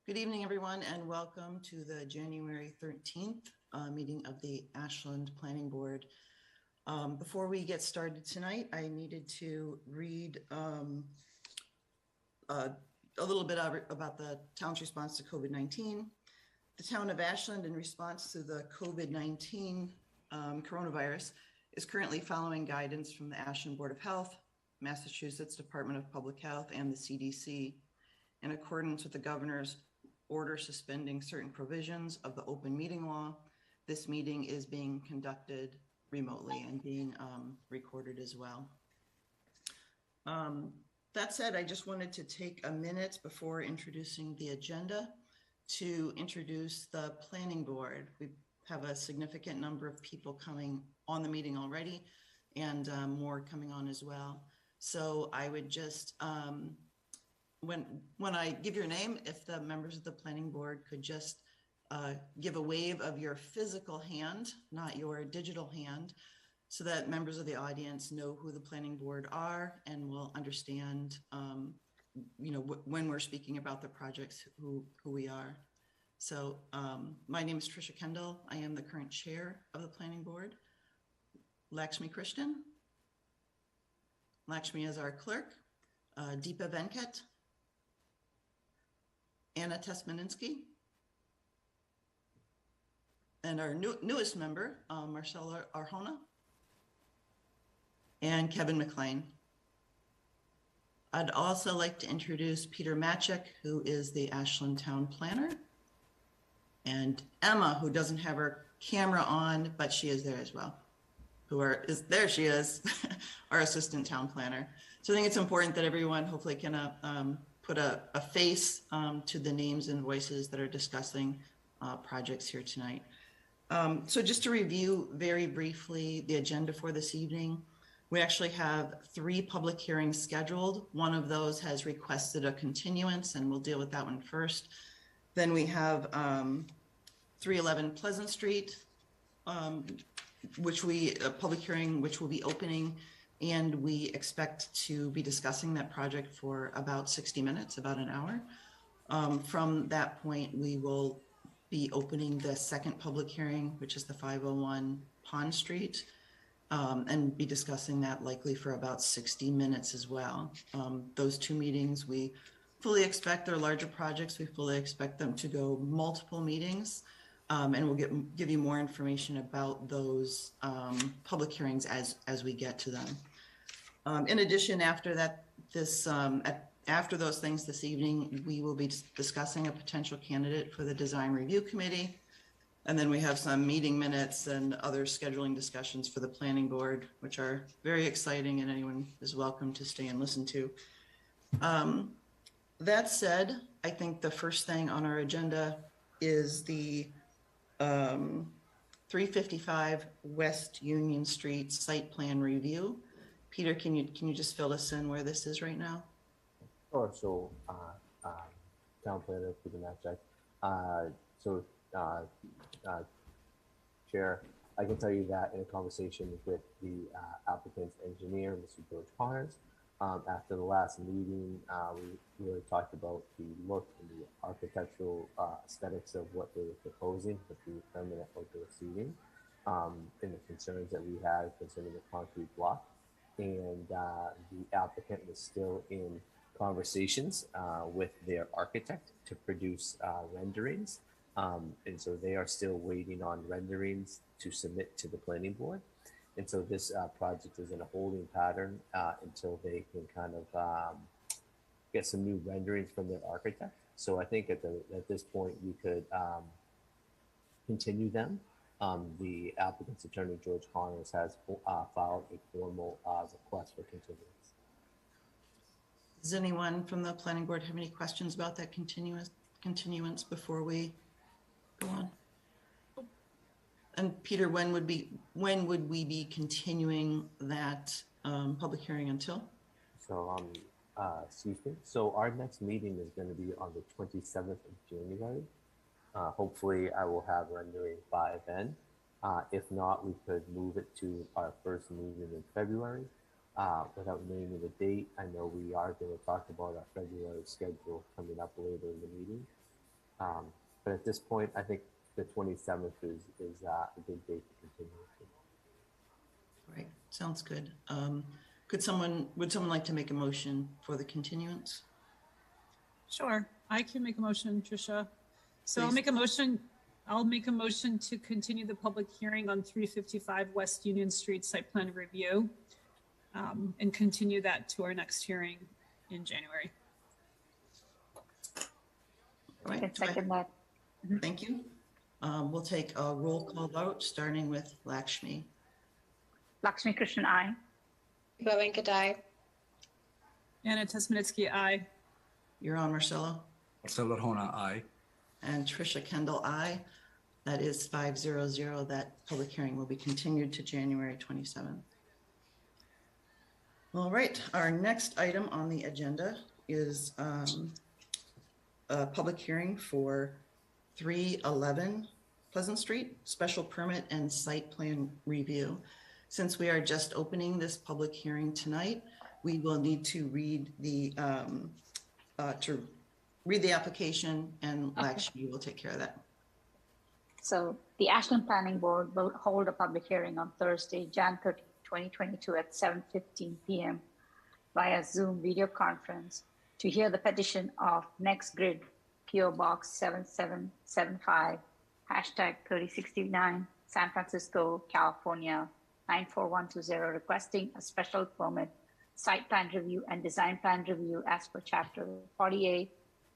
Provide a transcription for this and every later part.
Good evening, everyone, and welcome to the January 13th meeting of the Ashland Planning Board. Before we get started tonight, I needed to read a little bit about the town's response to COVID-19. The town of Ashland, in response to the COVID-19 coronavirus, is currently following guidance from the Ashland Board of Health, Massachusetts Department of Public Health, and the CDC in accordance with the governor's order suspending certain provisions of the open meeting law. This meeting is being conducted remotely and being recorded as well. That said, I just wanted to take a minute before introducing the agenda to introduce the planning board. We have a significant number of people coming on the meeting already and more coming on as well. So I would just, when I give your name, if the members of the planning board could just give a wave of your physical hand, not your digital hand, so that members of the audience know who the planning board are and will understand, when we're speaking about the projects, who we are. So my name is Tricia Kendall. I am the current chair of the planning board. Lakshmi Krishnan. Lakshmi is our clerk. Deepa Venkat. Anna Tesmaninsky, and our newest member, Marcella Arjona, and Kevin McLean. I'd also like to introduce Peter Matchek, who is the Ashland Town Planner, and Emma, who doesn't have her camera on, but she is there as well. There she is, our Assistant Town Planner. So I think it's important that everyone hopefully can put a face to the names and voices that are discussing projects here tonight. So just to review very briefly the agenda for this evening, we actually have 3 public hearings scheduled. One of those has requested a continuance, and we'll deal with that one first. Then we have 311 Pleasant Street, a public hearing which will be opening, and we expect to be discussing that project for about 60 minutes, about an hour. From that point, we will be opening the second public hearing, which is the 501 Pond Street, and be discussing that likely for about 60 minutes as well. Those 2 meetings, we fully expect they're larger projects. We fully expect them to go multiple meetings. And we'll give you more information about those public hearings as we get to them. In addition, after that, after those things this evening, we will be discussing a potential candidate for the Design Review Committee. And then we have some meeting minutes and other scheduling discussions for the Planning Board, which are very exciting, and anyone is welcome to stay and listen to. That said, I think the first thing on our agenda is the 355 West Union Street site plan review. Peter, can you just fill us in where this is right now? Sure. So, Town Planner Peter Matchek. Chair, I can tell you that in a conversation with the applicant's engineer, Mr. George Connors, after the last meeting, we really talked about the look and the architectural aesthetics of what they were proposing with the permanent outdoor seating, and the concerns that we had concerning the concrete block. And the applicant was still in conversations with their architect to produce renderings. And so they are still waiting on renderings to submit to the planning board. And so this project is in a holding pattern until they can kind of get some new renderings from their architect. So I think at this point we could continue them. The applicant's attorney, George Connors, has filed a formal request for continuance. Does anyone from the planning board have any questions about that continuance before we go on? And Peter, when would we be continuing that public hearing until? So, excuse me. So our next meeting is going to be on the 27th of January. Hopefully I will have rendering by then. If not, we could move it to our first meeting in February. Without naming the date, I know we are going to talk about our February schedule coming up later in the meeting. But at this point, I think the 27th is a good date to continue. Right, sounds good. Would someone like to make a motion for the continuance? Sure, I can make a motion, Tricia. So Please. I'll make a motion to continue the public hearing on 355 West Union Street site plan review, and continue that to our next hearing in January. Right, I second that. thank you. We'll take a roll call vote, starting with Lakshmi. Lakshmi Krishnan, aye. Goenka, aye. Anna Tesmanitsky, aye. You're on, Marcelo. Marcelo Hona, aye. And Trisha Kendall, aye. That is 500. That public hearing will be continued to January 27th. All right, our next item on the agenda is a public hearing for 311 Pleasant Street, special permit and site plan review. Since we are just opening this public hearing tonight, we will need to read the application, and Lakshmi will take care of that. So the Ashland Planning Board will hold a public hearing on Thursday, Jan 30, 2022 at 7:15 p.m. via Zoom video conference to hear the petition of NextGrid PO Box 7775 #3069 San Francisco, California 94120, requesting a special permit, site plan review and design plan review as per Chapter 48,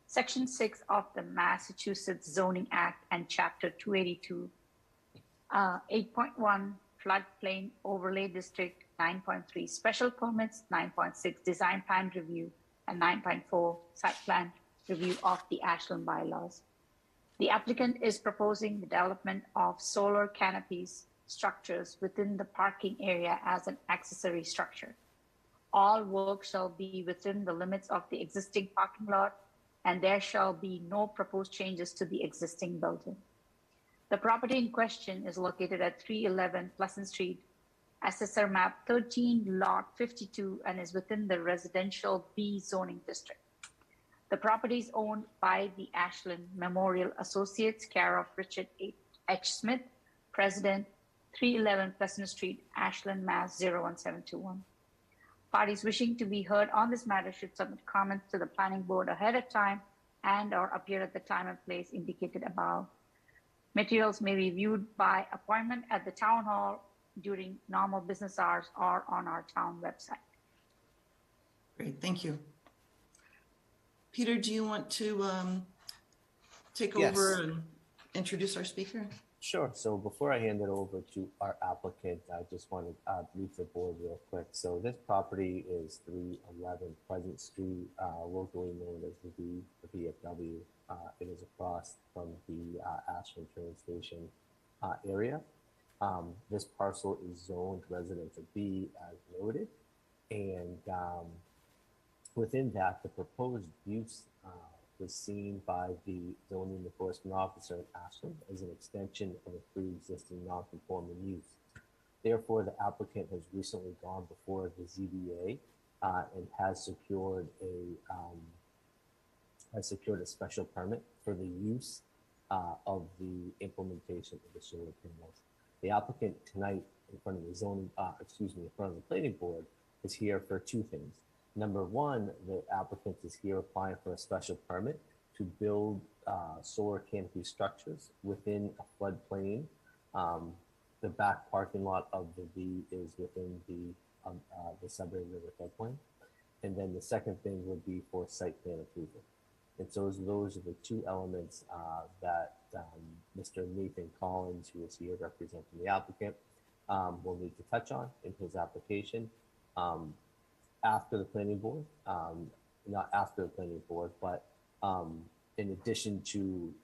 Section 6 of the Massachusetts Zoning Act and Chapter 282, 8.1 Floodplain Overlay District, 9.3 Special Permits, 9.6 Design Plan Review, and 9.4 Site Plan Review of the Ashland bylaws. The applicant is proposing the development of solar canopies structures within the parking area as an accessory structure. All work shall be within the limits of the existing parking lot, and there shall be no proposed changes to the existing building. The property in question is located at 311 Pleasant Street, Assessor Map 13, Lot 52, and is within the Residential B zoning district. The property is owned by the Ashland Memorial Associates, care of Richard H. Smith, President, 311 Pleasant Street, Ashland, Mass. 01721. Parties wishing to be heard on this matter should submit comments to the planning board ahead of time and/or appear at the time and place indicated above. Materials may be viewed by appointment at the town hall during normal business hours or on our town website. Great, thank you. Peter, do you want to take Yes. over and introduce our speaker? Sure. So before I hand it over to our applicant, I just want to brief the board real quick. So this property is 311 Pleasant Street, locally known as the VFW. It is across from the Ashland train station area. This parcel is zoned residential B as noted. And within that, the proposed use was seen by the zoning enforcement officer in Ashland as an extension of a pre-existing non-conforming use. Therefore, the applicant has recently gone before the ZBA and has secured a special permit for the use of the implementation of the solar panels. The applicant tonight in front of the zoning, in front of the planning board is here for two things. Number one, the applicant is here applying for a special permit to build solar canopy structures within a floodplain. The back parking lot of the V is within the Sudbury River floodplain. And then the second thing would be for site plan approval. And so those are the two elements that Mr. Nathan Collins, who is here representing the applicant, will need to touch on in his application. After the planning board, not after the planning board, but in addition to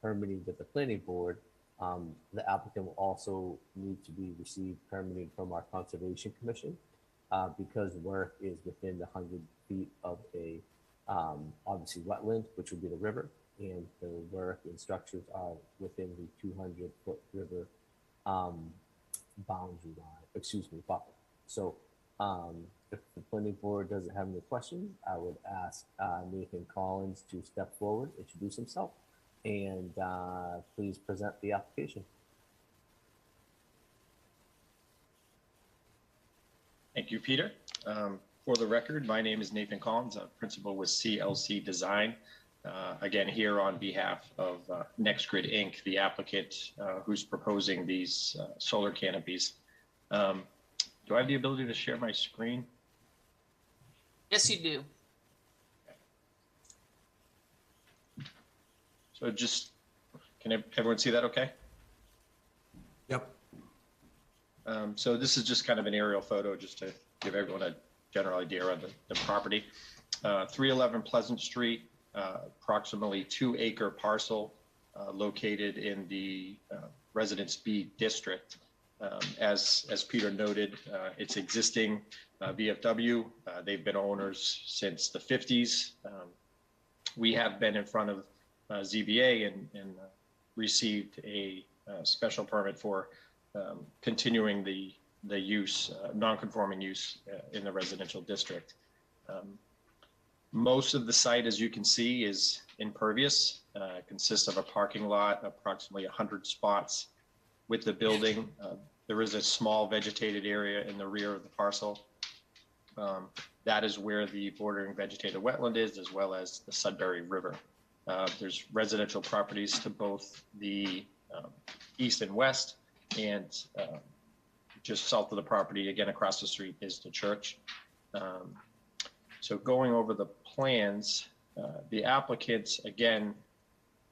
permitting with the planning board, the applicant will also need to be received permitting from our Conservation Commission because work is within the 100 feet of a obviously wetland, which would be the river, and the work and structures are within the 200-foot river boundary line, buffer. So If the planning board doesn't have any questions, I would ask Nathan Collins to step forward, introduce himself, and please present the application. Thank you, Peter. For the record, my name is Nathan Collins. I'm principal with CLC Design. Again, here on behalf of NextGrid Inc., the applicant who's proposing these solar canopies. Do I have the ability to share my screen? Yes, you do. So just, can everyone see that okay? Yep. So this is just kind of an aerial photo just to give everyone a general idea of the property. 311 Pleasant Street, approximately 2-acre parcel located in the Residence B district. As Peter noted, it's existing VFW. They've been owners since the 50s. We have been in front of ZBA and received a special permit for continuing the use, non-conforming use in the residential district. Most of the site, as you can see, is impervious. Consists of a parking lot, approximately 100 spots with the building. There is a small vegetated area in the rear of the parcel. That is where the bordering vegetated wetland is, as well as the Sudbury River. There's residential properties to both the east and west, and just south of the property, again, across the street is the church. So going over the plans, the applicant, again,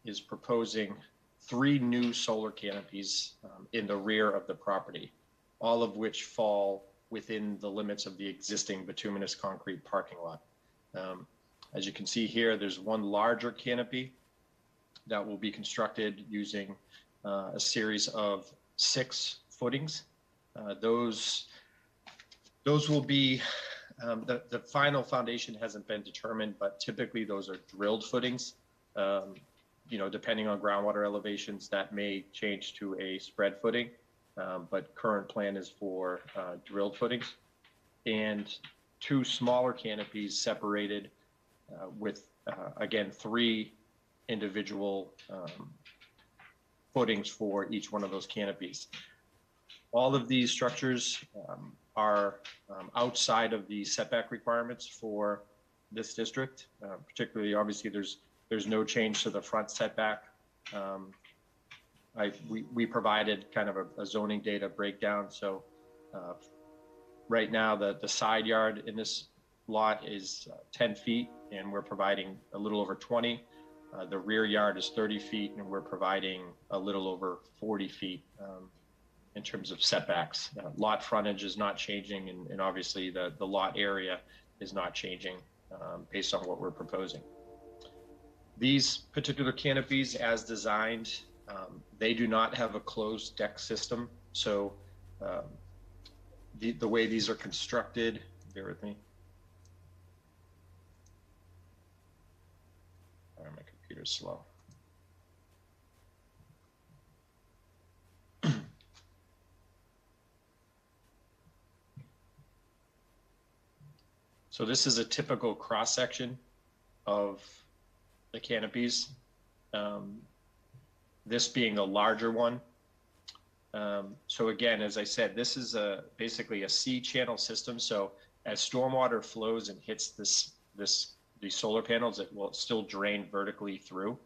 is proposing 3 new solar canopies in the rear of the property, all of which fall within the limits of the existing bituminous concrete parking lot. As you can see here, there's one larger canopy that will be constructed using a series of 6 footings. Those will be, the final foundation hasn't been determined, but typically those are drilled footings. You know, depending on groundwater elevations, that may change to a spread footing, but current plan is for drilled footings. And 2 smaller canopies separated with, again, 3 individual footings for each one of those canopies. All of these structures are outside of the setback requirements for this district. Particularly, obviously, there's no change to the front setback. We provided kind of a zoning data breakdown. So right now, the side yard in this lot is 10 feet, and we're providing a little over 20. The rear yard is 30 feet, and we're providing a little over 40 feet in terms of setbacks. Lot frontage is not changing, and obviously the lot area is not changing based on what we're proposing. These particular canopies, as designed, they do not have a closed deck system. So the way these are constructed, bear with me. My computer's slow. So this is a typical cross section of the canopies. This being the larger one. So again, as I said, this is basically a C-channel system. So as stormwater flows and hits these solar panels, it will still drain vertically through,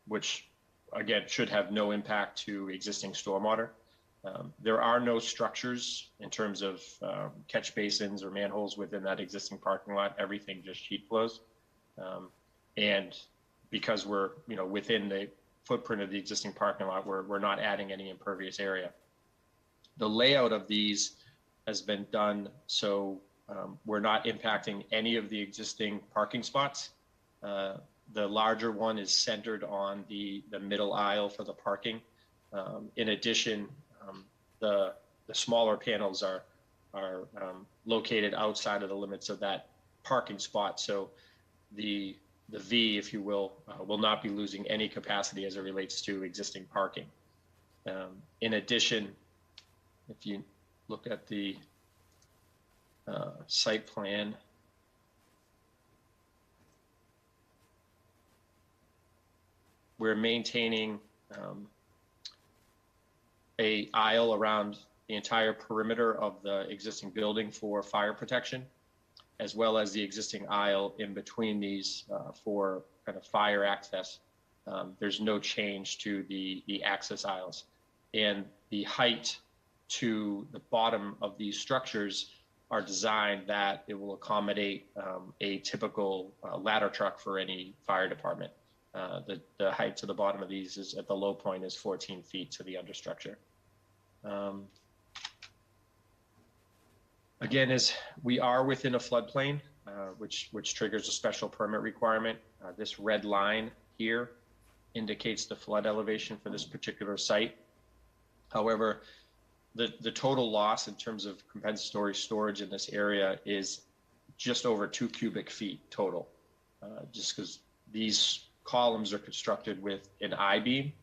which again should have no impact to existing stormwater. There are no structures in terms of catch basins or manholes within that existing parking lot. Everything just sheet flows. And because we're within the footprint of the existing parking lot, we're not adding any impervious area. The layout of these has been done so we're not impacting any of the existing parking spots. The larger one is centered on the middle aisle for the parking. In addition, the smaller panels are located outside of the limits of that parking spot. So the V, if you will not be losing any capacity as it relates to existing parking. In addition, if you look at the site plan. We're maintaining a aisle around the entire perimeter of the existing building for fire protection, as well as the existing aisle in between these for kind of fire access. There's no change to the access aisles, and the height to the bottom of these structures are designed that it will accommodate a typical ladder truck for any fire department. The height to the bottom of these is at the low point is 14 feet to the understructure. Again, as we are within a floodplain, which triggers a special permit requirement. This red line here indicates the flood elevation for this particular site. However, the total loss in terms of compensatory storage in this area is just over 2 cubic feet total, just because these columns are constructed with an I-beam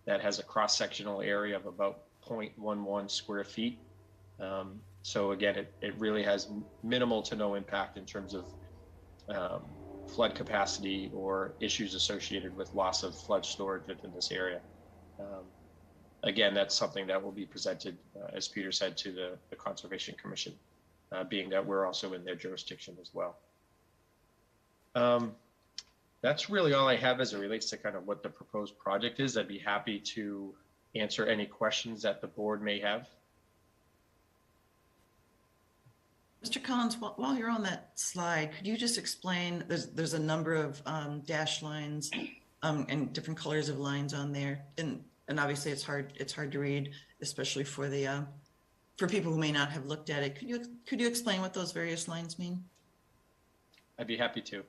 that has a cross-sectional area of about 0.11 square feet. So again, it really has minimal to no impact in terms of flood capacity or issues associated with loss of flood storage within this area. Again, that's something that will be presented, as Peter said, to the Conservation Commission, being that we're also in their jurisdiction as well. That's really all I have as it relates to kind of what the proposed project is. I'd be happy to answer any questions that the board may have. Mr. Collins, while you're on that slide, could you just explain, there's a number of dash lines and different colors of lines on there. And obviously it's hard to read, especially for the for people who may not have looked at it. Could you explain what those various lines mean? I'd be happy to.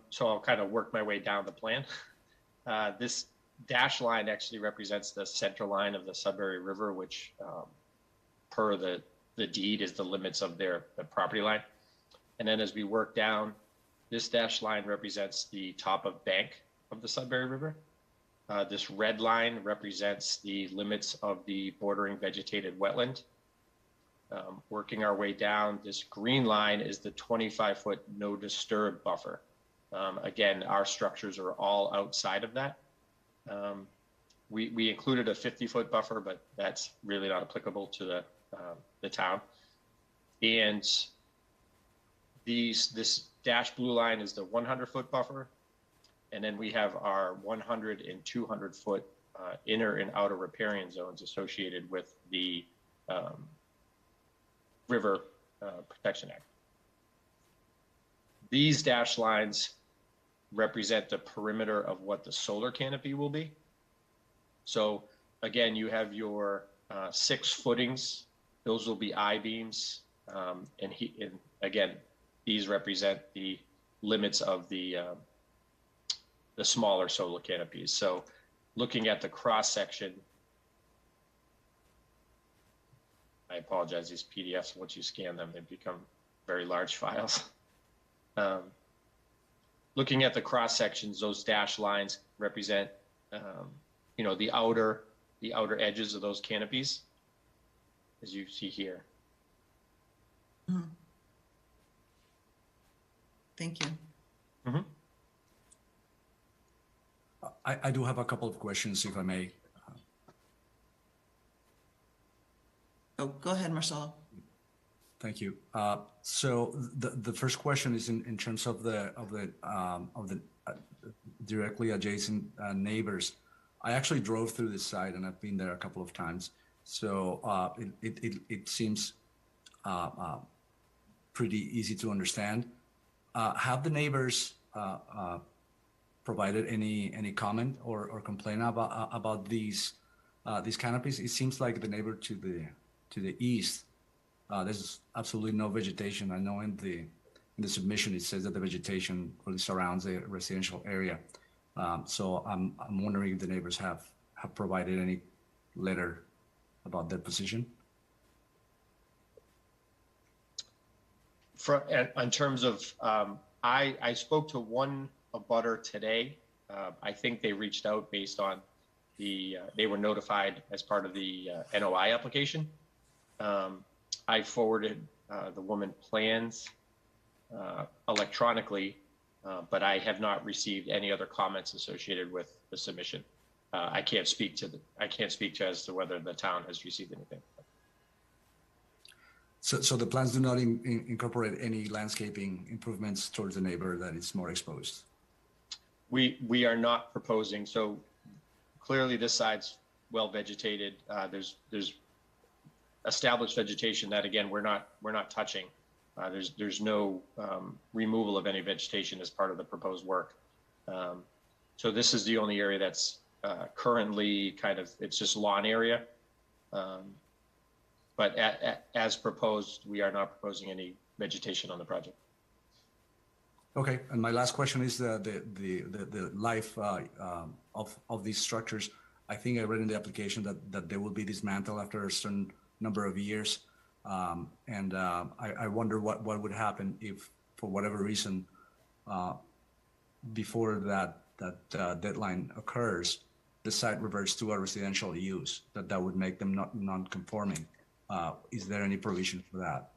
So I'll kind of work my way down the plan. This dash line actually represents the center line of the Sudbury River, which per the deed is the limits of the property line. And then as we work down, this dash line represents the top of bank of the Sudbury River. This red line represents the limits of the bordering vegetated wetland. Working our way down, this green line is the 25-foot no disturb buffer. Again, our structures are all outside of that. We included a 50-foot buffer, but that's really not applicable to the town. And this dash blue line is the 100-foot buffer. And then we have our 100 and 200-foot inner and outer riparian zones associated with the River Protection Act. These dash lines represent the perimeter of what the solar canopy will be. So again, you have your 6 footings. Those will be I-beams. And again, these represent the limits of the smaller solar canopies. So looking at the cross section, I apologize, these PDFs, once you scan them, they become very large files. Looking at the cross sections, those dashed lines represent, the outer edges of those canopies, as you see here. Mm-hmm. Thank you. Mm-hmm. I do have a couple of questions, if I may. Oh, go ahead, Marcelo. Thank you. So the first question is in terms of the directly adjacent neighbors. I actually drove through this site and I've been there a couple of times. So it seems pretty easy to understand. Have the neighbors provided any comment or complaint about these canopies? It seems like the neighbor to the east, there's absolutely no vegetation. I know in the submission it says that the vegetation really surrounds the residential area. So I'm wondering if the neighbors have provided any letter about their position. In terms of, I spoke to one abutter today. I think they reached out based on they were notified as part of the NOI application. I forwarded the woman plans electronically, but I have not received any other comments associated with the submission. I can't speak to as to whether the town has received anything. So the plans do not incorporate any landscaping improvements towards the neighbor that is more exposed? We are not proposing. So clearly this side's well vegetated. There's established vegetation that, again, we're not touching. There's no removal of any vegetation as part of the proposed work. So this is the only area that's currently it's just lawn area. But as proposed, we are not proposing any vegetation on the project. Okay, and my last question is the life of these structures. I think I read in the application that they will be dismantled after a certain number of years. And I wonder what would happen if, for whatever reason, before that deadline occurs, the site reverts to a residential use, that would make them not non-conforming. Is there any provision for that?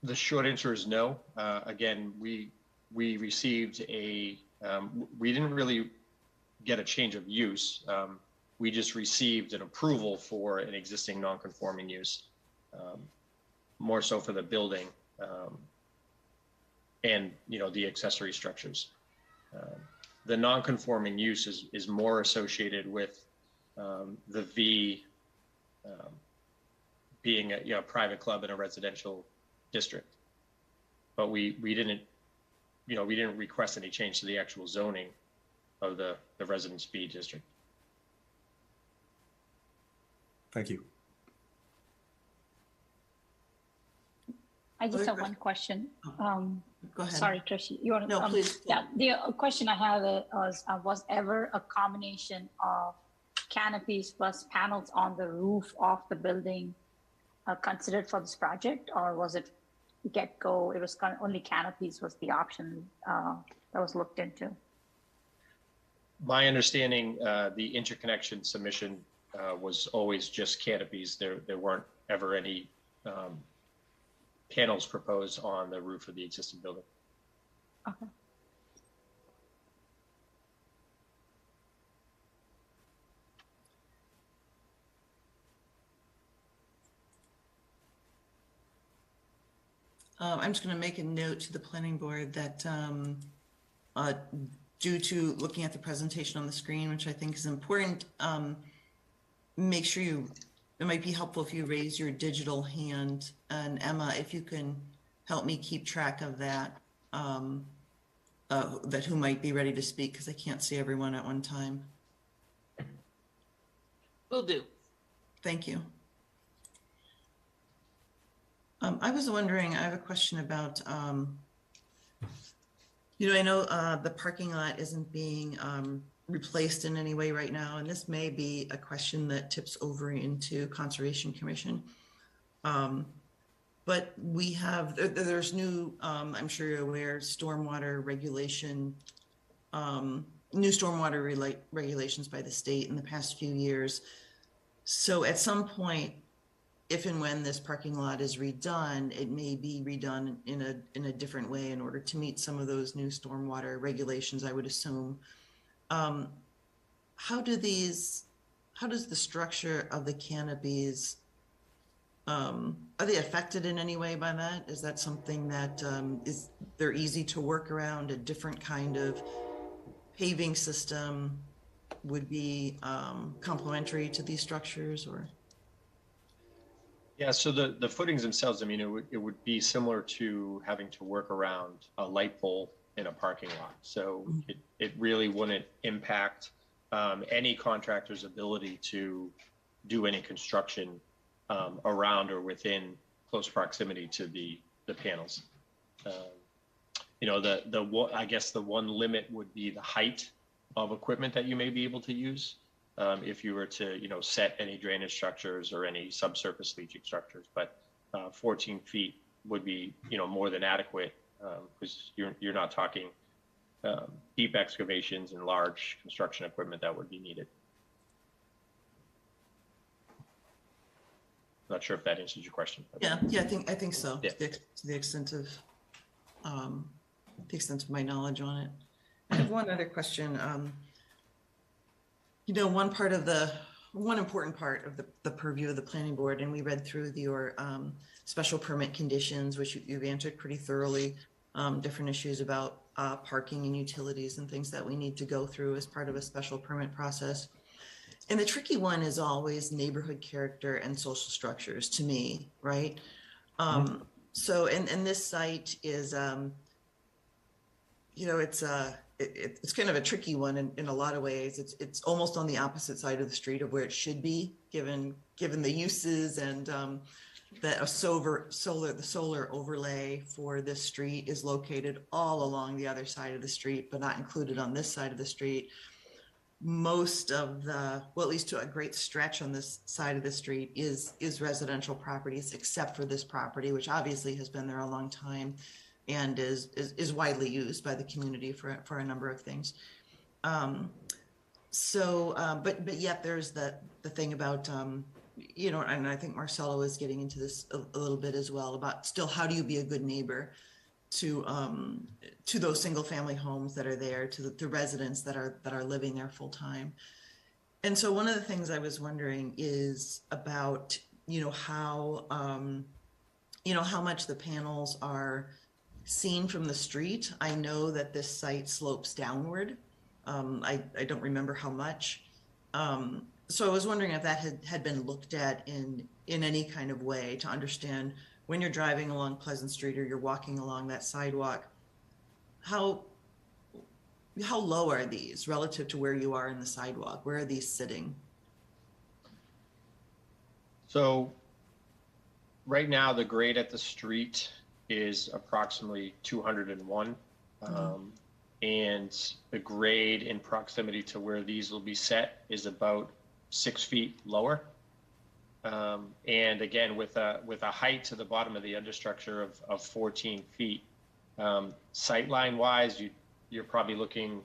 The short answer is no. Again, we received we didn't really get a change of use. We just received an approval for an existing non-conforming use, more so for the building and the accessory structures. The non-conforming use is more associated with the V being a private club in a residential district. But we didn't request any change to the actual zoning of the Residence B district. Thank you. I just Other have one question. Go ahead. Sorry, Trish, you want to? No, please. Yeah, the question I have was ever a combination of canopies plus panels on the roof of the building considered for this project, or was it get-go? It was only canopies was the option that was looked into. My understanding, the interconnection submission was always just canopies. There weren't ever any panels proposed on the roof of the existing building. Okay. I'm just going to make a note to the planning board that due to looking at the presentation on the screen, which I think is important, make sure it might be helpful if you raise your digital hand. And Emma, if you can help me keep track of that, that who might be ready to speak, because I can't see everyone at one time. Will do. Thank you. I was wondering, I have a question about, I know the parking lot isn't being replaced in any way right now, and this may be a question that tips over into Conservation Commission. But we have, there's new, I'm sure you're aware, stormwater regulation, new stormwater regulations by the state in the past few years. So at some point, if and when this parking lot is redone, it may be redone in a different way in order to meet some of those new stormwater regulations, I would assume. How does the structure of the canopies, are they affected in any way by that? Is that something that they're easy to work around? A different kind of paving system would be complementary to these structures, or? Yeah, so the footings themselves, I mean, it would be similar to having to work around a light pole in a parking lot. So it really wouldn't impact any contractor's ability to do any construction around or within close proximity to the panels. I guess the one limit would be the height of equipment that you may be able to use. If you were to, set any drainage structures or any subsurface leaching structures, but 14 feet would be, more than adequate because you're not talking deep excavations and large construction equipment that would be needed. Not sure if that answers your question. Yeah, I think so. Yeah. To the extent of my knowledge on it. I have one other question. You know, one important part of the purview of the planning board, and we read through your special permit conditions, which you've answered pretty thoroughly. Different issues about parking and utilities and things that we need to go through as part of a special permit process. And the tricky one is always neighborhood character and social structures to me, right? So, and this site is, you know, it's kind of a tricky one in a lot of ways. It's almost on the opposite side of the street of where it should be, given the uses and the solar overlay for this street is located all along the other side of the street, but not included on this side of the street. Most of well, at least to a great stretch on this side of the street is residential properties, except for this property, which obviously has been there a long time and is widely used by the community for a number of things. But yet there's the thing about, you know, and I think Marcelo is getting into this a little bit as well, about still how do you be a good neighbor to those single family homes that are there, to the residents that are living there full time. And so one of the things I was wondering is about, you know, how much the panels are seen from the street. I know that this site slopes downward. I don't remember how much. So I was wondering if that had been looked at in any kind of way to understand when you're driving along Pleasant Street or you're walking along that sidewalk, how low are these relative to where you are in the sidewalk? Where are these sitting? So right now, the grade at the street is approximately 201. And the grade in proximity to where these will be set is about 6 feet lower. And again, with a height to the bottom of the understructure of 14 feet, sightline wise, you're probably looking,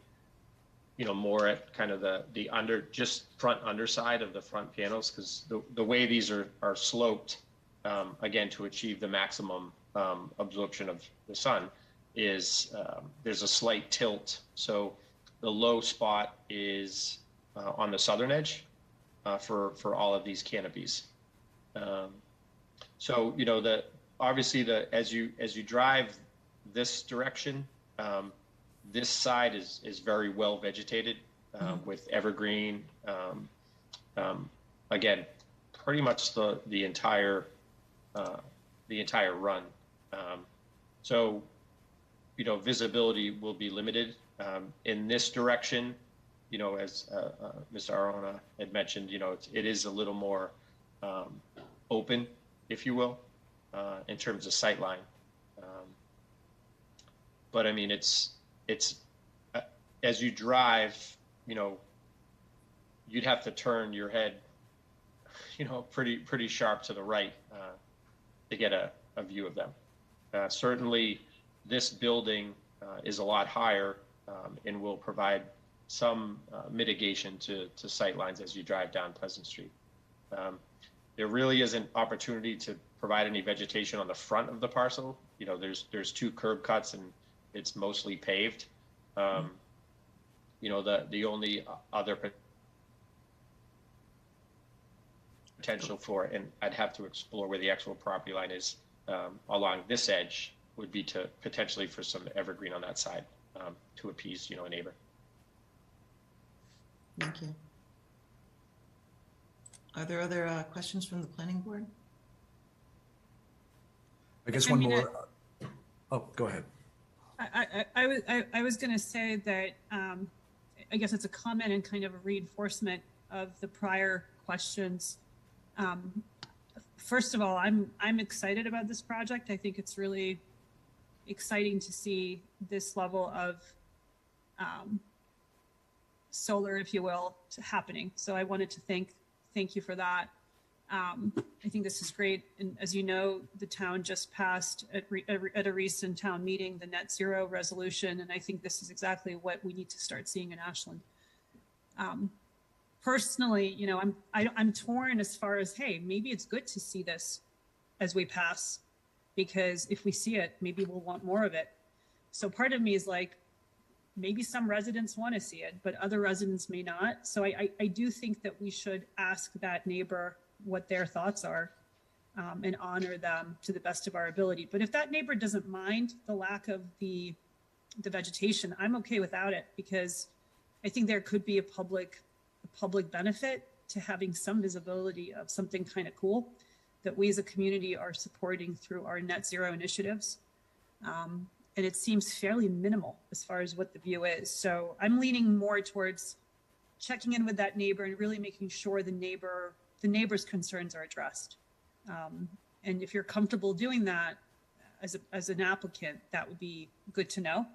you know, more at kind of the just front underside of the front panels, because the way these are sloped, again, to achieve the maximum absorption of the sun is there's a slight tilt. So the low spot is on the southern edge for all of these canopies. So, you know, obviously as you drive this direction, this side is very well vegetated with evergreen. Again, pretty much the entire run. So, you know, visibility will be limited in this direction. You know, as Mr. Arona had mentioned, you know, it is a little more open, if you will, in terms of sightline. But I mean, it's as you drive, you know, you'd have to turn your head, you know, pretty sharp to the right to get a view of them. Certainly, this building is a lot higher and will provide some mitigation to sight lines as you drive down Pleasant Street. There really isn't opportunity to provide any vegetation on the front of the parcel. You know, there's 2 curb cuts and it's mostly paved. You know, the only other potential for, and I'd have to explore where the actual property line is along this edge, would be to potentially for some evergreen on that side to appease, you know, a neighbor. Thank you. Are there other questions from the planning board? I guess I one mean, more. Oh, go ahead. I was going to say that I guess it's a comment and kind of a reinforcement of the prior questions. First of all, I'm excited about this project. I think it's really exciting to see this level of solar, if you will, happening. So I wanted to thank you for that. I think this is great. And as you know, the town just passed at a recent town meeting, the net zero resolution. And I think this is exactly what we need to start seeing in Ashland. personally, you know, I'm torn as far as, hey, maybe it's good to see this as we pass, because if we see it, maybe we'll want more of it. So part of me is like, maybe some residents want to see it, but other residents may not. So I do think that we should ask that neighbor what their thoughts are, and honor them to the best of our ability. But if that neighbor doesn't mind the lack of the vegetation, I'm okay without it, because I think there could be a public benefit to having some visibility of something kind of cool that we as a community are supporting through our net zero initiatives. And it seems fairly minimal as far as what the view is. So I'm leaning more towards checking in with that neighbor and really making sure the neighbor's concerns are addressed. And if you're comfortable doing that as an applicant, that would be good to know,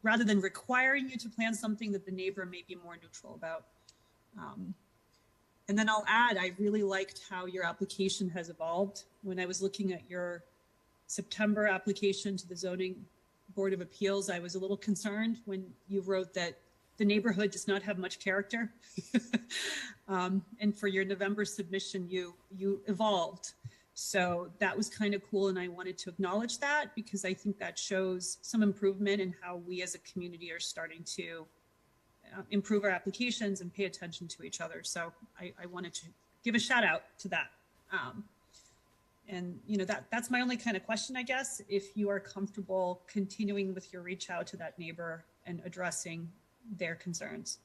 rather than requiring you to plan something that the neighbor may be more neutral about. And then I'll add, I really liked how your application has evolved. When I was looking at your September application to the Zoning Board of Appeals, I was a little concerned when you wrote that the neighborhood does not have much character. And for your November submission, you evolved. So that was kind of cool. And I wanted to acknowledge that, because I think that shows some improvement in how we as a community are starting to improve our applications and pay attention to each other. So I wanted to give a shout out to that. And you know, that's my only kind of question, I guess, if you are comfortable continuing with your reach out to that neighbor and addressing their concerns.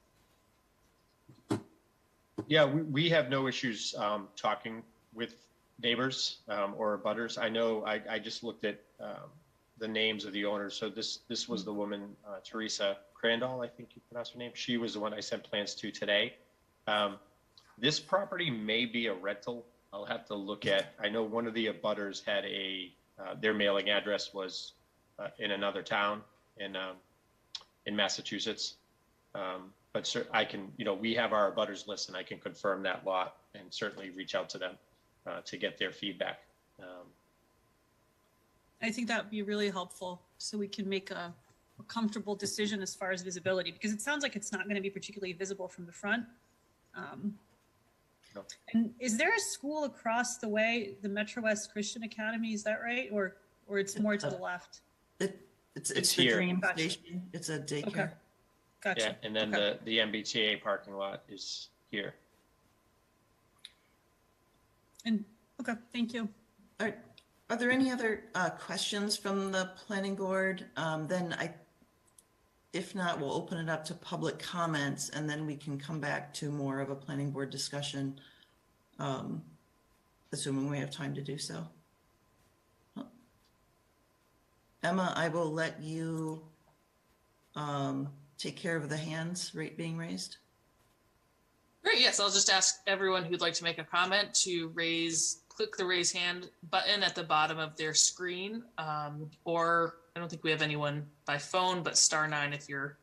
Yeah, we have no issues talking with neighbors or abutters. I know I just looked at the names of the owners. So this was the woman, Teresa Crandall, I think you pronounced her name. She was the one I sent plans to today. This property may be a rental. I'll have to look at, I know one of the abutters had their mailing address was in another town in Massachusetts. But I can, you know, we have our abutters list and I can confirm that lot and certainly reach out to them to get their feedback. I think that would be really helpful, so we can make a comfortable decision as far as visibility, because it sounds like it's not going to be particularly visible from the front. No. And is there a school across the way, the Metro West Christian Academy? Is that right, or it's more to the left? It's the here. Dream Gotcha. Station. It's a daycare. Okay, gotcha. Yeah, and then Okay. the MBTA parking lot is here. And okay, thank you. Are there any other questions from the planning board? If not, we'll open it up to public comments, and then we can come back to more of a planning board discussion, assuming we have time to do so. Emma, I will let you take care of the hands being raised. Great. Yes, I'll just ask everyone who'd like to make a comment to click the raise hand button at the bottom of their screen, or I don't think we have anyone by phone, but *9 if you're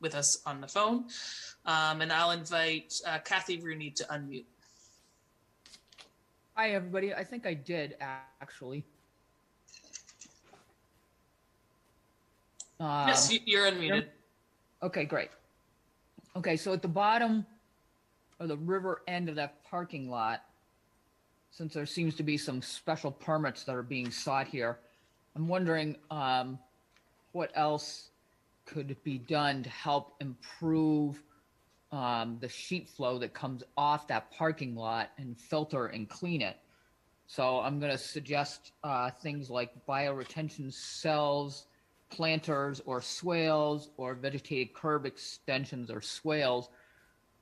with us on the phone. And I'll invite Kathy Rooney to unmute. Hi, everybody. I think I did, actually. Yes, you're unmuted. Okay, great. Okay, so at the bottom of the river end of that parking lot, since there seems to be some special permits that are being sought here, I'm wondering what else could be done to help improve the sheet flow that comes off that parking lot and filter and clean it. So I'm going to suggest things like bioretention cells, planters or swales, or vegetated curb extensions or swales,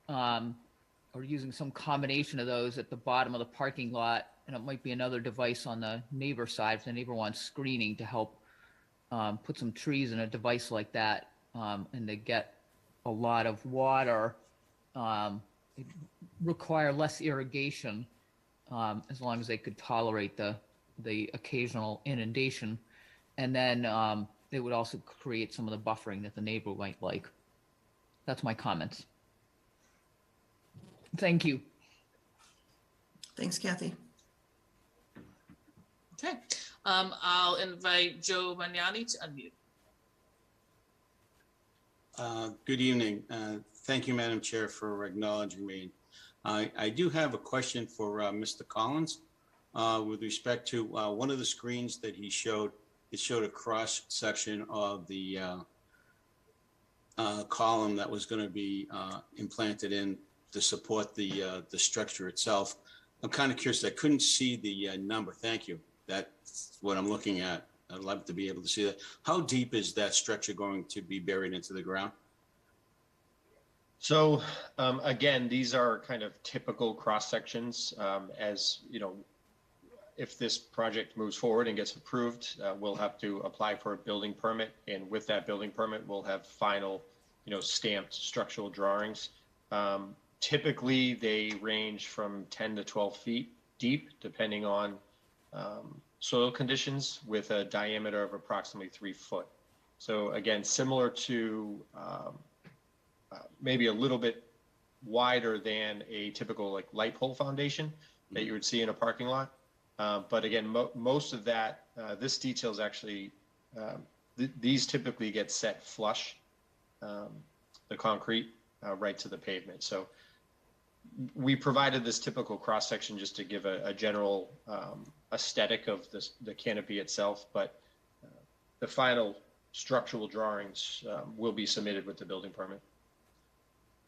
or using some combination of those at the bottom of the parking lot. And it might be another device on the neighbor side if the neighbor wants screening to help put some trees in a device like that, and to get a lot of water, require less irrigation, as long as they could tolerate the occasional inundation. And then it would also create some of the buffering that the neighbor might like. That's my comments. Thank you. Thanks, Kathy. Okay. I'll invite Joe Magnani to unmute. Good evening. Thank you, Madam Chair, for acknowledging me. I do have a question for Mr. Collins with respect to one of the screens that he showed. It showed a cross section of the column that was going to be implanted in to support the structure itself. I'm kind of curious. I couldn't see the number. Thank you. That's what I'm looking at. I'd love to be able to see that. How deep is that structure going to be buried into the ground? So again, these are kind of typical cross sections. As you know, if this project moves forward and gets approved, we'll have to apply for a building permit, and with that building permit, we'll have final, stamped structural drawings. Typically, they range from 10 to 12 feet deep, depending on soil conditions, with a diameter of approximately 3 foot. So again, similar to maybe a little bit wider than a typical like light pole foundation that you would see in a parking lot. But again, most of that, this detail is actually, these typically get set flush, the concrete right to the pavement. So we provided this typical cross section just to give a general aesthetic of the canopy itself, but the final structural drawings will be submitted with the building permit.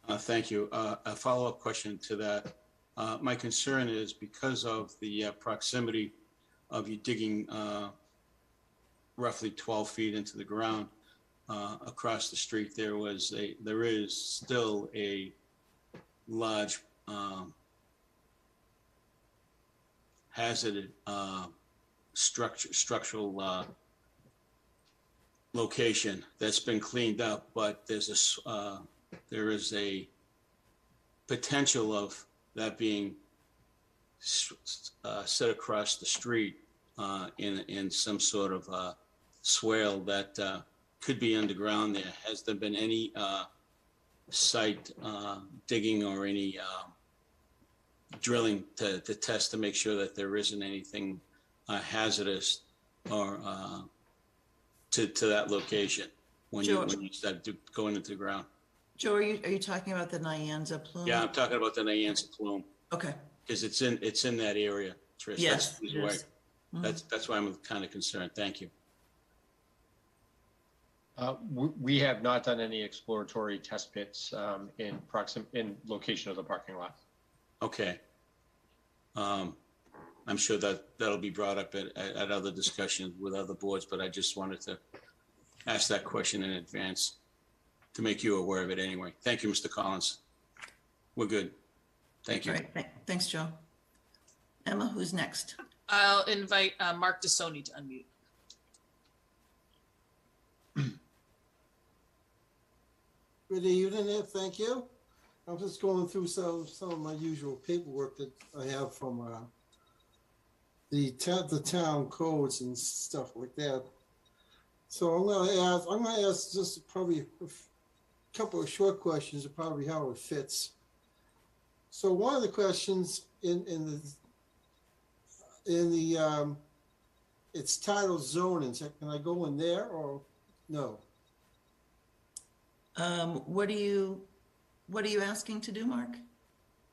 Thank you. A follow-up question to that. My concern is because of the proximity of you digging roughly 12 feet into the ground across the street, there is still a large hazarded structural location that's been cleaned up, but there is a potential of that being set across the street in some sort of swale that could be underground there. Has there been any site digging or any drilling to test to make sure that there isn't anything hazardous or to that location when you start going into the ground? Joe, are you talking about the Nyanza plume? Yeah, I'm talking about the Nyanza plume. Okay. Because it's in that area, Trish. Yes. That's why I'm kind of concerned. Thank you. We have not done any exploratory test pits in location of the parking lot. Okay. I'm sure that'll be brought up at other discussions with other boards, but I just wanted to ask that question in advance to make you aware of it anyway. Thank you, Mr. Collins. We're good. Thank you. All right. Thanks, Joe. Emma, who's next? I'll invite Mark DeSoni to unmute. Good evening, thank you. I'm just going through some of my usual paperwork that I have from the town codes and stuff like that. So I'm gonna ask just probably a couple of short questions of probably how it fits. So one of the questions in the it's titled zoning. So can I go in there or no? What are you asking to do, Mark?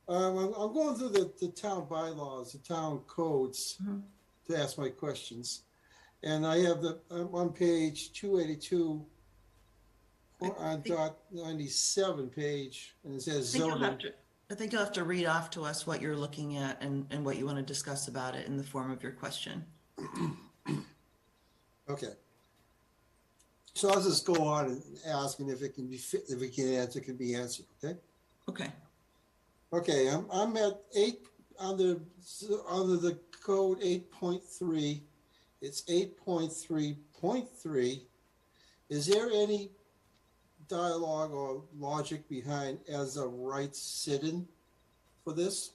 I'm going through the town bylaws, the town codes to ask my questions. And I have I'm on page 282 on dot 97 page, and it says zoning. I think you'll have to read off to us what you're looking at and what you want to discuss about it in the form of your question. Okay. So I'll just go on and ask, and if it can be if it can answer, it can be answered. Okay. Okay. Okay. I'm at 8 under the code 8.3. It's 8.3.3. Is there any dialogue or logic behind as a right sit-in for this?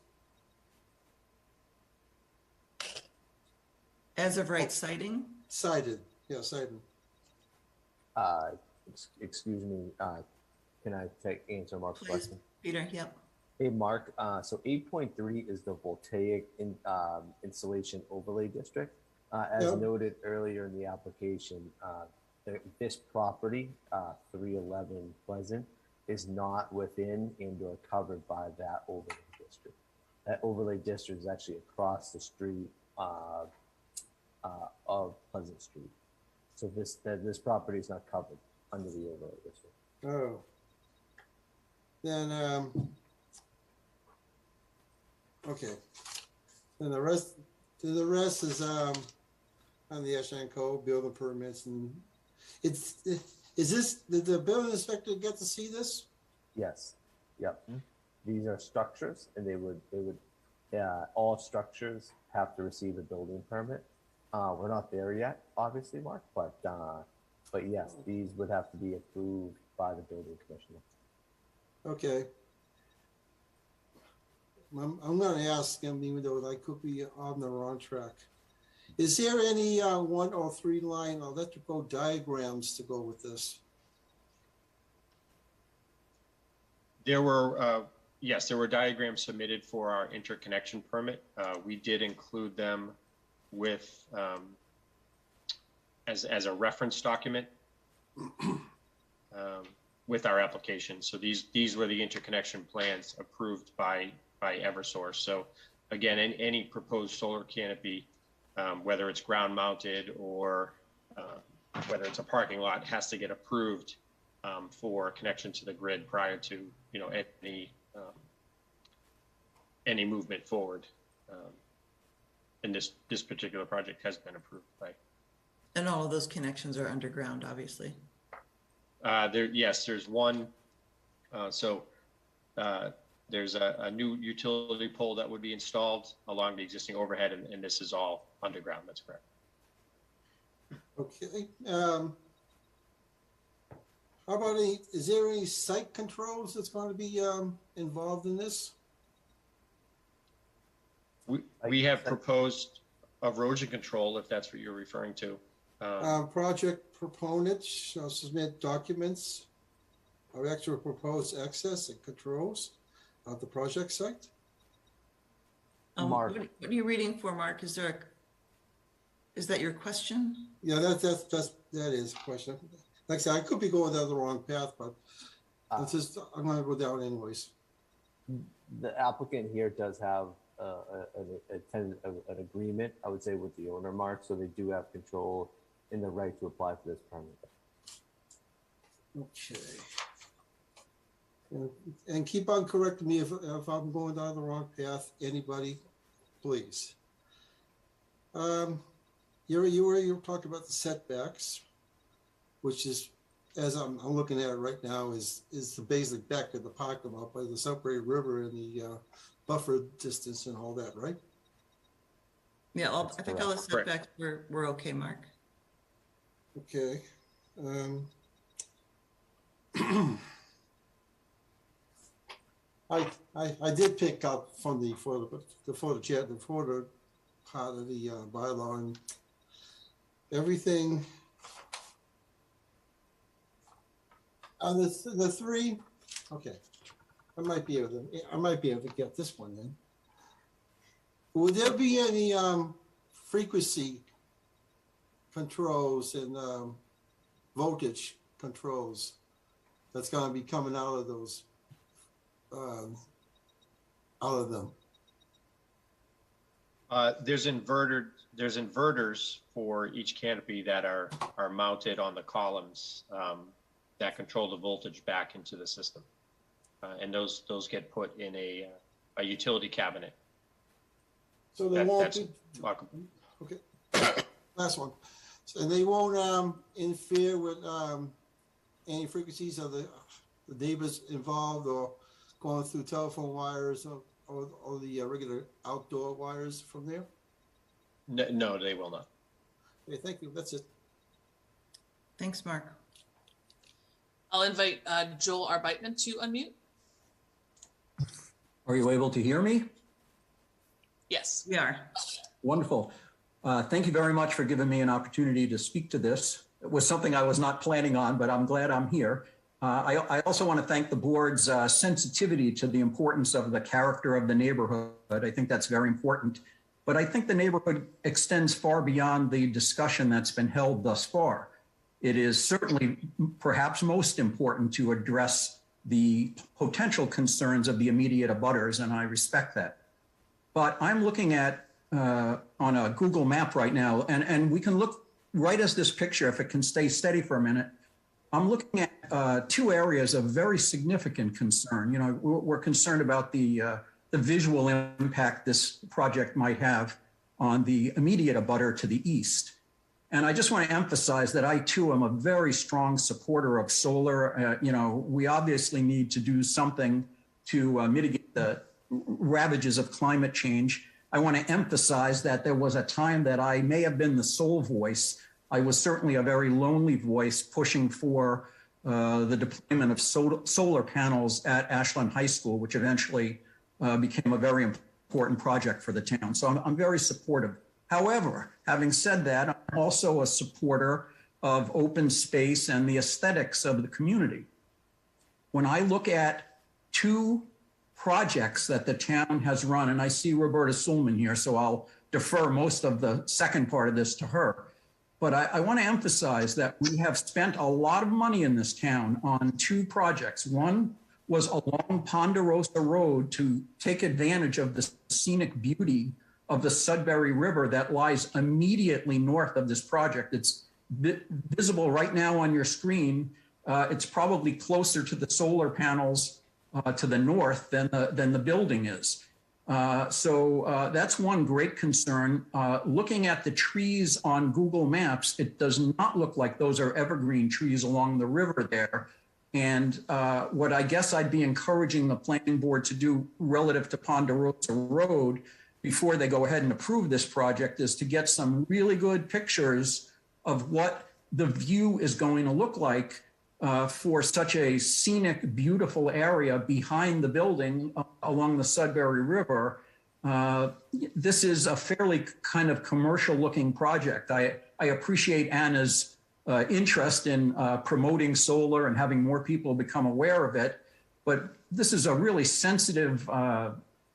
As of right citing? Cited. Yeah, cited. Excuse me, can I answer Mark's Please, question? Peter, yep. Hey, Mark, so 8.3 is the voltaic installation overlay district. As noted earlier in the application, this property, 311 Pleasant, is not within and or covered by that overlay district. That overlay district is actually across the street of Pleasant Street. So this property is not covered under the overlay district. Oh. Then, okay. Then the rest is on the Ashland Code, building permits, and did the building inspector get to see this? Yes. Yep. These are structures, and they would all structures have to receive a building permit. We're not there yet, obviously, Mark, but yes, these would have to be approved by the building commissioner. Okay. I'm going to ask him, even though I could be on the wrong track. Is there any 1 or 3 line electrical diagrams to go with this? There were, yes, there were diagrams submitted for our interconnection permit. We did include them with, as a reference document with our application. So these were the interconnection plans approved by Eversource. So again, any proposed solar canopy, whether it's ground mounted or whether it's a parking lot, has to get approved for connection to the grid prior to any movement forward. And this particular project has been approved by. And all of those connections are underground, obviously. Yes, there's one. There's a new utility pole that would be installed along the existing overhead, and this is all underground. That's correct. Okay. How about is there any site controls that's going to be involved in this? We have proposed erosion control, if that's what you're referring to. Project proponents shall submit documents of actual proposed access and controls of the project site. Mark. What are you reading for, Mark? Is that your question? Yeah, that is a question. Like I said, I could be going down the wrong path, but I'm going to go down anyways. The applicant here does have an agreement, I would say, with the owner, Mark, so they do have control in the right to apply for this permit. Okay. And keep on correcting me if I'm going down the wrong path. Anybody, please. You talked about the setbacks, which is, as I'm looking at it right now, is the basic back of the parking lot by the Sudbury River and the buffer distance and all that, right? Yeah, I think all the setbacks were okay, Mark. Okay. I did pick up from the photo part of the bylaw, and everything on the 3. Okay, I might be able to get this one in. Would there be any frequency controls and voltage controls that's going to be coming out of those? Out of them. There's inverters for each canopy that are mounted on the columns that control the voltage back into the system, and those get put in a utility cabinet. So they won't be. Okay. Last one. So, and they won't interfere with any frequencies of the neighbors involved, or going through telephone wires or the regular outdoor wires from there? No, they will not. Okay, thank you. That's it. Thanks, Mark. I'll invite Joel Arbeitman to unmute. Are you able to hear me? Yes. We are. Wonderful. Thank you very much for giving me an opportunity to speak to this. It was something I was not planning on, but I'm glad I'm here. I also want to thank the board's sensitivity to the importance of the character of the neighborhood. I think that's very important. But I think the neighborhood extends far beyond the discussion that's been held thus far. It is certainly perhaps most important to address the potential concerns of the immediate abutters, and I respect that. But I'm looking at on a Google map right now, and we can look right as this picture, if it can stay steady for a minute. I'm looking at two areas of very significant concern. You know, we're concerned about the visual impact this project might have on the immediate abutter to the east. And I just want to emphasize that I too am a very strong supporter of solar. You know, we obviously need to do something to mitigate the ravages of climate change. I want to emphasize that there was a time that I may have been the sole voice. I was certainly a very lonely voice pushing for the deployment of solar panels at Ashland High School, which eventually became a very important project for the town. So I'm very supportive. However, having said that, I'm also a supporter of open space and the aesthetics of the community. When I look at two projects that the town has run, and I see Roberta Suhlman here, so I'll defer most of the second part of this to her. But I want to emphasize that we have spent a lot of money in this town on two projects. One was along Ponderosa Road to take advantage of the scenic beauty of the Sudbury River that lies immediately north of this project. It's visible right now on your screen. It's probably closer to the solar panels to the north than the building is. So that's one great concern. Looking at the trees on Google Maps, it does not look like those are evergreen trees along the river there. And what I guess I'd be encouraging the planning board to do relative to Ponderosa Road before they go ahead and approve this project is to get some really good pictures of what the view is going to look like for such a scenic, beautiful area behind the building along the Sudbury River. This is a fairly kind of commercial looking project. I appreciate Anna's interest in promoting solar and having more people become aware of it, but this is a really sensitive,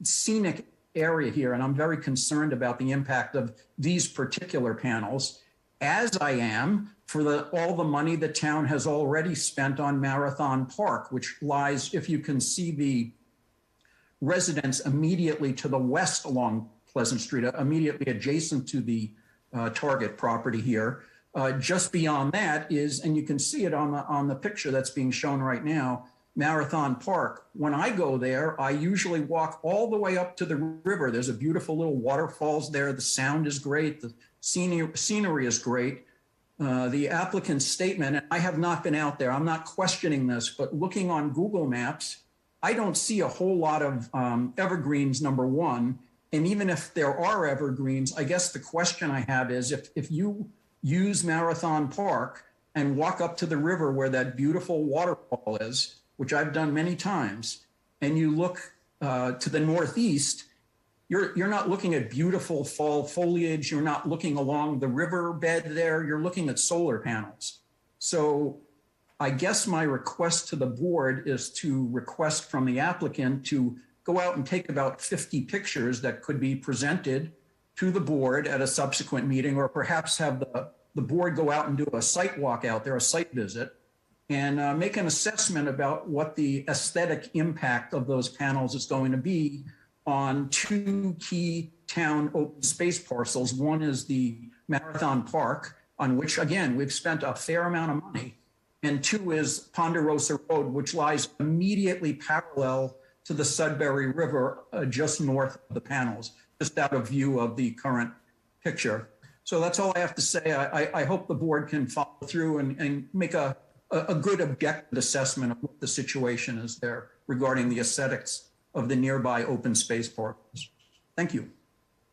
scenic area here, and I'm very concerned about the impact of these particular panels, as I am for all the money the town has already spent on Marathon Park, which lies, if you can see the residence immediately to the west along Pleasant Street, immediately adjacent to the Target property here. Just beyond that is, and you can see it on the picture that's being shown right now, Marathon Park. When I go there, I usually walk all the way up to the river. There's a beautiful little waterfalls there. The sound is great. The scenery is great. The applicant's statement, and I have not been out there, I'm not questioning this, but looking on Google Maps, I don't see a whole lot of evergreens, number one. And even if there are evergreens, I guess the question I have is if you use Marathon Park and walk up to the river where that beautiful waterfall is, which I've done many times, and you look to the northeast, you're not looking at beautiful fall foliage. You're not looking along the riverbed there. You're looking at solar panels. So I guess my request to the board is to request from the applicant to go out and take about 50 pictures that could be presented to the board at a subsequent meeting, or perhaps have the board go out and do a site walk out there, a site visit, and make an assessment about what the aesthetic impact of those panels is going to be on two key town open space parcels. One is the Marathon Park, on which, again, we've spent a fair amount of money. And two is Ponderosa Road, which lies immediately parallel to the Sudbury River, just north of the panels, just out of view of the current picture. So that's all I have to say. I hope the board can follow through and make a good objective assessment of what the situation is there regarding the aesthetics of the nearby open space parks. Thank you.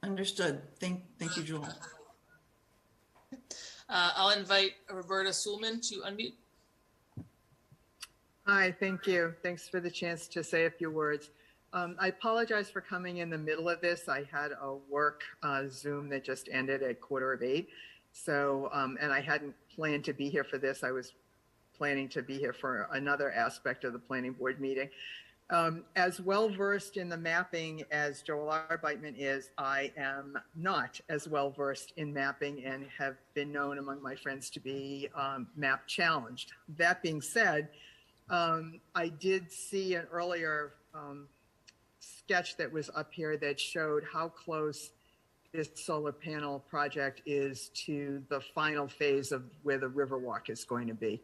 Understood. Thank you, Joel. I'll invite Roberta Suhlman to unmute. Hi, thank you. Thanks for the chance to say a few words. I apologize for coming in the middle of this. I had a work Zoom that just ended at 7:45. So, and I hadn't planned to be here for this. I was planning to be here for another aspect of the planning board meeting. As well versed in the mapping as Joel Arbeitman is, I am not as well versed in mapping and have been known among my friends to be map challenged. That being said, I did see an earlier sketch that was up here that showed how close this solar panel project is to the final phase of where the Riverwalk is going to be.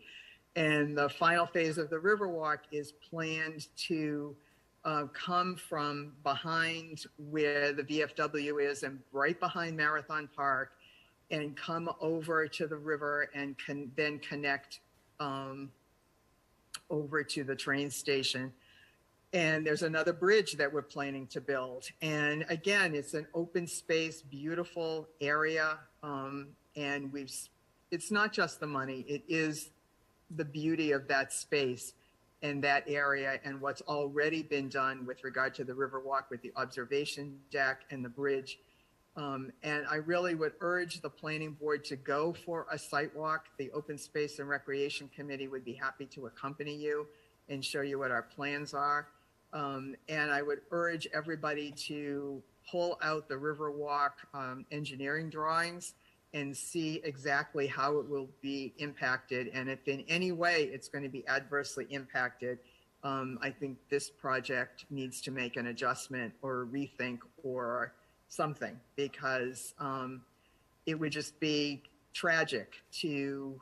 And the final phase of the Riverwalk is planned to come from behind where the VFW is and right behind Marathon Park and come over to the river and then connect over to the train station. And there's another bridge that we're planning to build. And again, it's an open space, beautiful area. And it's not just the money, it is the beauty of that space and that area and what's already been done with regard to the Riverwalk with the observation deck and the bridge. And I really would urge the planning board to go for a site walk. The Open Space and Recreation Committee would be happy to accompany you and show you what our plans are. And I would urge everybody to pull out the Riverwalk engineering drawings and see exactly how it will be impacted. And if in any way it's going to be adversely impacted, I think this project needs to make an adjustment or a rethink or something, because it would just be tragic to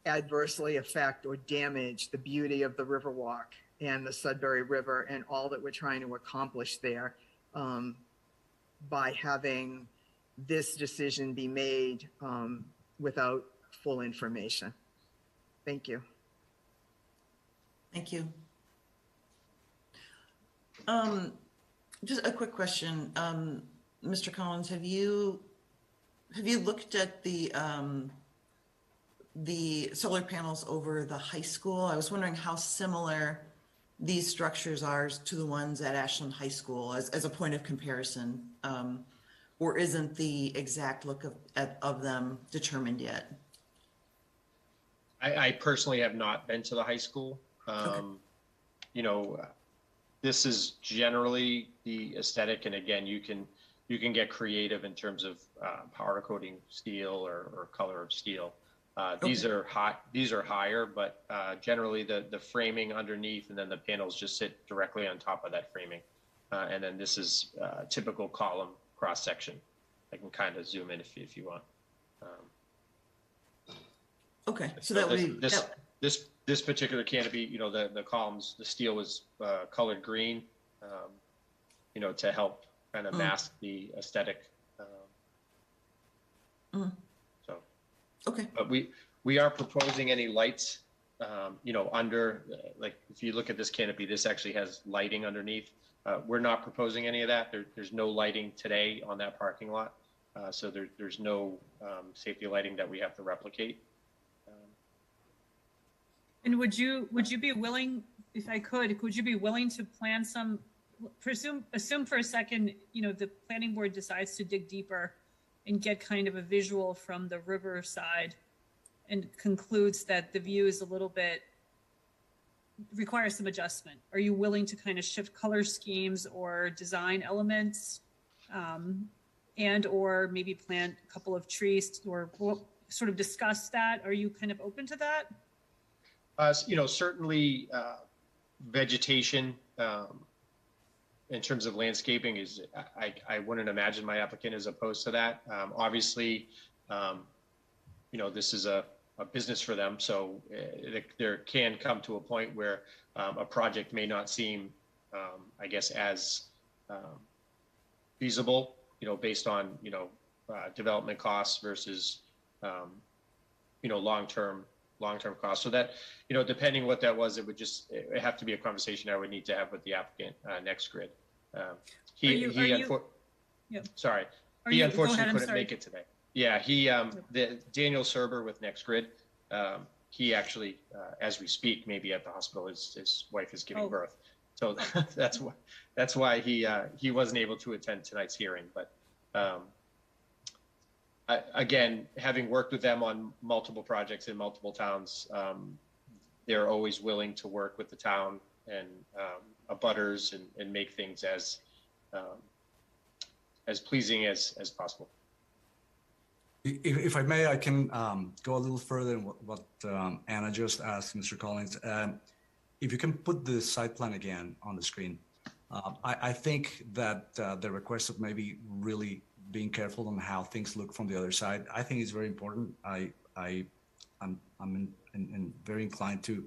adversely affect or damage the beauty of the Riverwalk and the Sudbury River and all that we're trying to accomplish there by having this decision be made without full information. Thank you. Thank you. Just a quick question, Mr. Collins, have you looked at the solar panels over the high school? I was wondering how similar these structures are to the ones at Ashland High School as a point of comparison, or isn't the exact look of them determined yet? I personally have not been to the high school. Okay. You know, this is generally the aesthetic, and again, you can get creative in terms of powder coating steel or color of steel. These are higher, but generally the framing underneath, and then the panels just sit directly on top of that framing. And then this is typical column cross section. I can kind of zoom in if you want. Okay, so that would be this particular canopy, you know, the columns, the steel was colored green, you know, to help kind of mask the aesthetic. So, okay. But we are proposing any lights, you know, under, like if you look at this canopy, this actually has lighting underneath. We're not proposing any of that. There's no lighting today on that parking lot. So there's no safety lighting that we have to replicate. And would you be willing, if I could you be willing to plan some, assume for a second, you know, the planning board decides to dig deeper and get kind of a visual from the river side and concludes that the view is a little bit, requires some adjustment. Are you willing to kind of shift color schemes or design elements and or maybe plant a couple of trees or sort of discuss that? Are you kind of open to that? You know, certainly vegetation in terms of landscaping is, I wouldn't imagine my applicant is opposed to that. Obviously, you know, this is a business for them. So there can come to a point where a project may not seem, I guess, as feasible, you know, based on, you know, development costs versus, you know, long-term costs. So that, you know, depending what that was, it would have to be a conversation I would need to have with the applicant, NextGrid. He unfortunately couldn't make it today. Yeah, Daniel Serber with NextGrid, he actually, as we speak, maybe at the hospital, his wife is giving birth. So that's why he wasn't able to attend tonight's hearing. But again, having worked with them on multiple projects in multiple towns, they're always willing to work with the town and abutters and make things as pleasing as possible. If I may, I can go a little further in what Anna just asked, Mr. Collins. If you can put the site plan again on the screen, I think that the request of maybe really being careful on how things look from the other side, I think is very important. I'm very inclined to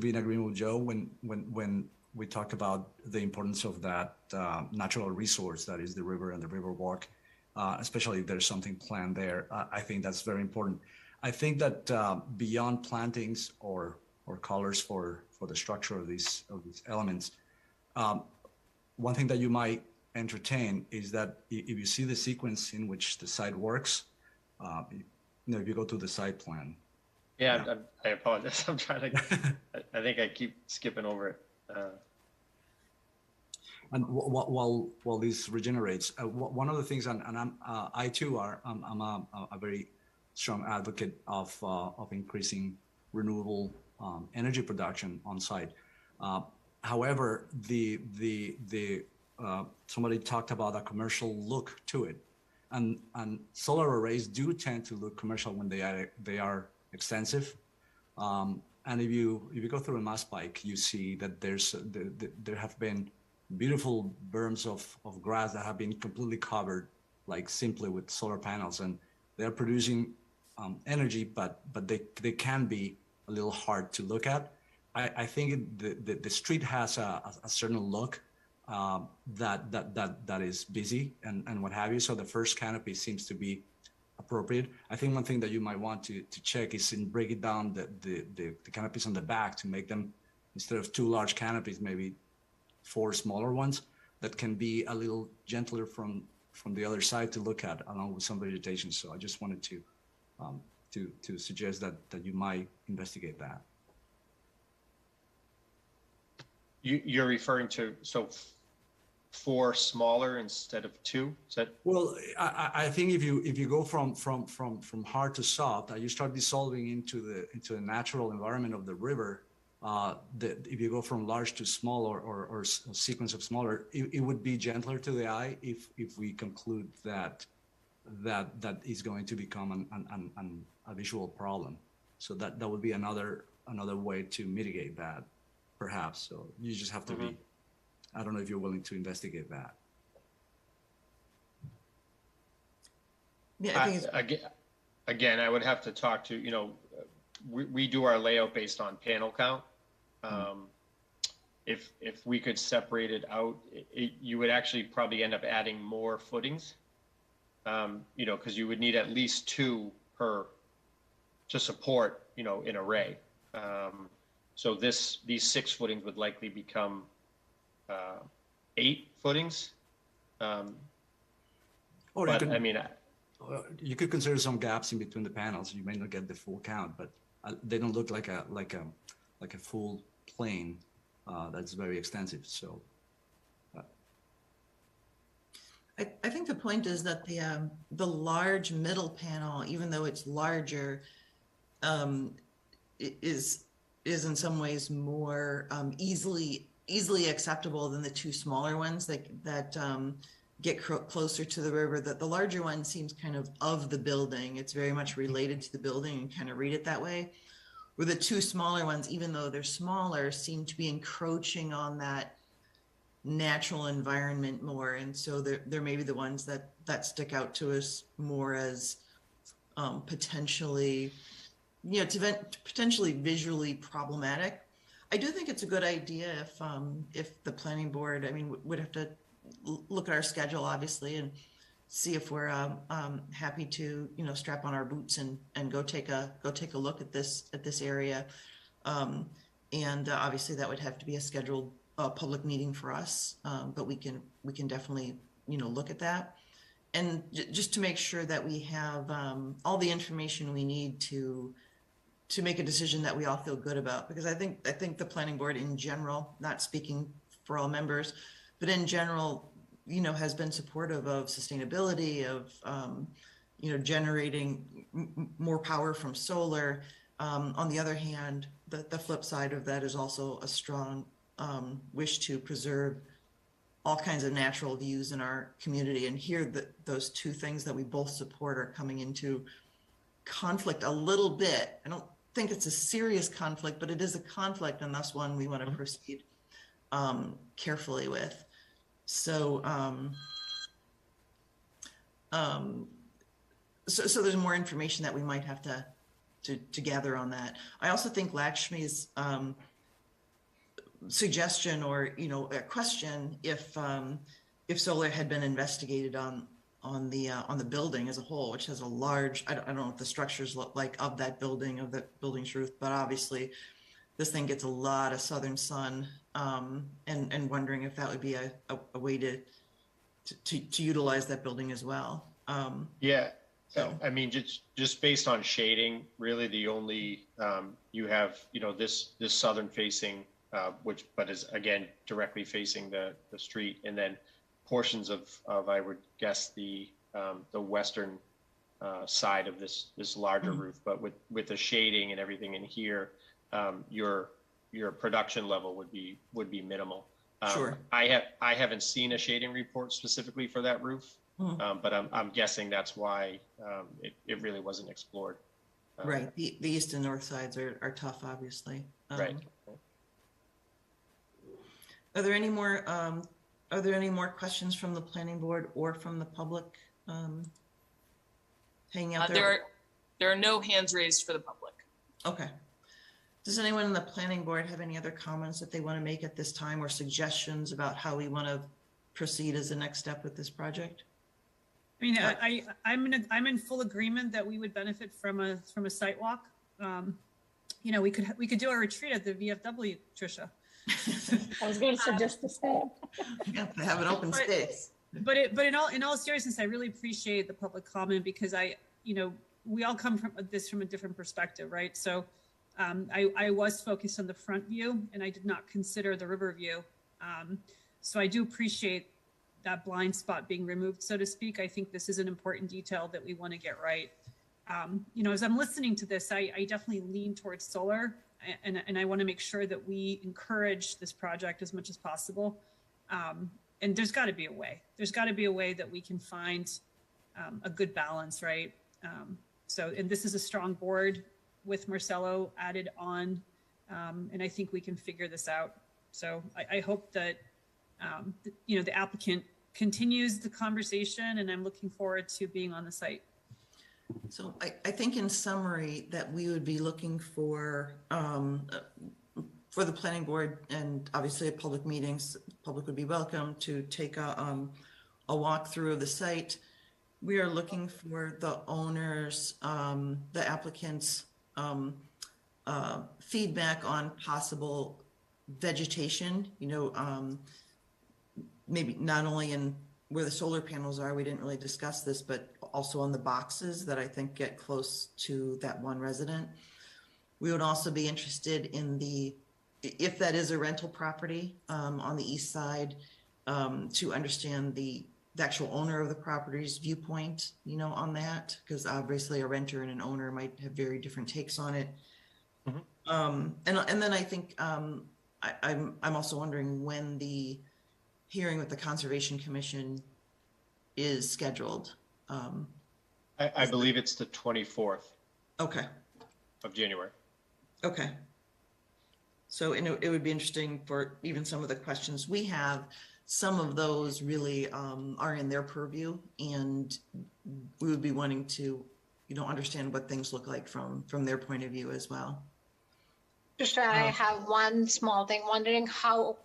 be in agreement with Joe when we talk about the importance of that natural resource that is the river and the river walk, especially if there's something planned there. I think that's very important. I think that beyond plantings or colors for the structure of these elements, one thing that you might entertain is that if you see the sequence in which the site works, if you go to the site plan. Yeah. I apologize. I'm trying to, I think I keep skipping over it. And while this regenerates, one of the things, and I too I'm a very strong advocate of increasing renewable energy production on site. However, somebody talked about a commercial look to it, and solar arrays do tend to look commercial when they are extensive. And if you go through a Mass Pike, you see that there have been beautiful berms of grass that have been completely covered, like simply with solar panels, and they're producing energy, but they can be a little hard to look at. I think the street has a certain look that is busy and what have you. So the first canopy seems to be appropriate. I think one thing that you might want to check is in breaking down the canopies on the back to make them, instead of 2 large canopies, maybe 4 smaller ones that can be a little gentler from the other side to look at, along with some vegetation. So I just wanted to suggest that you might investigate that. You're referring to 4 smaller instead of 2? Is that? Well, I think if you go from hard to soft, you start dissolving into the natural environment of the river. If you go from large to small or a sequence of smaller, it would be gentler to the eye if we conclude that is going to become a visual problem. So that would be another way to mitigate that, perhaps. So you just have to be, I don't know if you're willing to investigate that. Yeah, I think again, I would have to talk to, we do our layout based on panel count. If we could separate it out, you would actually probably end up adding more footings, because you would need at least 2 to support, an array. So these 6 footings would likely become 8 footings. You could consider some gaps in between the panels. You may not get the full count, but they don't look like a full plane that's very extensive. So I think the point is that the large middle panel, even though it's larger, is in some ways more easily acceptable than the 2 smaller ones that get closer to the river. That the larger one seems kind of the building. It's very much related to the building, and kind of read it that way. Where the 2 smaller ones, even though they're smaller, seem to be encroaching on that natural environment more. And so they're maybe the ones that stick out to us more as potentially, potentially visually problematic. I do think it's a good idea if the planning board, would have to look at our schedule, obviously, and see if we're happy to strap on our boots and go take a look at this area, and obviously that would have to be a scheduled public meeting for us, but we can definitely look at that, and just to make sure that we have all the information we need to make a decision that we all feel good about. Because I think the planning board in general, not speaking for all members, but in general, has been supportive of sustainability, of, generating more power from solar. On the other hand, the flip side of that is also a strong wish to preserve all kinds of natural views in our community. And here, those two things that we both support are coming into conflict a little bit. I don't think it's a serious conflict, but it is a conflict, and that's one we want to proceed carefully with. So, so there's more information that we might have to gather on that. I also think Lakshmi's suggestion, or a question, if solar had been investigated on the building as a whole, which has a large, I don't know what the structures look like of that building, of the building's roof, but obviously this thing gets a lot of southern sun, and wondering if that would be a way to utilize that building as well. Yeah. So I mean, just based on shading, really the only you have, this southern facing, but is again directly facing the street, and then portions of I would guess the western side of this larger roof. But with the shading and everything in here, your production level would be minimal. Sure. I haven't seen a shading report specifically for that roof. But I'm guessing that's why it really wasn't explored. Right. The east and north sides are tough, obviously. Right. Are there any more questions from the planning board or from the public hanging out there? There are no hands raised for the public. Okay. Does anyone in the planning board have any other comments that they want to make at this time, or suggestions about how we want to proceed as the next step with this project? I mean, I'm in full agreement that we would benefit from a site walk. We could do a retreat at the VFW, Tricia. I was going to suggest the same. Yeah, they have an open space. But in all seriousness, I really appreciate the public comment, because we all come from this from a different perspective, right? So I was focused on the front view, and I did not consider the river view. So I do appreciate that blind spot being removed, so to speak. I think this is an important detail that we want to get right. As I'm listening to this, I definitely lean towards solar, and I want to make sure that we encourage this project as much as possible. And there's got to be a way. There's got to be a way that we can find a good balance, right? And this is a strong board with Marcelo added on, and I think we can figure this out. So I hope that the applicant continues the conversation, and I'm looking forward to being on the site. So I think in summary that we would be looking for the planning board, and obviously at public meetings, public would be welcome to take a walkthrough of the site. We are looking for the owners, the applicants' feedback on possible vegetation, maybe not only in where the solar panels are, we didn't really discuss this, but also on the boxes that I think get close to that one resident. We would also be interested in if that is a rental property on the east side, to understand the actual owner of the property's viewpoint, on that, because obviously a renter and an owner might have very different takes on it. Mm-hmm. And then I think I'm also wondering when the hearing with the Conservation Commission is scheduled. I believe it's the 24th. Okay. Of January. Okay. So it would be interesting for even some of the questions we have. Some of those really are in their purview, and we would be wanting to, understand what things look like from their point of view as well. Just I have one small thing, wondering how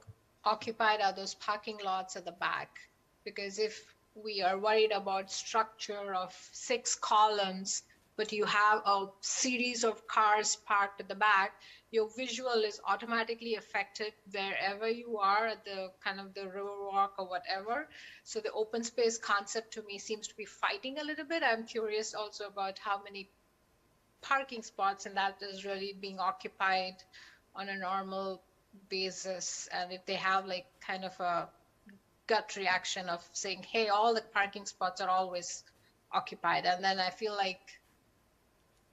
occupied are those parking lots at the back? Because if we are worried about structure of 6 columns, but you have a series of cars parked at the back, your visual is automatically affected wherever you are at the kind of the river walk or whatever. So the open space concept to me seems to be fighting a little bit. I'm curious also about how many parking spots and that is really being occupied on a normal basis, and if they have like kind of a gut reaction of saying, hey, all the parking spots are always occupied, and then I feel like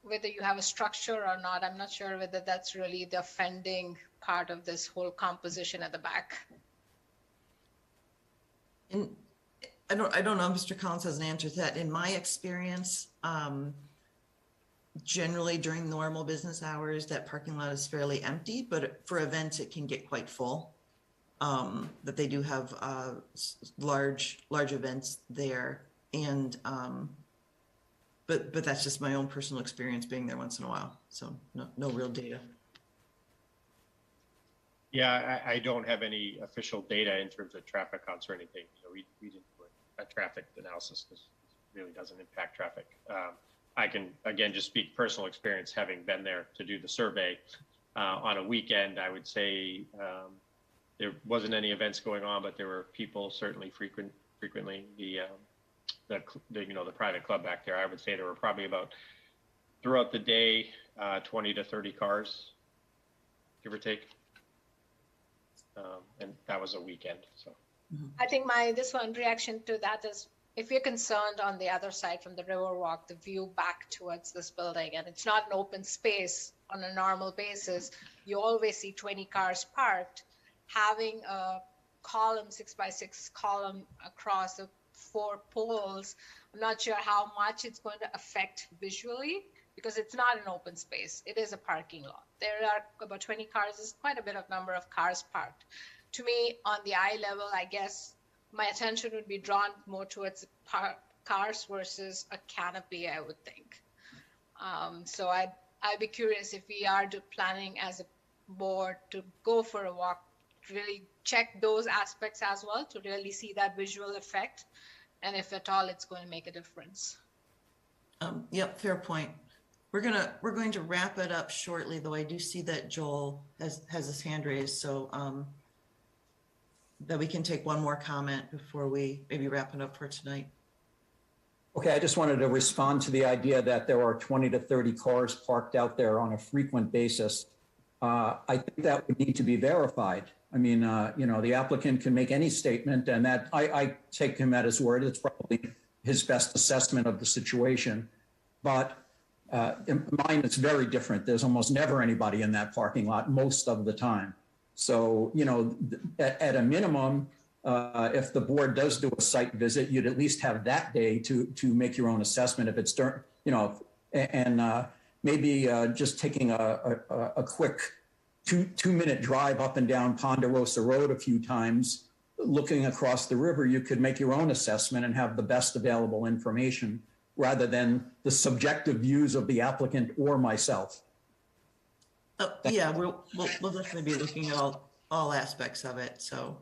whether you have a structure or not, I'm not sure whether that's really the offending part of this whole composition at the back. And I don't know if Mr. Collins has an answer to that. In my experience, generally during normal business hours, that parking lot is fairly empty, but for events, it can get quite full. That they do have large events there, and but that's just my own personal experience being there once in a while. So no real data. Yeah, I don't have any official data in terms of traffic counts or anything. We didn't do a traffic analysis because it really doesn't impact traffic. I can, again, just speak personal experience having been there to do the survey. On a weekend, I would say there wasn't any events going on, but there were people certainly frequently. The private club back there, I would say there were probably about, throughout the day, 20 to 30 cars, give or take. And that was a weekend. So I think this one reaction to that is, if you're concerned on the other side from the Riverwalk, the view back towards this building, and it's not an open space on a normal basis, you always see 20 cars parked. Having a column, 6x6 column across the 4 poles, I'm not sure how much it's going to affect visually, because it's not an open space. It is a parking lot. There are about 20 cars. There's quite a bit of number of cars parked. To me, on the eye level, I guess my attention would be drawn more towards cars versus a canopy, I would think. So I'd be curious if we are planning as a board to go for a walk, really check those aspects as well to really see that visual effect, and if at all it's going to make a difference. Yep, fair point. We're going to wrap it up shortly, though I do see that Joel has his hand raised, so that we can take one more comment before we maybe wrap it up for tonight. Okay, I just wanted to respond to the idea that there are 20 to 30 cars parked out there on a frequent basis. I think that would need to be verified. I mean, the applicant can make any statement, and that I take him at his word. It's probably his best assessment of the situation. But mine is very different. There's almost never anybody in that parking lot most of the time. So, at a minimum, if the board does do a site visit, you'd at least have that day to make your own assessment. If it's during, and maybe just taking a quick two-minute drive up and down Ponderosa Road a few times, looking across the river, you could make your own assessment and have the best available information, rather than the subjective views of the applicant or myself. Yeah, we'll definitely be looking at all aspects of it. So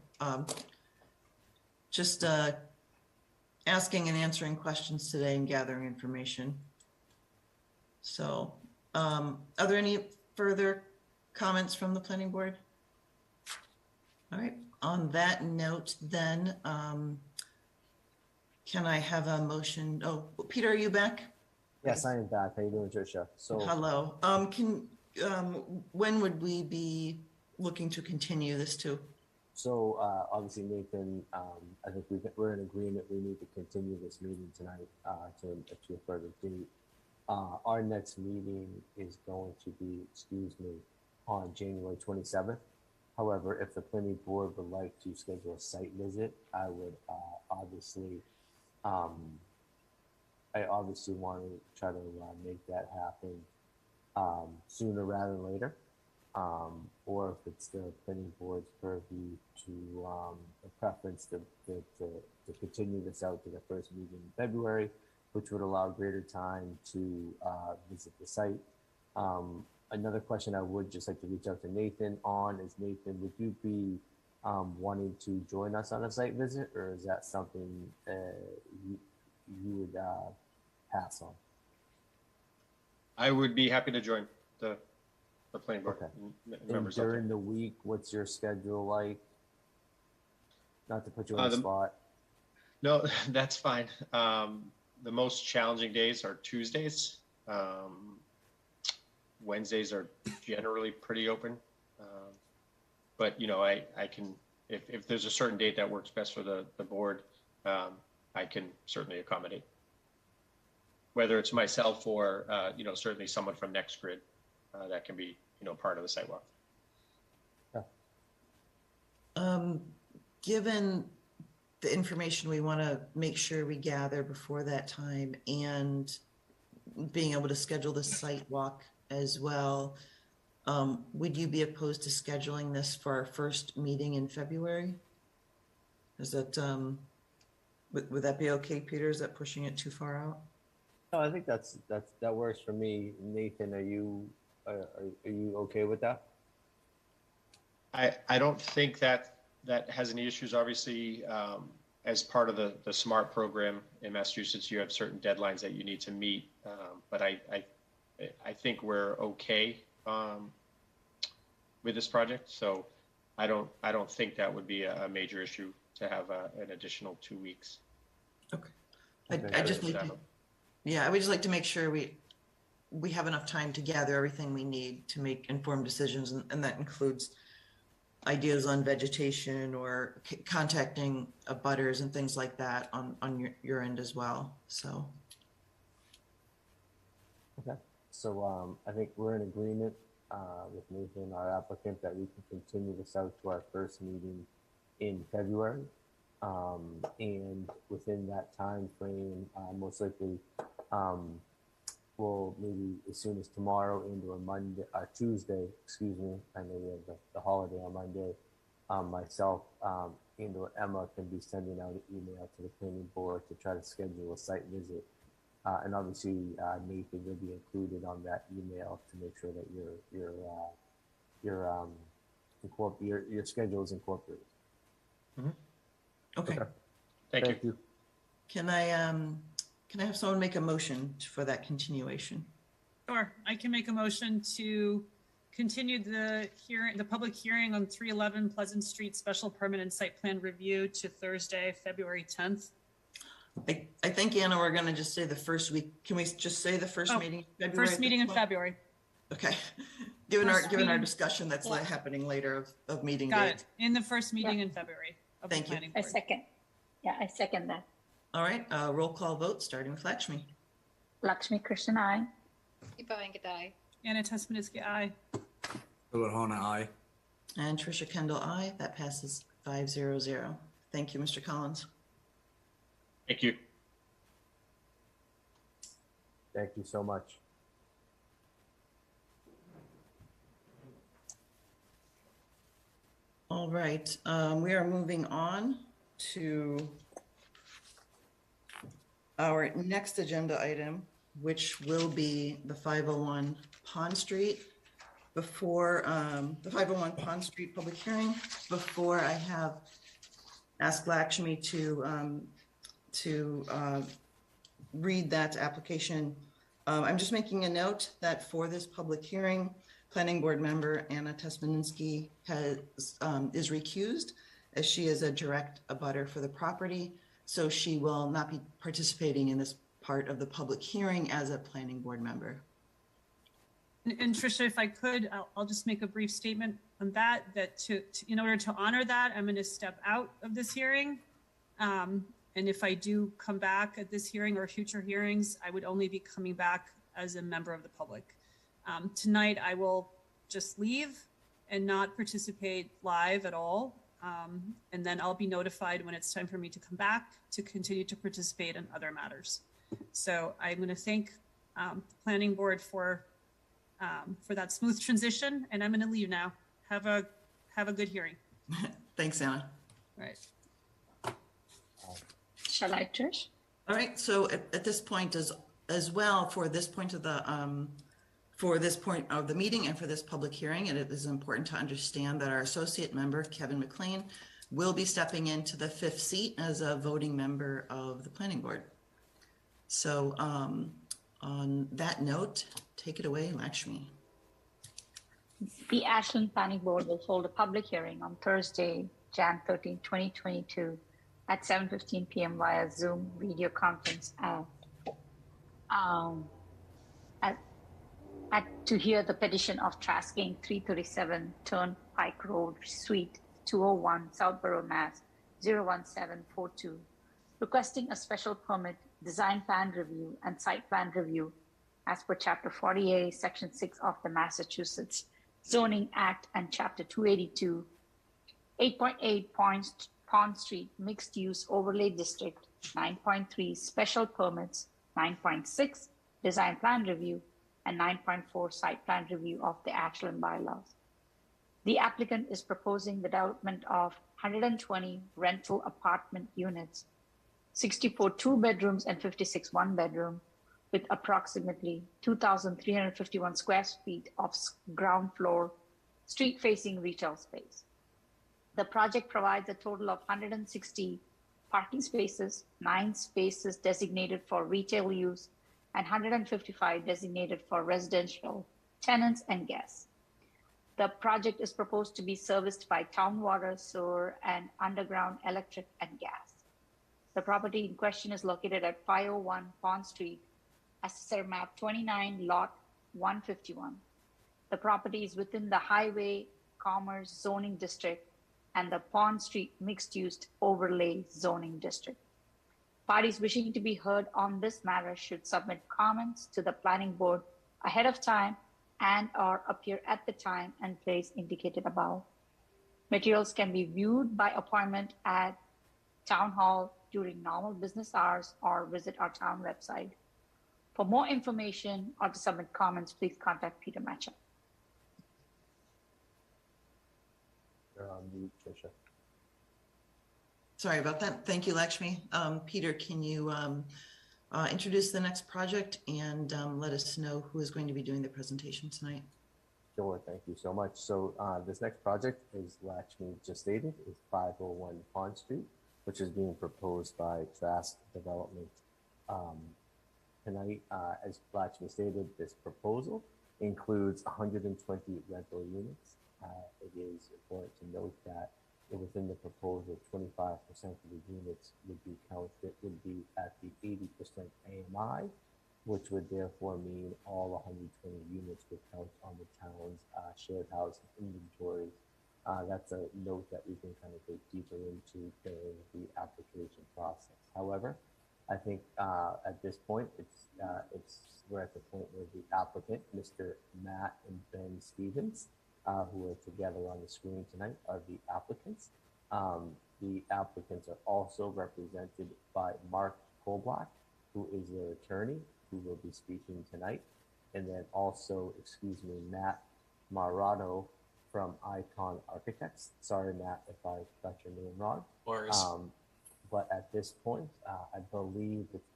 just asking and answering questions today and gathering information. So are there any further comments from the planning board? All right, on that note then, can I have a motion? Oh, Peter, are you back? Yes, I am back. How you doing, Tricia? So hello. When would we be looking to continue this to? So obviously, Nathan, I think we're in agreement. We need to continue this meeting tonight to a further date. Our next meeting is going to be, on January 27th. However, if the planning board would like to schedule a site visit, I would obviously want to try to make that happen sooner rather than later. Or if it's the planning board's purview to a preference to continue this out to the first meeting in February, which would allow greater time to visit the site. Another question I would just like to reach out to Nathan on is, Nathan, would you be wanting to join us on a site visit, or is that something you would pass on? I would be happy to join the planning board. Okay. And during the week, what's your schedule like? Not to put you on the spot. No, that's fine. The most challenging days are Tuesdays. Wednesdays are generally pretty open. But I can, if there's a certain date that works best for the board, I can certainly accommodate. Whether it's myself or certainly someone from NextGrid that can be part of the sidewalk. Given the information we want to make sure we gather before that time, and being able to schedule the site walk as well. Would you be opposed to scheduling this for our first meeting in February? Is that, would that be okay, Peter? Is that pushing it too far out? No, I think that works for me. Nathan, are you okay with that? I don't think that has any issues. Obviously, as part of the SMART program in Massachusetts, you have certain deadlines that you need to meet. But I think we're okay with this project. So I don't think that would be a major issue to have an additional 2 weeks. Okay. I just need to, yeah, I would just like to make sure we have enough time to gather everything we need to make informed decisions, and that includes ideas on vegetation or contacting abutters and things like that on your end as well. So. Okay. So I think we're in agreement with Nathan, our applicant, that we can continue this out to our first meeting in February. And within that time frame, most likely we'll maybe as soon as tomorrow into a Monday, Tuesday, excuse me. I know we have the holiday on Monday. Myself and or Emma can be sending out an email to the planning board to try to schedule a site visit. And obviously, Nathan, you'll be included on that email to make sure that your schedule is incorporated. Mm-hmm. Okay. Thank you. Can I have someone make a motion for that continuation? Sure, I can make a motion to continue the public hearing on 311 Pleasant Street special permit and site plan review to Thursday, February 10th. I think, Anna, we're going to just say the first week. Can we just say the first meeting in February? First meeting in February. Okay. Given our discussion that's happening later of meeting Got date. it. In the first meeting in February. Thank you. I second. Yeah, I second that. All right. Roll call vote starting with Lakshmi. Lakshmi Krishnan, aye. Deepa Venkatai. Anna Tesmanitsky, aye. Philip Hona, aye. And Trisha Kendall, aye. That passes 5-0-0. Thank you, Mr. Collins. Thank you. Thank you so much. All right. We are moving on to our next agenda item, which will be the 501 Pond Street. Before the 501 Pond Street public hearing, before I have asked Lakshmi to read that application, I'm just making a note that for this public hearing, Planning Board member Anna Tesmanitsky is recused, as she is a direct abutter for the property. So she will not be participating in this part of the public hearing as a Planning Board member. And Trisha, if I could, I'll just make a brief statement on that in order to honor that, I'm going to step out of this hearing. And if I do come back at this hearing or future hearings, I would only be coming back as a member of the public. Tonight, I will just leave and not participate live at all. And then I'll be notified when it's time for me to come back to continue to participate in other matters. So I'm going to thank the Planning Board for that smooth transition, and I'm going to leave now. Have a good hearing. Thanks, Anna. All right. Shall I, Trish? All right. So at this point, as well, for this point of the meeting and for this public hearing, and it is important to understand that our associate member Kevin McLean will be stepping into the 5th seat as a voting member of the Planning Board. So on that note, take it away, Lakshmi. The Ashland Planning Board will hold a public hearing on Thursday, Jan 13, 2022 at 7:15 p.m. via Zoom video conference to hear the petition of Trasking 337 Turnpike Road, Suite 201, Southborough, Mass. 01742, requesting a special permit, design plan review, and site plan review as per Chapter 40A, Section 6 of the Massachusetts Zoning Act and Chapter 282, 8.8 Pond Street Mixed Use Overlay District, 9.3 Special Permits, 9.6 Design Plan Review, and 9.4 Site Plan Review of the Ashland bylaws. The applicant is proposing the development of 120 rental apartment units, 64 two-bedrooms and 56 one-bedroom, with approximately 2,351 square feet of ground floor street-facing retail space. The project provides a total of 160 parking spaces, 9 spaces designated for retail use, and 155 designated for residential tenants and guests. The project is proposed to be serviced by town water, sewer, and underground electric and gas. The property in question is located at 501 Pond Street, Assessor Map 29, Lot 151. The property is within the Highway Commerce Zoning District and the Pond Street Mixed Use Overlay Zoning District. Parties wishing to be heard on this matter should submit comments to the planning board ahead of time and/or appear at the time and place indicated above. Materials can be viewed by appointment at Town Hall during normal business hours or visit our town website. For more information or to submit comments, please contact Peter Matchett. You're on mute, Tricia. Sorry about that. Thank you, Lakshmi. Peter, can you introduce the next project and let us know who is going to be doing the presentation tonight? Sure, thank you so much. So this next project, as Lakshmi just stated, is 501 Pond Street, which is being proposed by Trask Development. Tonight, as Lakshmi stated, this proposal includes 120 rental units. It is important to note that within the proposal, 25% of the units would be at the 80% AMI, which would therefore mean all 120 units would count on the town's shared housing inventory. That's a note that we can kind of go deeper into during the application process. However, I think at this point, we're at the point where the applicant, Mr. Matt and Ben Stevens, who are together on the screen tonight, are the applicants. The applicants are also represented by Mark Kolblack, who is their attorney, who will be speaking tonight. And then also, Matt Marado from Icon Architects. Sorry, Matt, if I got your name wrong. But at this point, I believe it's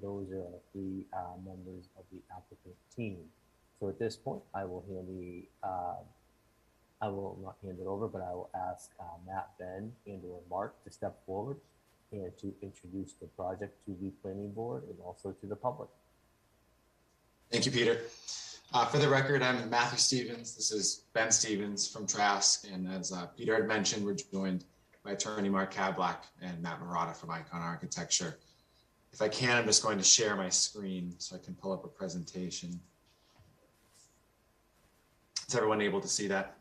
those are the three members of the applicant team. So at this point, I will not hand it over, but I will ask Matt, Ben, and or Mark to step forward and to introduce the project to the planning board and also to the public. Thank you, Peter. For the record, I'm Matthew Stevens. This is Ben Stevens from Trask. And as Peter had mentioned, we're joined by attorney Mark Kolblack and Matt Marada from Icon Architecture. If I can, I'm just going to share my screen so I can pull up a presentation. Is everyone able to see that?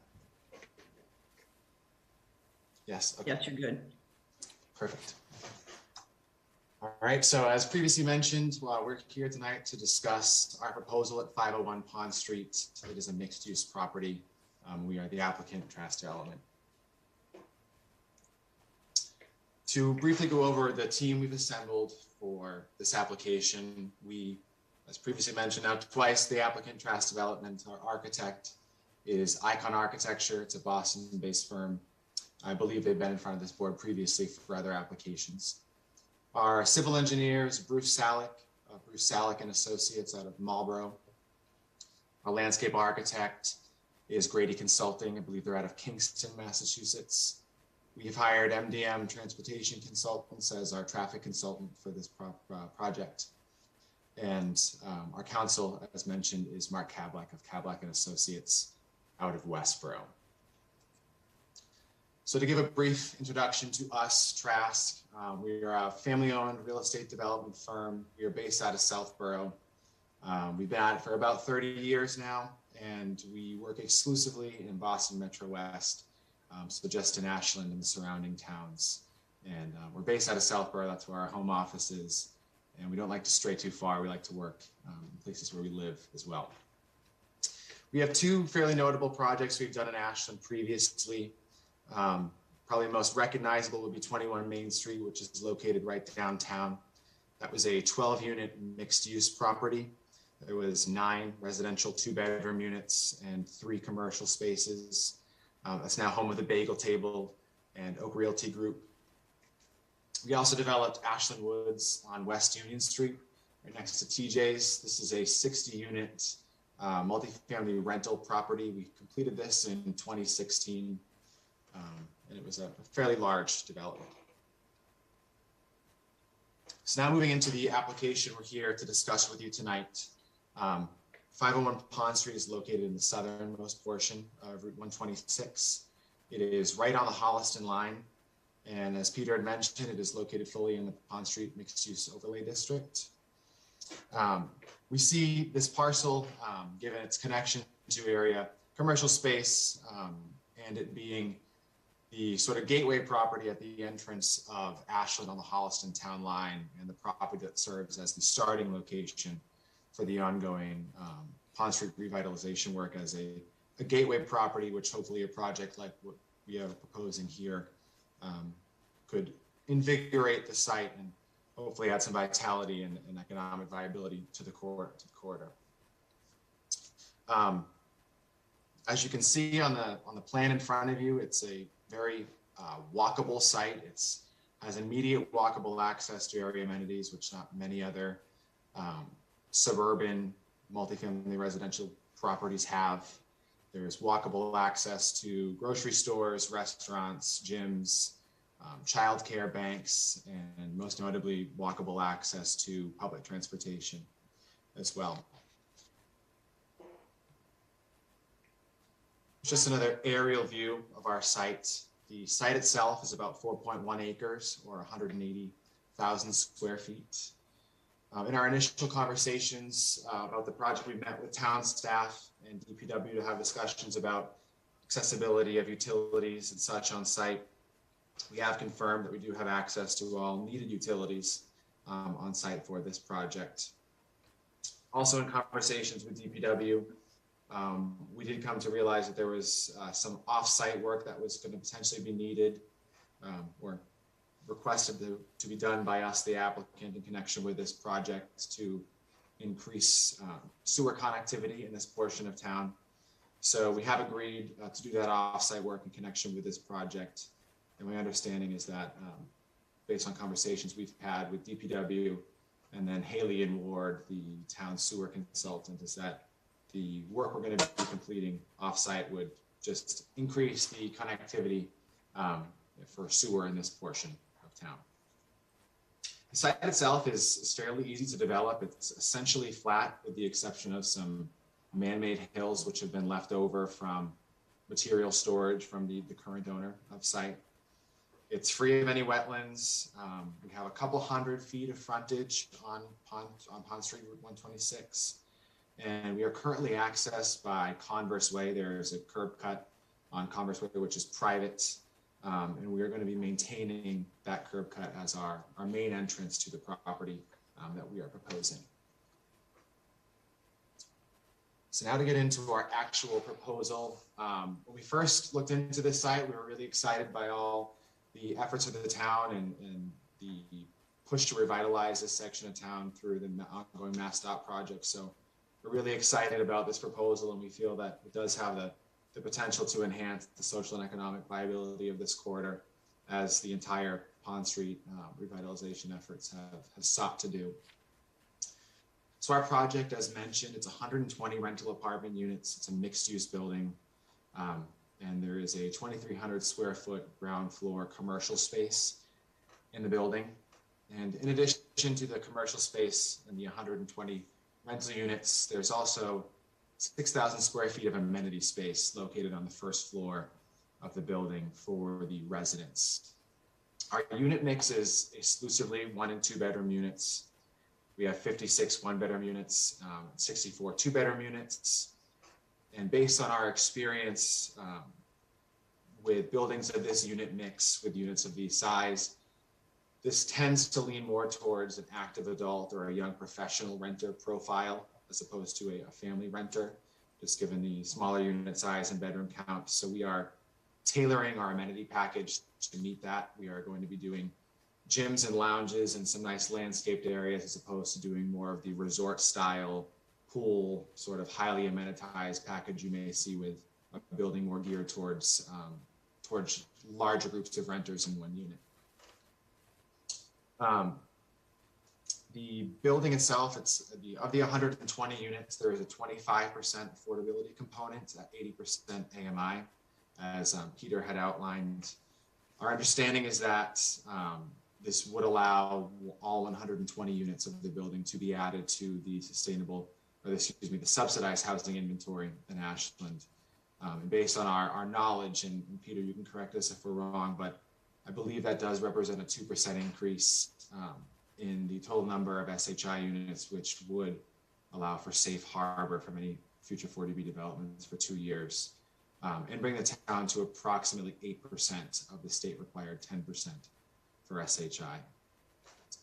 Yes. Okay. Yes, you're good. Perfect. All right. So as previously mentioned, we're here tonight to discuss our proposal at 501 Pond Street. It is a mixed-use property. We are the applicant, Trask Development. To briefly go over the team we've assembled for this application, we, as previously mentioned, now twice the applicant, Trask Development. Our architect is Icon Architecture. It's a Boston-based firm. I believe they've been in front of this board previously for other applications. Our civil engineer is Bruce Salick and Associates out of Marlborough. Our landscape architect is Grady Consulting. I believe they're out of Kingston, Massachusetts. We've hired MDM Transportation Consultants as our traffic consultant for this project. And our counsel, as mentioned, is Mark Kolblack of Kolblack and Associates out of Westboro. So to give a brief introduction to us, Trask, we are a family-owned real estate development firm. We are based out of Southborough. We've been at it for about 30 years now, and we work exclusively in Boston Metro West, so just in Ashland and the surrounding towns. And we're based out of Southborough. That's where our home office is. And we don't like to stray too far. We like to work in places where we live as well. We have two fairly notable projects we've done in Ashland previously. Probably most recognizable would be 21 Main Street, which is located right downtown. That was a 12-unit mixed-use property. There was 9 residential 2-bedroom units and 3 commercial spaces. That's now home of the Bagel Table and Oak Realty Group. We also developed Ashland Woods on West Union Street, right next to TJ's. This is a 60-unit multifamily rental property. We completed this in 2016, and it was a fairly large development. So now moving into the application we're here to discuss with you tonight. 501 Pond Street is located in the southernmost portion of Route 126. It is right on the Holliston line. And as Peter had mentioned, it is located fully in the Pond Street Mixed-Use Overlay District. We see this parcel, given its connection to area, commercial space, and it being the sort of gateway property at the entrance of Ashland on the Holliston town line, and the property that serves as the starting location for the ongoing Pond Street revitalization work as a gateway property, which hopefully a project like what we are proposing here could invigorate the site and hopefully add some vitality and economic viability to the corridor. As you can see on the plan in front of you, it's a very walkable site. It has immediate walkable access to area amenities, which not many other suburban multifamily residential properties have. There's walkable access to grocery stores, restaurants, gyms, childcare banks, and most notably walkable access to public transportation as well. Just another aerial view of our site. The site itself is about 4.1 acres or 180,000 square feet. In our initial conversations about the project, we met with town staff and DPW to have discussions about accessibility of utilities and such on site. We have confirmed that we do have access to all needed utilities on site for this project. Also in conversations with DPW, we did come to realize that there was some off-site work that was going to potentially be needed or requested to be done by us, the applicant, in connection with this project to increase sewer connectivity in this portion of town. So we have agreed to do that off-site work in connection with this project. And my understanding is that based on conversations we've had with DPW and then Haley and Ward, the town sewer consultant, is that the work we're going to be completing off-site would just increase the connectivity for sewer in this portion of town. The site itself is fairly easy to develop. It's essentially flat with the exception of some man-made hills which have been left over from material storage from the current owner of site. It's free of any wetlands. We have a couple hundred feet of frontage on Pond Street, Route 126. And we are currently accessed by Converse Way. There's a curb cut on Converse Way, which is private. And we are going to be maintaining that curb cut as our main entrance to the property that we are proposing. So now to get into our actual proposal. When we first looked into this site, we were really excited by all the efforts of the town and the push to revitalize this section of town through the ongoing MassDOT project. So we're really excited about this proposal, and we feel that it does have the potential to enhance the social and economic viability of this corridor, as the entire Pond Street revitalization efforts have sought to do. So our project, as mentioned, it's 120 rental apartment units. It's a mixed-use building, and there is a 2,300 square foot ground floor commercial space in the building. And in addition to the commercial space and the 120 rental units, there's also 6,000 square feet of amenity space located on the first floor of the building for the residents. Our unit mix is exclusively 1 and 2 bedroom units. We have 56 1-bedroom units, 64 2-bedroom units. And based on our experience with buildings of this unit mix, with units of these size, this tends to lean more towards an active adult or a young professional renter profile, as opposed to a family renter, just given the smaller unit size and bedroom count. So we are tailoring our amenity package to meet that. We are going to be doing gyms and lounges and some nice landscaped areas as opposed to doing more of the resort style pool, sort of highly amenitized package you may see with a building more geared towards larger groups of renters in one unit. The building itself, of the 120 units, there is a 25% affordability component at 80% AMI, as Peter had outlined. Our understanding is that this would allow all 120 units of the building to be added to the the subsidized housing inventory in Ashland. And based on our knowledge, and Peter, you can correct us if we're wrong, but I believe that does represent a 2% increase in the total number of SHI units, which would allow for safe harbor from any future 40B developments for 2 years, and bring the town to approximately 8% of the state required 10% for SHI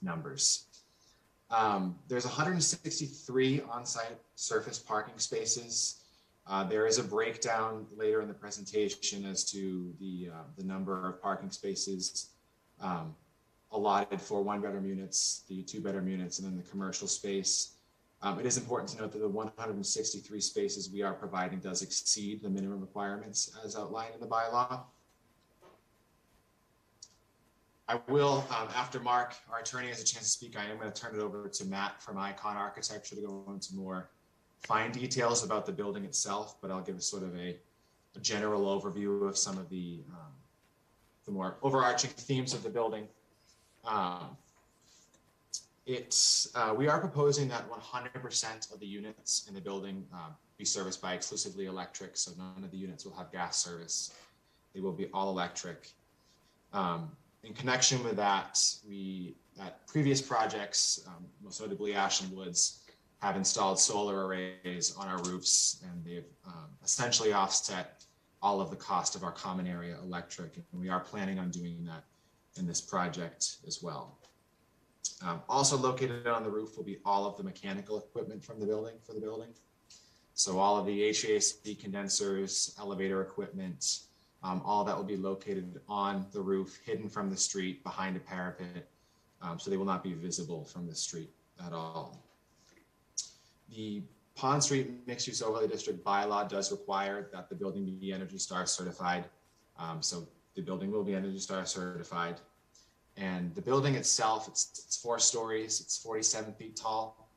numbers. There's 163 on-site surface parking spaces. There is a breakdown later in the presentation as to the number of parking spaces allotted for 1-bedroom units, the 2-bedroom units, and then the commercial space. It is important to note that the 163 spaces we are providing does exceed the minimum requirements as outlined in the bylaw. I will, after Mark, our attorney, has a chance to speak, I am going to turn it over to Matt from Icon Architecture to go into more fine details about the building itself, but I'll give sort of a general overview of some of the more overarching themes of the building. We are proposing that 100% of the units in the building be serviced by exclusively electric, so none of the units will have gas service. They will be all electric. In connection with that, at previous projects, most notably Ashland Woods, have installed solar arrays on our roofs, and they've essentially offset all of the cost of our common area electric. And we are planning on doing that in this project as well. Also located on the roof will be all of the mechanical equipment from the building, for the building. So all of the HVAC condensers, elevator equipment, all of that will be located on the roof, hidden from the street behind a parapet. So they will not be visible from the street at all. The Pond Street Mixed Use Overlay District bylaw does require that the building be Energy Star certified. So the building will be Energy Star certified. And the building itself, it's 4 stories, it's 47 feet tall.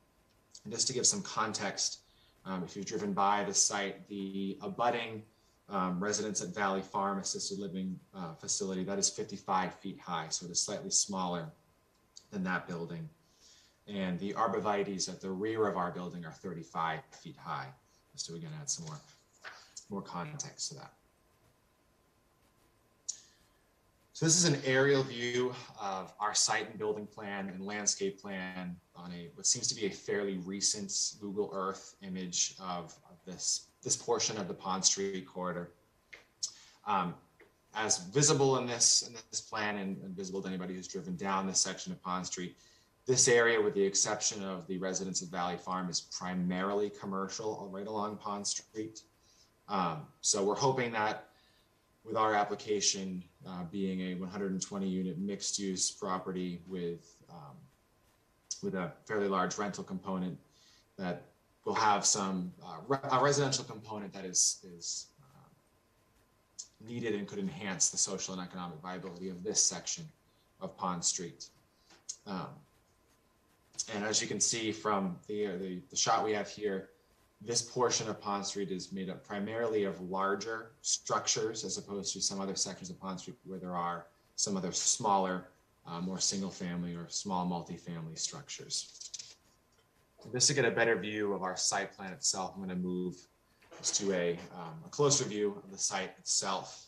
And just to give some context, if you've driven by the site, the abutting residence at Valley Farm Assisted Living facility, that is 55 feet high. So it is slightly smaller than that building. And the arborvitaes at the rear of our building are 35 feet high, just to again add some more context to that. So this is an aerial view of our site and building plan and landscape plan on what seems to be a fairly recent Google Earth image of this portion of the Pond Street corridor. As visible in this plan and visible to anybody who's driven down this section of Pond Street, this area, with the exception of the residents of Valley Farm, is primarily commercial right along Pond Street. So we're hoping that with our application being a 120 unit mixed use property with a fairly large rental component, that we'll have a residential component that is needed and could enhance the social and economic viability of this section of Pond Street. And as you can see from the shot we have here, this portion of Pond Street is made up primarily of larger structures, as opposed to some other sections of Pond Street where there are some other smaller, more single family or small multifamily structures. Just to get a better view of our site plan itself, I'm going to move to a closer view of the site itself.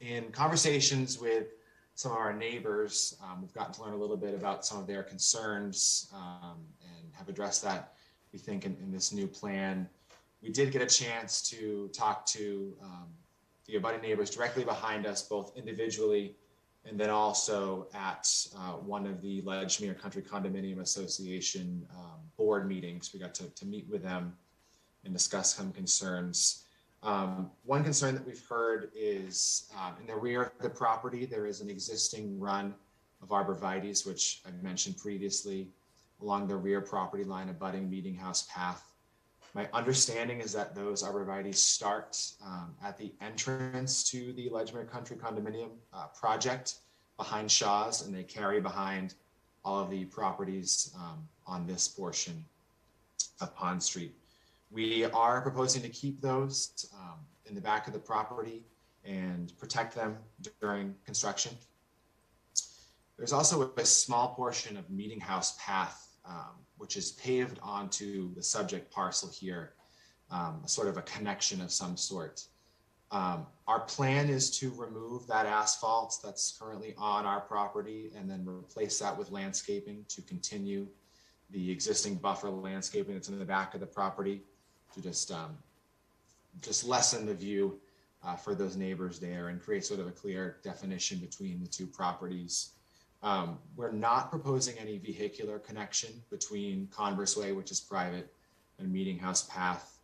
In conversations with some of our neighbors, we've gotten to learn a little bit about some of their concerns and have addressed that, we think, in this new plan. We did get a chance to talk to the abutting neighbors directly behind us, both individually and then also at one of the Ledgmere Country Condominium Association board meetings. We got to meet with them and discuss some concerns. One concern that we've heard is in the rear of the property, there is an existing run of arborvitaes, which I've mentioned previously, along the rear property line abutting Meeting House Path. My understanding is that those arborvitaes start at the entrance to the Ledgmere Country Condominium project behind Shaw's, and they carry behind all of the properties on this portion of Pond Street. We are proposing to keep those in the back of the property and protect them during construction. There's also a small portion of Meeting House Path, which is paved onto the subject parcel here, sort of a connection of some sort. Our plan is to remove that asphalt that's currently on our property and then replace that with landscaping to continue the existing buffer landscaping that's in the back of the property to just lessen the view for those neighbors there and create sort of a clear definition between the two properties. We're not proposing any vehicular connection between Converse Way, which is private, and Meeting House Path.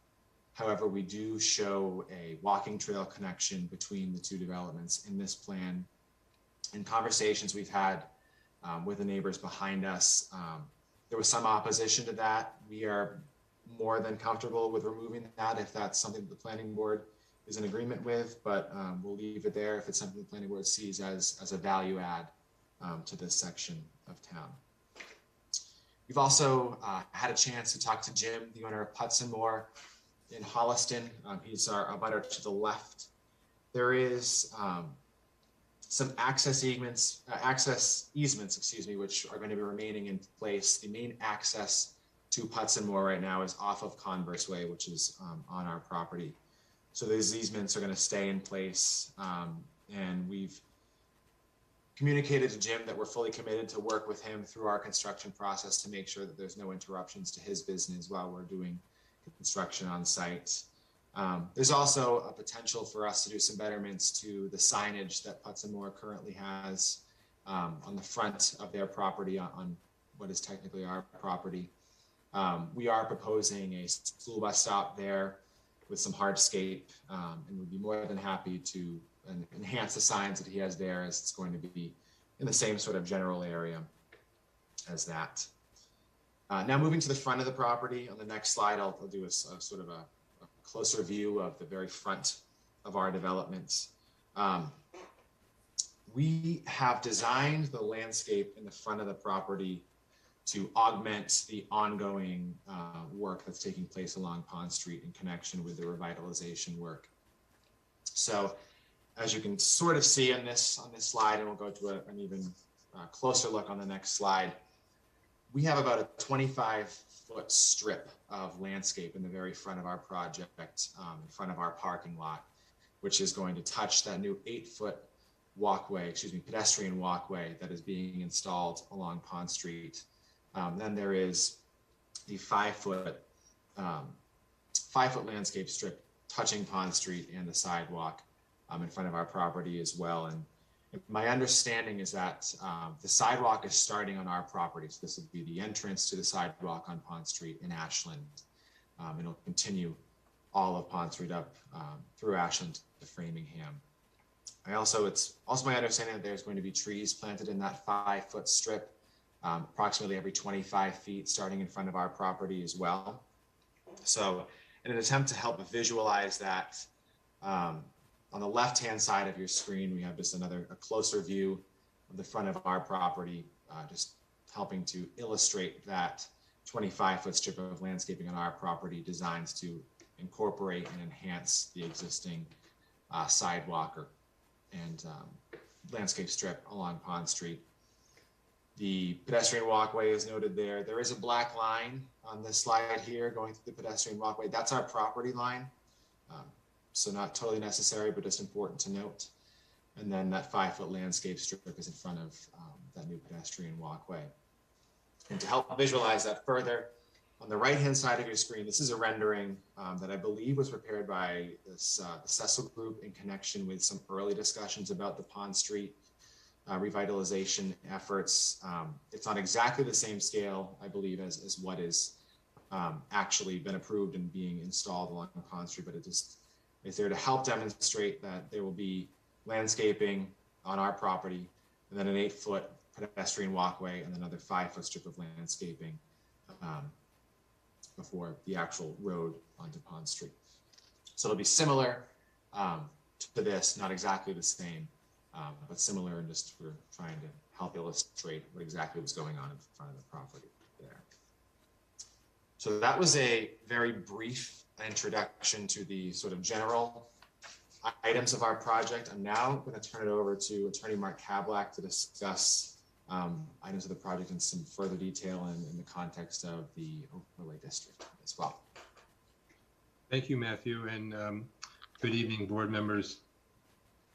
However, we do show a walking trail connection between the two developments in this plan. In conversations we've had with the neighbors behind us, there was some opposition to that. We are more than comfortable with removing that if that's something that the planning board is in agreement with, but we'll leave it there if it's something the planning board sees as a value add to this section of town. We've also had a chance to talk to Jim, the owner of Putson Moore in Holliston. He's our abutter to the left. There is some access easements, which are going to be remaining in place. The main access to Putson Moore right now is off of Converse Way, which is on our property. So those easements are going to stay in place, and we've communicated to Jim that we're fully committed to work with him through our construction process to make sure that there's no interruptions to his business while we're doing construction on site. There's also a potential for us to do some betterments to the signage that Putson Moore currently has on the front of their property on what is technically our property. We are proposing a school bus stop there with some hardscape, and we'd be more than happy to enhance the signs that he has there, as it's going to be in the same sort of general area as that. Now moving to the front of the property, on the next slide, I'll do a sort of a closer view of the very front of our developments. We have designed the landscape in the front of the property to augment the ongoing work that's taking place along Pond Street in connection with the revitalization work. So as you can sort of see on this slide, and we'll go to an even closer look on the next slide, we have about a 25-foot strip of landscape in the very front of our project, in front of our parking lot, which is going to touch that new 8-foot pedestrian walkway that is being installed along Pond Street. Then there is the 5-foot landscape strip touching Pond Street and the sidewalk in front of our property as well. And my understanding is that the sidewalk is starting on our property. So this would be the entrance to the sidewalk on Pond Street in Ashland. And it'll continue all of Pond Street up through Ashland to Framingham. It's also my understanding that there's going to be trees planted in that 5-foot strip, approximately every 25 feet, starting in front of our property as well. So in an attempt to help visualize that, on the left-hand side of your screen, we have just a closer view of the front of our property, just helping to illustrate that 25-foot strip of landscaping on our property designed to incorporate and enhance the existing sidewalk and landscape strip along Pond Street. The pedestrian walkway is noted there. There is a black line on this slide here going through the pedestrian walkway. That's our property line. So not totally necessary, but just important to note. And then that 5-foot landscape strip is in front of that new pedestrian walkway. And to help visualize that further, on the right-hand side of your screen, this is a rendering that I believe was prepared by the Cecil Group in connection with some early discussions about the Pond Street revitalization efforts. It's on exactly the same scale, I believe, as what is actually been approved and being installed along Pond Street, but it It's there to help demonstrate that there will be landscaping on our property, and then an 8-foot pedestrian walkway, and another 5-foot strip of landscaping before the actual road onto Pond Street. So it'll be similar to this, not exactly the same, but similar, and just we're trying to help illustrate what exactly was going on in front of the property there. So that was a very brief introduction to the sort of general items of our project. I'm now going to turn it over to Attorney Mark Kablak to discuss items of the project in some further detail and in the context of the overlay district as well. Thank you, Matthew, and good evening, board members.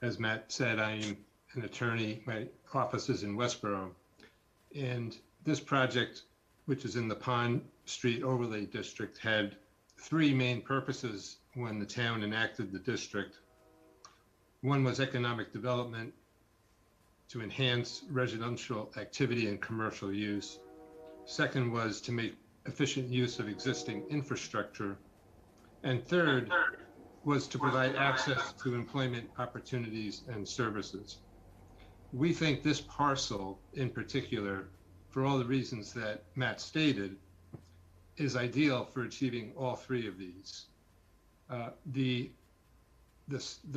As Matt said, I am an attorney. My office is in Westboro, and this project, which is in the Pond Street Overlay District, had 3 main purposes when the town enacted the district. One was economic development to enhance residential activity and commercial use. Second was to make efficient use of existing infrastructure. And third was to provide access to employment opportunities and services. We think this parcel in particular, for all the reasons that Matt stated, is ideal for achieving all 3 of these. The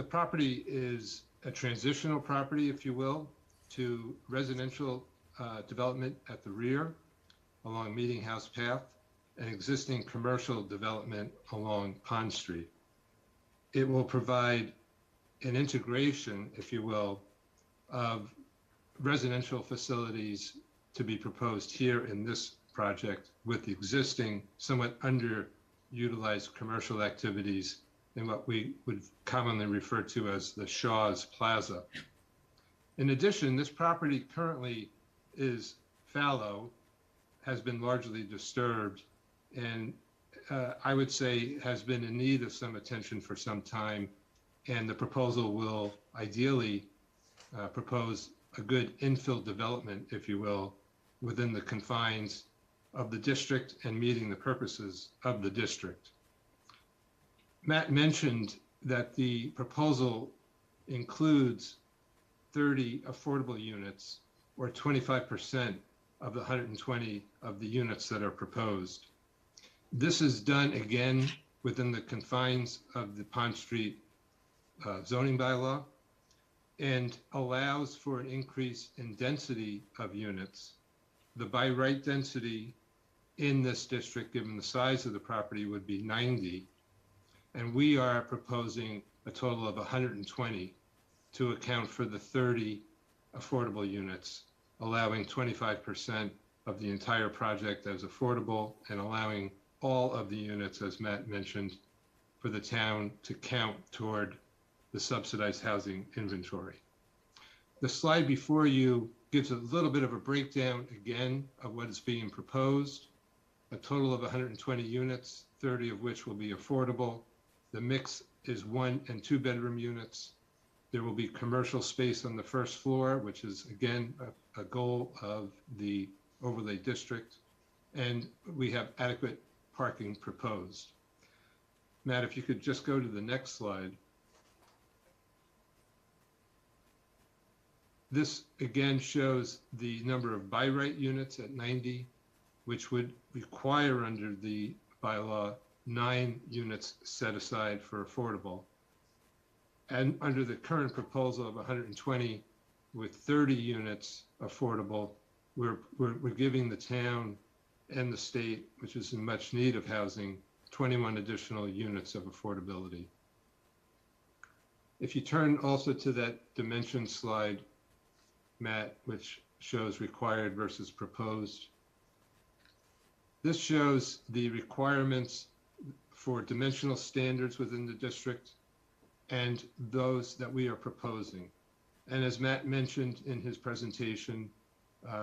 property is a transitional property, if you will, to residential development at the rear along Meeting House Path and existing commercial development along Pond Street. It will provide an integration, if you will, of residential facilities to be proposed here in this project with the existing somewhat underutilized commercial activities in what we would commonly refer to as the Shaw's Plaza. In addition, this property currently is fallow, has been largely disturbed, and I would say has been in need of some attention for some time. And the proposal will ideally propose a good infill development, if you will, within the confines of the district and meeting the purposes of the district. Matt mentioned that the proposal includes 30 affordable units, or 25% of the 120 of the units that are proposed. This is done again within the confines of the Pond Street zoning bylaw and allows for an increase in density of units. The by right density in this district, given the size of the property, would be 90. And we are proposing a total of 120 to account for the 30 affordable units, allowing 25% of the entire project as affordable and allowing all of the units, as Matt mentioned, for the town to count toward the subsidized housing inventory. The slide before you gives a little bit of a breakdown again of what is being proposed. A total of 120 units, 30 of which will be affordable. The mix is 1 and 2 bedroom units. There will be commercial space on the first floor, which is again a goal of the overlay district. And we have adequate parking proposed. Matt, if you could just go to the next slide. This again shows the number of by right units at 90, which would require under the bylaw 9 units set aside for affordable. And under the current proposal of 120 with 30 units affordable, we're giving the town and the state, which is in much need of housing, 21 additional units of affordability. If you turn also to that dimension slide, Matt, which shows required versus proposed. This shows the requirements for dimensional standards within the district and those that we are proposing. And as Matt mentioned in his presentation,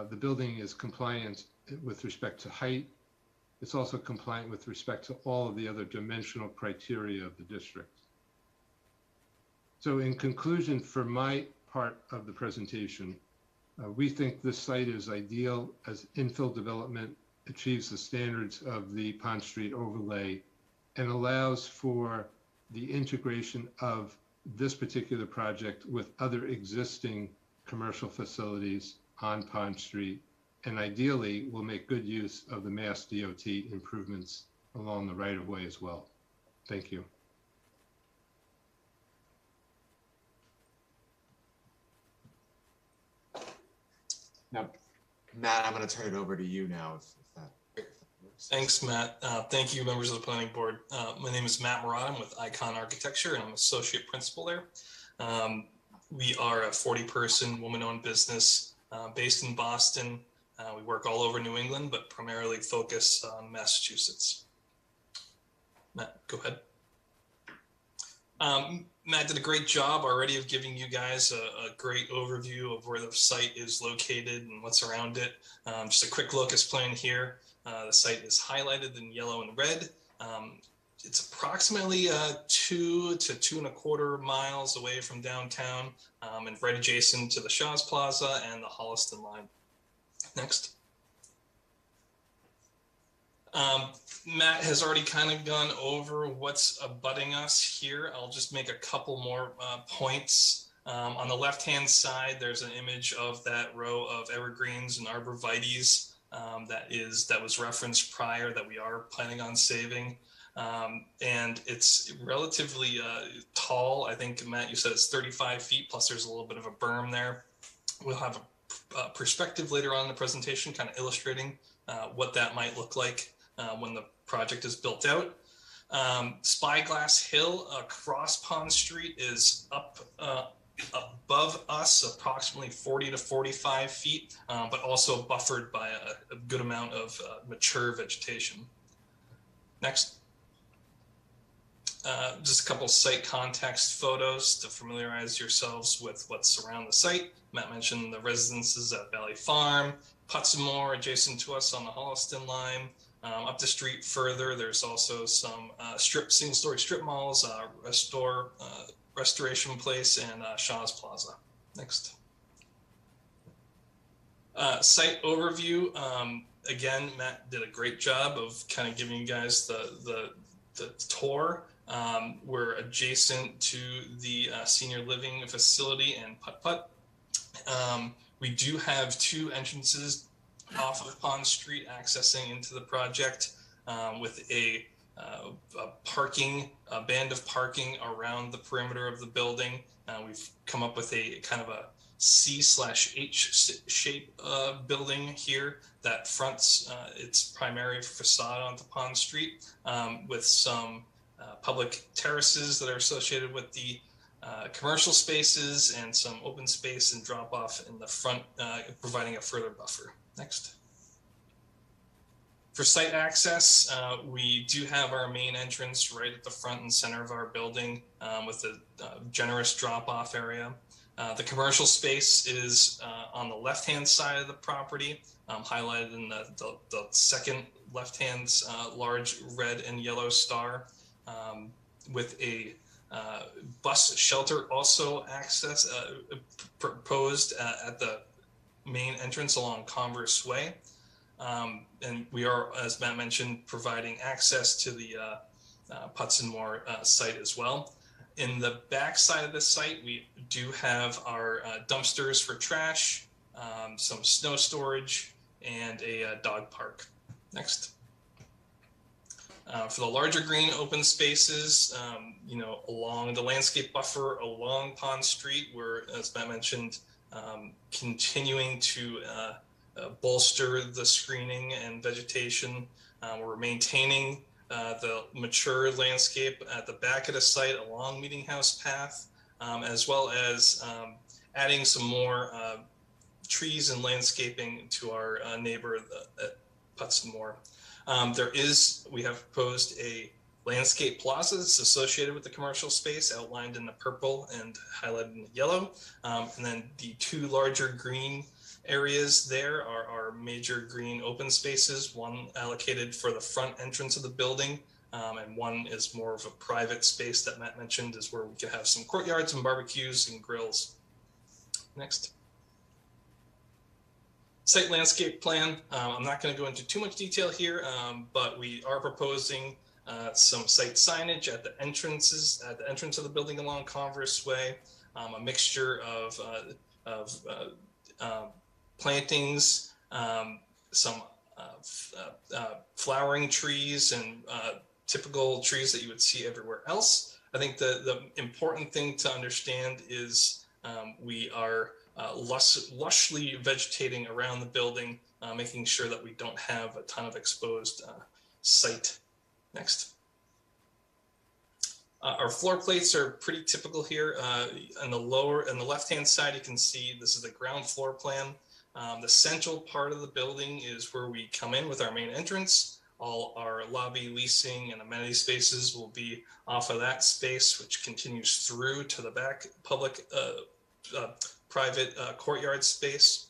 the building is compliant with respect to height. It's also compliant with respect to all of the other dimensional criteria of the district. So in conclusion, for my part of the presentation, we think this site is ideal as infill development achieves the standards of the Pond Street overlay and allows for the integration of this particular project with other existing commercial facilities on Pond Street, and ideally will make good use of the Mass DOT improvements along the right-of-way as well. Thank you. Now, Matt, I'm going to turn it over to you now. If that works. Thanks, Matt. Thank you, members of the planning board. My name is Matt Murad. I'm with Icon Architecture, and I'm associate principal there. We are a 40-person woman-owned business based in Boston. We work all over New England, but primarily focus on Massachusetts. Matt, go ahead. Matt did a great job already of giving you guys a great overview of where the site is located and what's around it. Just a quick look is planned here. The site is highlighted in yellow and red. It's approximately 2 to 2.25 miles away from downtown and right adjacent to the Shaw's Plaza and the Holliston line. Next. Matt has already kind of gone over what's abutting us here. I'll just make a couple more points. On the left-hand side, there's an image of that row of evergreens and arborvitaes that was referenced prior that we are planning on saving. And it's relatively tall. I think, Matt, you said it's 35 feet, plus there's a little bit of a berm there. We'll have a perspective later on in the presentation kind of illustrating what that might look like when the project is built out. Spyglass Hill across Pond Street is up above us approximately 40 to 45 feet, but also buffered by a good amount of mature vegetation. Next. Just a couple site context photos to familiarize yourselves with what's around the site. Matt mentioned the residences at Valley Farm, Putzamore adjacent to us on the Holliston line. Up the street further, there's also some single-story strip malls, Restoration Place, and Shaw's Plaza. Next. Site overview. Again, Matt did a great job of kind of giving you guys the tour. We're adjacent to the senior living facility and Putt-Putt. We do have 2 entrances off of Pond Street accessing into the project with a band of parking around the perimeter of the building. We've come up with a kind of a C/H shape building here that fronts its primary facade onto Pond Street with some public terraces that are associated with the commercial spaces and some open space and drop off in the front, providing a further buffer. Next. For site access, we do have our main entrance right at the front and center of our building with a generous drop-off area. The commercial space is on the left-hand side of the property, highlighted in the second left-hand large red and yellow star, with a bus shelter also proposed at the main entrance along Converse Way. And we are, as Matt mentioned, providing access to the Putzamore site as well. In the back side of the site, we do have our dumpsters for trash, some snow storage, and a dog park. Next. For the larger green open spaces, along the landscape buffer along Pond Street, we're, as Matt mentioned, continuing to bolster the screening and vegetation. We're maintaining the mature landscape at the back of the site along Meeting House Path, as well as adding some more trees and landscaping to our neighbor at Putzamore. We have proposed a landscape plaza that's associated with the commercial space outlined in the purple and highlighted in the yellow. And then the 2 larger green areas there are our major green open spaces, one allocated for the front entrance of the building, and one is more of a private space that Matt mentioned is where we can have some courtyards and barbecues and grills. Next. Site landscape plan. I'm not going to go into too much detail here, but we are proposing some site signage at the entrance of the building along Converse Way, a mixture of plantings, some flowering trees and typical trees that you would see everywhere else. I think the important thing to understand is we are lushly vegetating around the building, making sure that we don't have a ton of exposed site. Next. Our floor plates are pretty typical here. On the left-hand side, you can see this is the ground floor plan. The central part of the building is where we come in with our main entrance. All our lobby, leasing, and amenity spaces will be off of that space, which continues through to the back public, private courtyard space.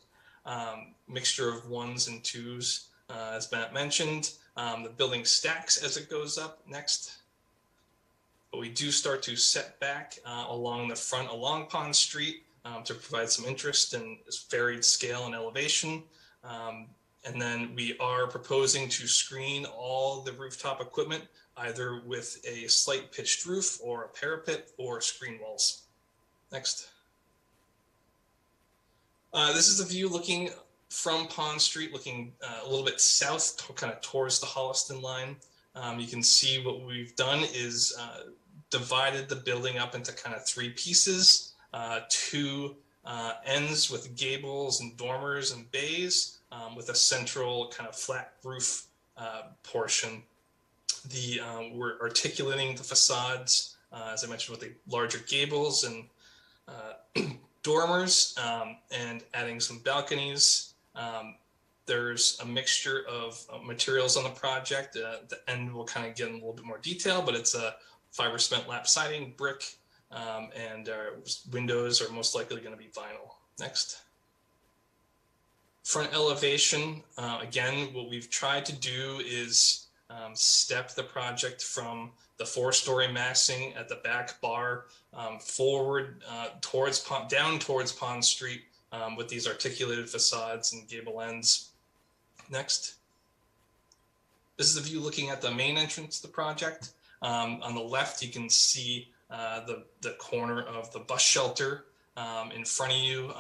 Mixture of 1s and 2s, as Matt mentioned. The building stacks as it goes up. Next. But we do start to set back along the front along Pond Street to provide some interest in varied scale and elevation. And then we are proposing to screen all the rooftop equipment, either with a slight pitched roof or a parapet or screen walls. Next. This is a view looking from Pond Street, looking a little bit south, kind of towards the Holliston line. You can see what we've done is divided the building up into kind of 3 pieces, 2 ends with gables and dormers and bays, with a central kind of flat roof portion. We're articulating the facades, as I mentioned, with the larger gables and dormers, and adding some balconies. There's a mixture of materials on the project. The end will kind of get in a little bit more detail, but it's a fiber cement lap siding, brick, and windows are most likely going to be vinyl. Next. Front elevation, again, what we've tried to do is step the project from the 4-story massing at the back bar forward down towards Pond Street with these articulated facades and gable ends. Next. This is the view looking at the main entrance to the project. On the left, you can see the corner of the bus shelter in front of you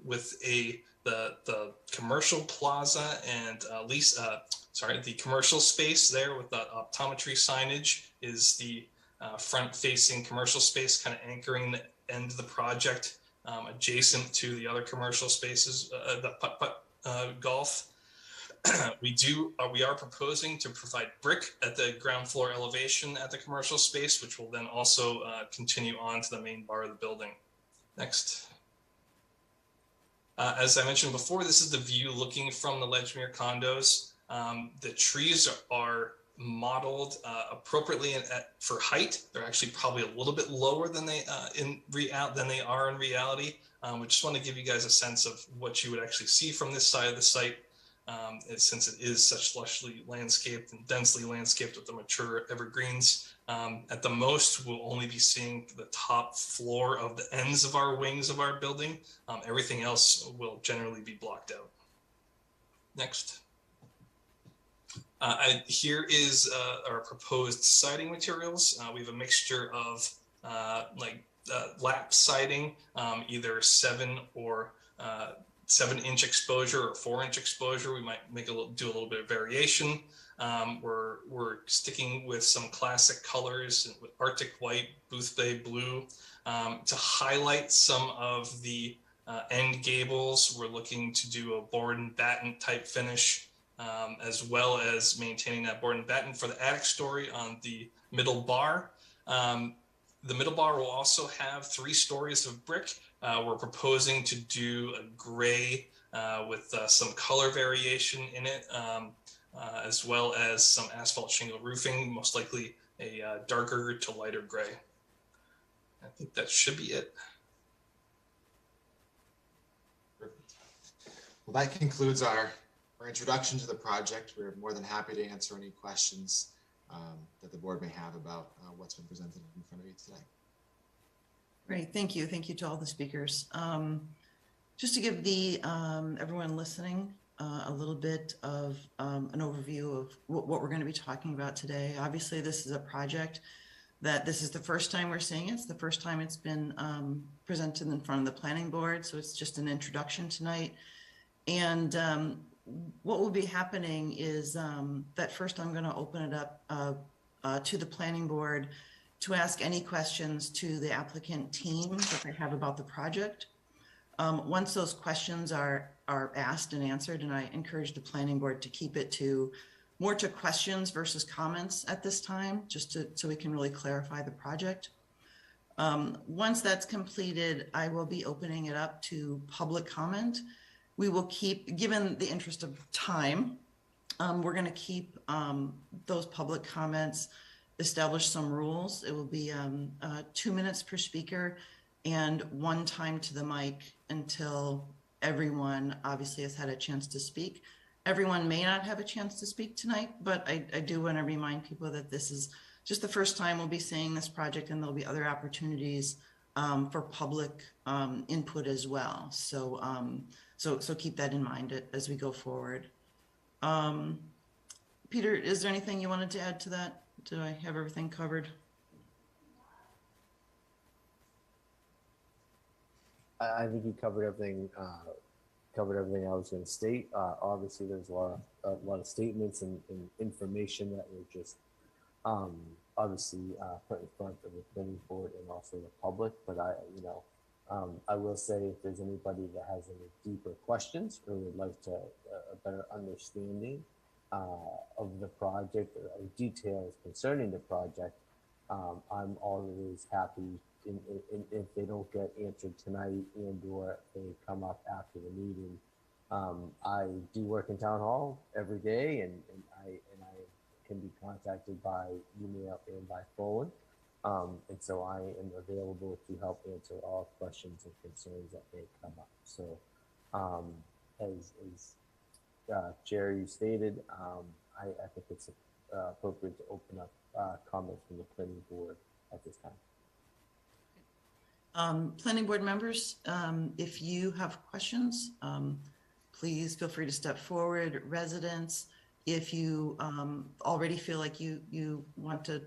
with the commercial plaza and the commercial space there with the optometry signage is the front-facing commercial space, kind of anchoring the end of the project adjacent to the other commercial spaces, the putt-putt golf. We are proposing to provide brick at the ground floor elevation at the commercial space, which will then also continue on to the main bar of the building. Next. As I mentioned before, this is the view looking from the Ledgmere condos. The trees are modeled appropriately for height. They're actually probably a little bit lower than they are in reality. We just want to give you guys a sense of what you would actually see from this side of the site, since it is such lushly landscaped and densely landscaped with the mature evergreens. At the most, we'll only be seeing the top floor of the ends of our wings of our building. Everything else will generally be blocked out. Next. Here is our proposed siding materials. We have a mixture of lap siding, either 7 or 7-inch exposure or 4-inch exposure. We might do a little bit of variation. We're sticking with some classic colors with Arctic white, Boothbay blue, to highlight some of the end gables. We're looking to do a board and batten type finish, as well as maintaining that board and batten for the attic story on the middle bar. The middle bar will also have 3 stories of brick. We're proposing to do a gray with some color variation in it, as well as some asphalt shingle roofing, most likely a darker to lighter gray. I think that should be it. Perfect. Well, that concludes our introduction to the project. We're more than happy to answer any questions that the board may have about what's been presented in front of you today. Great, thank you. Thank you to all the speakers. Just to give everyone listening a little bit of an overview of what we're going to be talking about today. Obviously, this is a project that this is the first time we're seeing it. It's the first time it's been presented in front of the planning board. So it's just an introduction tonight. And what will be happening is that first I'm going to open it up to the planning board to ask any questions to the applicant team that they have about the project. Once those questions are asked and answered, and I encourage the planning board to keep it to more to questions versus comments at this time, just so we can really clarify the project. Once that's completed, I will be opening it up to public comment. We will keep, given the interest of time, we're going to keep those public comments, establish some rules. It will be 2 minutes per speaker and 1 time to the mic until everyone obviously has had a chance to speak. Everyone may not have a chance to speak tonight, but I do want to remind people that this is just the first time we'll be seeing this project, and there'll be other opportunities for public input as well. So, so keep that in mind as we go forward. Peter, is there anything you wanted to add to that? Did I have everything covered? I think you covered everything. Covered everything I was going to state. Obviously, there's a lot of statements and information that were just obviously put in front of the planning board and also the public. But I will say, if there's anybody that has any deeper questions or would like to a better understanding of the project or details concerning the project, I'm always happy. If they don't get answered tonight and or they come up after the meeting. I do work in town hall every day, and I can be contacted by email and by phone. And so I am available to help answer all questions and concerns that may come up. So as Jerry stated, I think it's appropriate to open up comments from the planning board at this time. Planning board members, if you have questions, please feel free to step forward. Residents, if you already feel like you want to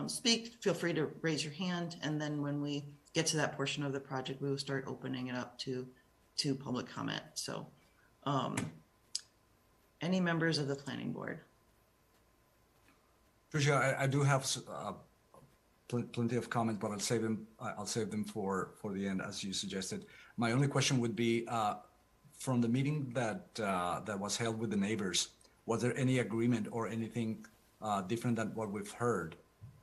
speak, feel free to raise your hand. And then when we get to that portion of the project, we will start opening it up to public comment. So any members of the planning board? Tricia, I do have plenty of comments, but I'll save them for the end, as you suggested. My only question would be, from the meeting that was held with the neighbors, was there any agreement or anything different than what we've heard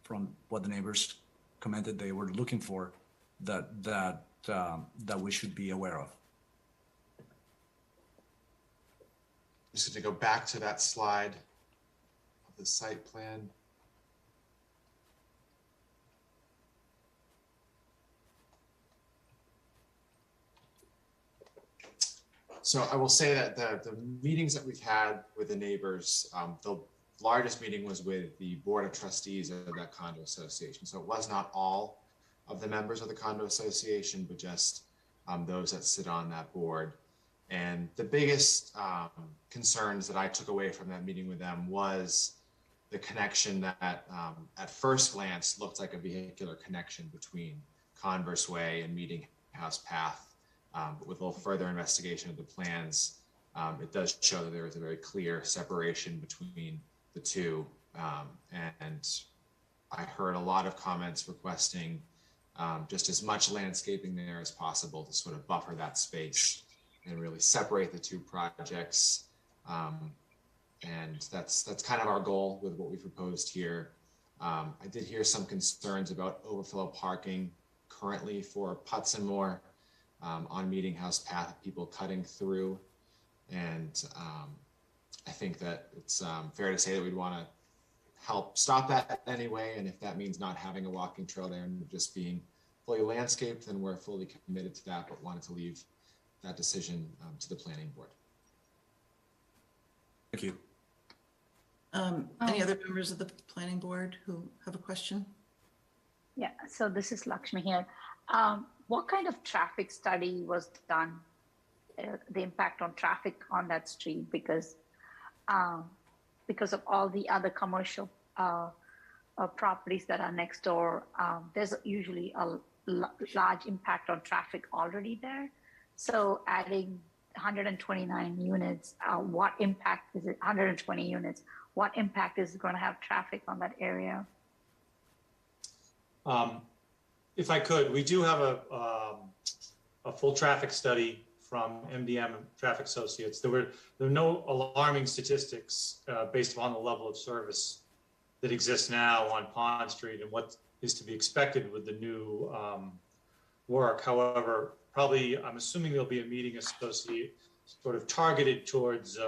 from what the neighbors commented they were looking for that we should be aware of? Just to go back to that slide of the site plan. So I will say that the meetings that we've had with the neighbors, the largest meeting was with the Board of Trustees of that condo association. So it was not all of the members of the condo association, but just those that sit on that board. And the biggest concerns that I took away from that meeting with them was the connection that at first glance looked like a vehicular connection between Converse Way and Meeting House Path. But with a little further investigation of the plans, it does show that there is a very clear separation between the two. And I heard a lot of comments requesting just as much landscaping there as possible to sort of buffer that space and really separate the two projects. And that's kind of our goal with what we proposed here. I did hear some concerns about overflow parking currently for Putz and More. On Meeting House Path, people cutting through. And I think that it's fair to say that we'd want to help stop that anyway. And if that means not having a walking trail there and just being fully landscaped, then we're fully committed to that, but wanted to leave that decision to the planning board. Thank you. Any other members of the planning board who have a question? Yeah, so this is Lakshmi here. What kind of traffic study was done the impact on traffic on that street because of all the other commercial properties that are next door. There's usually a large impact on traffic already there. So adding 129 units, what impact is it? 120 units. What impact is it going to have traffic on that area? If I could, we do have a full traffic study from MDM Traffic Associates. There were no alarming statistics based upon the level of service that exists now on Pond Street and what is to be expected with the new work. However, probably I'm assuming there'll be a meeting associated, sort of targeted towards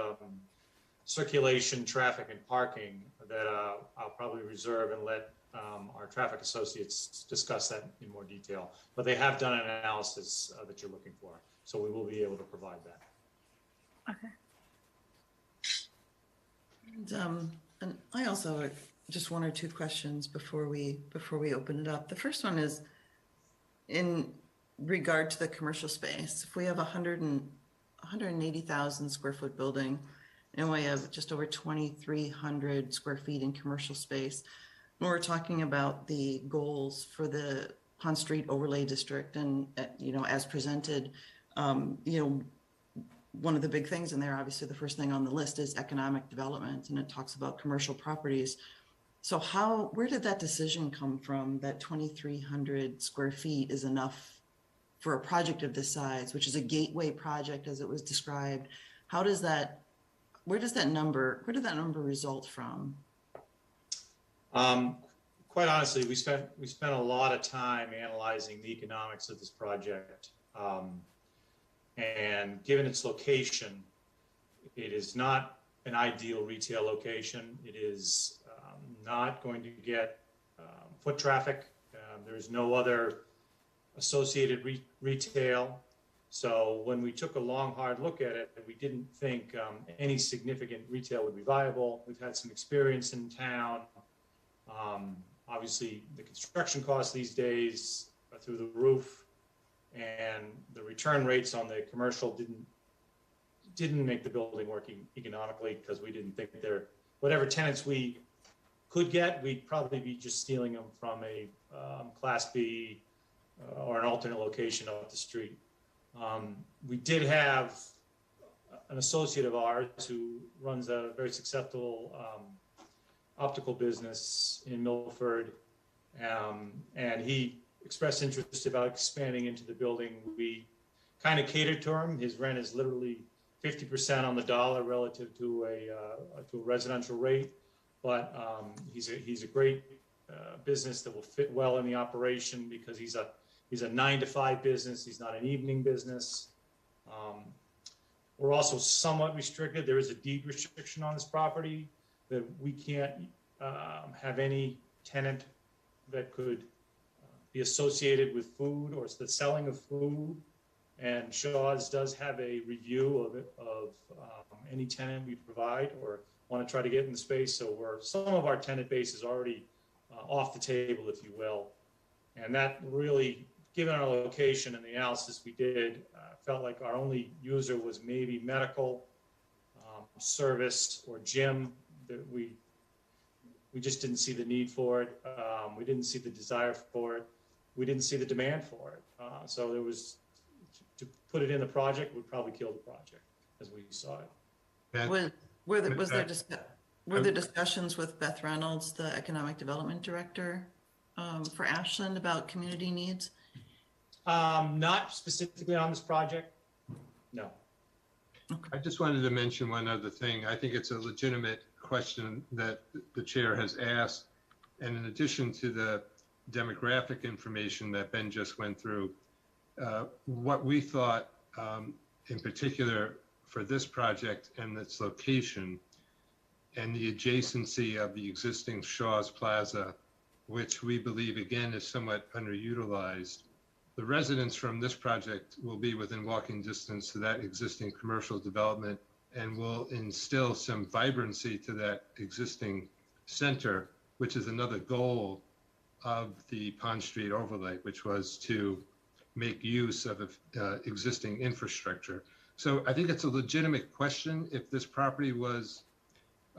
circulation, traffic, and parking that I'll probably reserve and let our traffic associates discuss that in more detail. But they have done an analysis that you're looking for, so we will be able to provide that. Okay. And I also just one or two questions before we open it up. The first one is in regard to the commercial space. If we have 180,000 square foot building and we have just over 2,300 square feet in commercial space, and we're talking about the goals for the Pond Street Overlay District and, as presented, one of the big things in there, obviously the first thing on the list is economic development, and it talks about commercial properties. So where did that decision come from that 2,300 square feet is enough for a project of this size, which is a gateway project as it was described? Where did that number result from? Quite honestly, we spent a lot of time analyzing the economics of this project. And given its location, it is not an ideal retail location. It is not going to get foot traffic. There's no other associated retail. So when we took a long, hard look at it, we didn't think any significant retail would be viable. We've had some experience in town. Obviously, the construction costs these days are through the roof, and the return rates on the commercial didn't make the building work economically, because we didn't think whatever tenants we could get, we'd probably be just stealing them from a Class B or an alternate location up the street. We did have an associate of ours who runs a very successful optical business in Milford, and he expressed interest about expanding into the building. We kind of catered to him. His rent is literally 50% on the dollar relative to a residential rate, but he's a great business that will fit well in the operation because he's a 9-to-5 business. He's not an evening business. We're also somewhat restricted. There is a deed restriction on this property that we can't have any tenant that could be associated with food or the selling of food. And Shaw's does have a review of any tenant we provide or want to try to get in the space. So some of our tenant base is already off the table, if you will. And that really, given our location and the analysis we did, felt like our only user was maybe medical, service, or gym. That we just didn't see the need for it. We didn't see the desire for it. We didn't see the demand for it. So there was, to put it in the project would probably kill the project as we saw it. Were there discussions with Beth Reynolds, the Economic Development Director for Ashland, about community needs? Not specifically on this project, no. Okay. I just wanted to mention one other thing. I think it's a legitimate question that the chair has asked. And in addition to the demographic information that Ben just went through, what we thought in particular for this project and its location and the adjacency of the existing Shaw's Plaza, which we believe again is somewhat underutilized, the residents from this project will be within walking distance to that existing commercial development and will instill some vibrancy to that existing center, which is another goal of the Pond Street overlay, which was to make use of existing infrastructure. So I think it's a legitimate question if this property was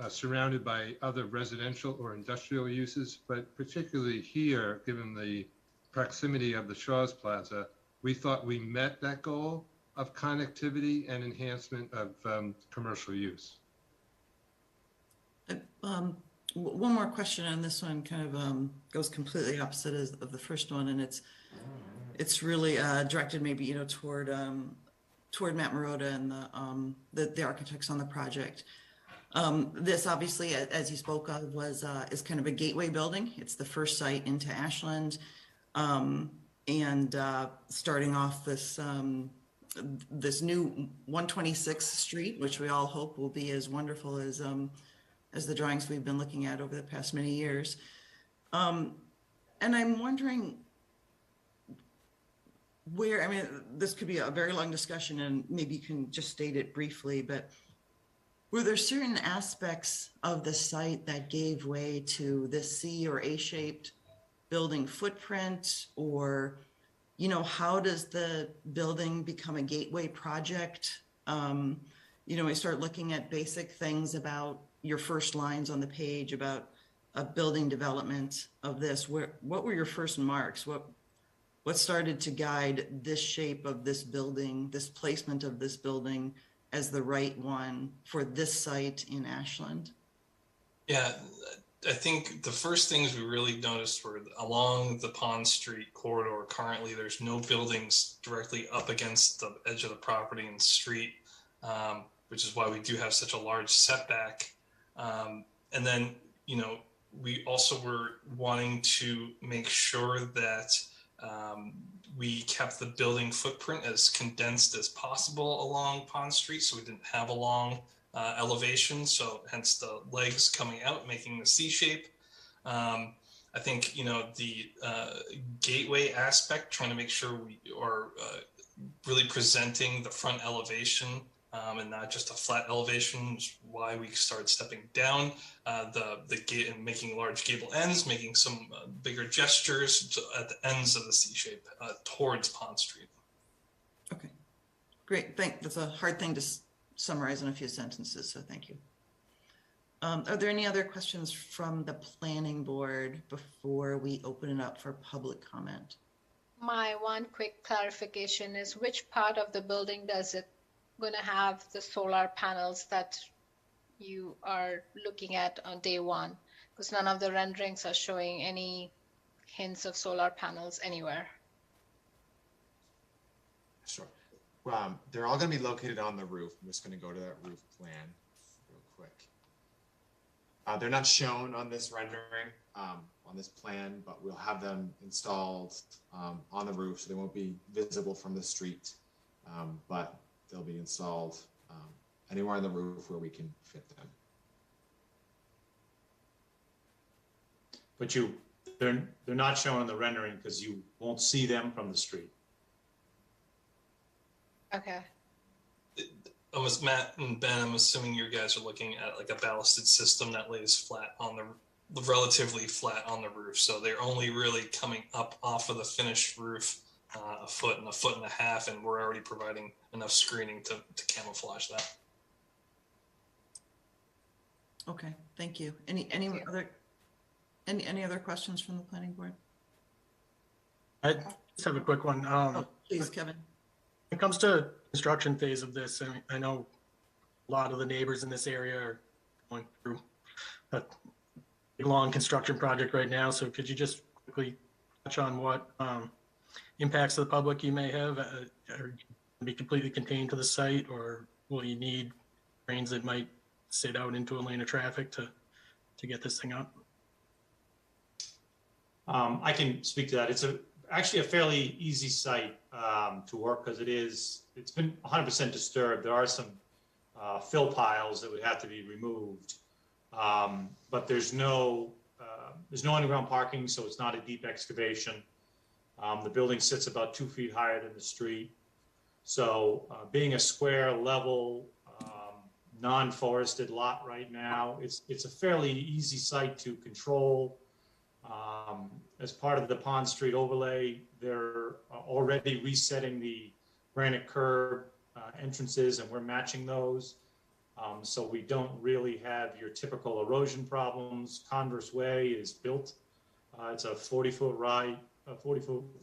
surrounded by other residential or industrial uses, but particularly here, given the proximity of the Shaw's Plaza, we thought we met that goal of connectivity and enhancement of commercial use. One more question on this one, kind of goes completely opposite of the first one, and it's really directed maybe toward Matt Marotta and the architects on the project. This obviously, as you spoke of, is kind of a gateway building. It's the first site into Ashland, and starting off this new 126th Street, which we all hope will be as wonderful as the drawings we've been looking at over the past many years. And I'm wondering where, I mean, this could be a very long discussion and maybe you can just state it briefly, but were there certain aspects of the site that gave way to this C or A-shaped building footprint, or, how does the building become a gateway project? We start looking at basic things about your first lines on the page about a building development of this. What were your first marks? What started to guide this shape of this building, this placement of this building as the right one for this site in Ashland? Yeah, I think the first things we really noticed were along the Pond Street corridor. Currently, there's no buildings directly up against the edge of the property and street, which is why we do have such a large setback. And then, we also were wanting to make sure that we kept the building footprint as condensed as possible along Pond Street, so we didn't have a long elevation, so hence the legs coming out, making the C shape. I think, the gateway aspect, trying to make sure we are really presenting the front elevation and not just a flat elevation, is why we started stepping down the gate and making large gable ends, making some bigger gestures at the ends of the C shape towards Pond Street. Okay, great. That's a hard thing to summarize in a few sentences, so thank you. Are there any other questions from the planning board before we open it up for public comment? My one quick clarification is, which part of the building does it going to have the solar panels that you are looking at on day one? Because none of the renderings are showing any hints of solar panels anywhere. Sure. They're all going to be located on the roof. I'm just going to go to that roof plan real quick. They're not shown on this rendering, on this plan, but we'll have them installed on the roof, so they won't be visible from the street. But they'll be installed anywhere on the roof where we can fit them. But they're not shown in the rendering because you won't see them from the street. Okay. Matt and Ben, I'm assuming you guys are looking at like a ballasted system that lays flat on the relatively flat on the roof. So they're only really coming up off of the finished roof a foot and a half, and we're already providing enough screening to camouflage that. Okay, thank you. Any other questions from the planning board? I just have a quick one. Please, Kevin. When it comes to construction phase of this, I know a lot of the neighbors in this area are going through a big, long construction project right now. So could you just quickly touch on what impacts to the public you may have? Are be completely contained to the site, or will you need trains that might sit out into a lane of traffic to get this thing up? I can speak to that. It's actually a fairly easy site to work because it's been 100% disturbed. There are some fill piles that would have to be removed, but there's no underground parking, so it's not a deep excavation. The building sits about 2 feet higher than the street. So being a square, level, non-forested lot right now, it's a fairly easy site to control. As part of the Pond Street overlay, they're already resetting the granite curb entrances, and we're matching those. So we don't really have your typical erosion problems. Converse Way is built. It's a 40-foot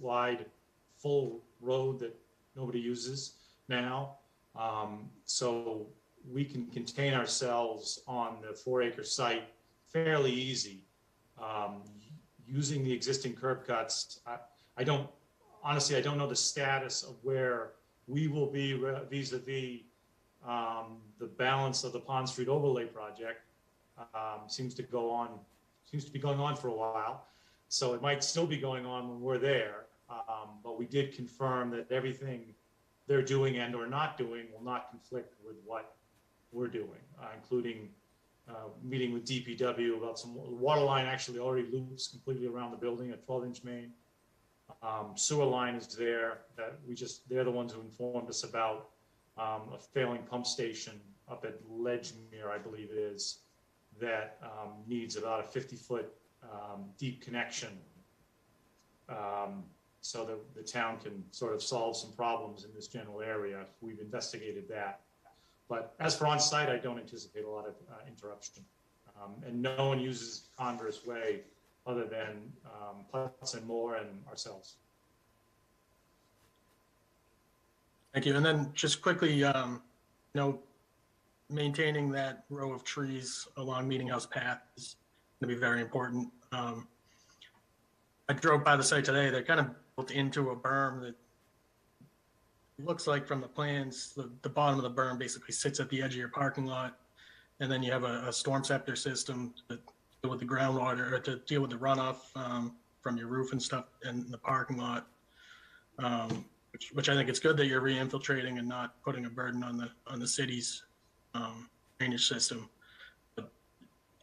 wide, full road that nobody uses now. So we can contain ourselves on the 4-acre site fairly easy. Using the existing curb cuts, honestly, I don't know the status of where we will be vis-a-vis the balance of the Pond Street overlay project. Seems to be going on for a while. So it might still be going on when we're there. But we did confirm that everything they're doing and or not doing will not conflict with what we're doing, including meeting with DPW about some water line actually already loops completely around the building, a 12-inch main. Sewer line is there that they're the ones who informed us about a failing pump station up at Ledgemere, I believe it is, that needs about a 50-foot deep connection. So that the town can sort of solve some problems in this general area. We've investigated that. But as for on-site, I don't anticipate a lot of interruption. And no one uses Converse Way other than Putz and Moore and ourselves. Thank you. And then just quickly, maintaining that row of trees along Meeting House Path is going to be very important. I drove by the site today. They're kind of built into a berm that looks like from the plans, the bottom of the berm basically sits at the edge of your parking lot. And then you have a storm scepter system to deal with the groundwater, or to deal with the runoff from your roof and stuff in the parking lot. Which I think it's good that you're re-infiltrating and not putting a burden on the city's drainage system. But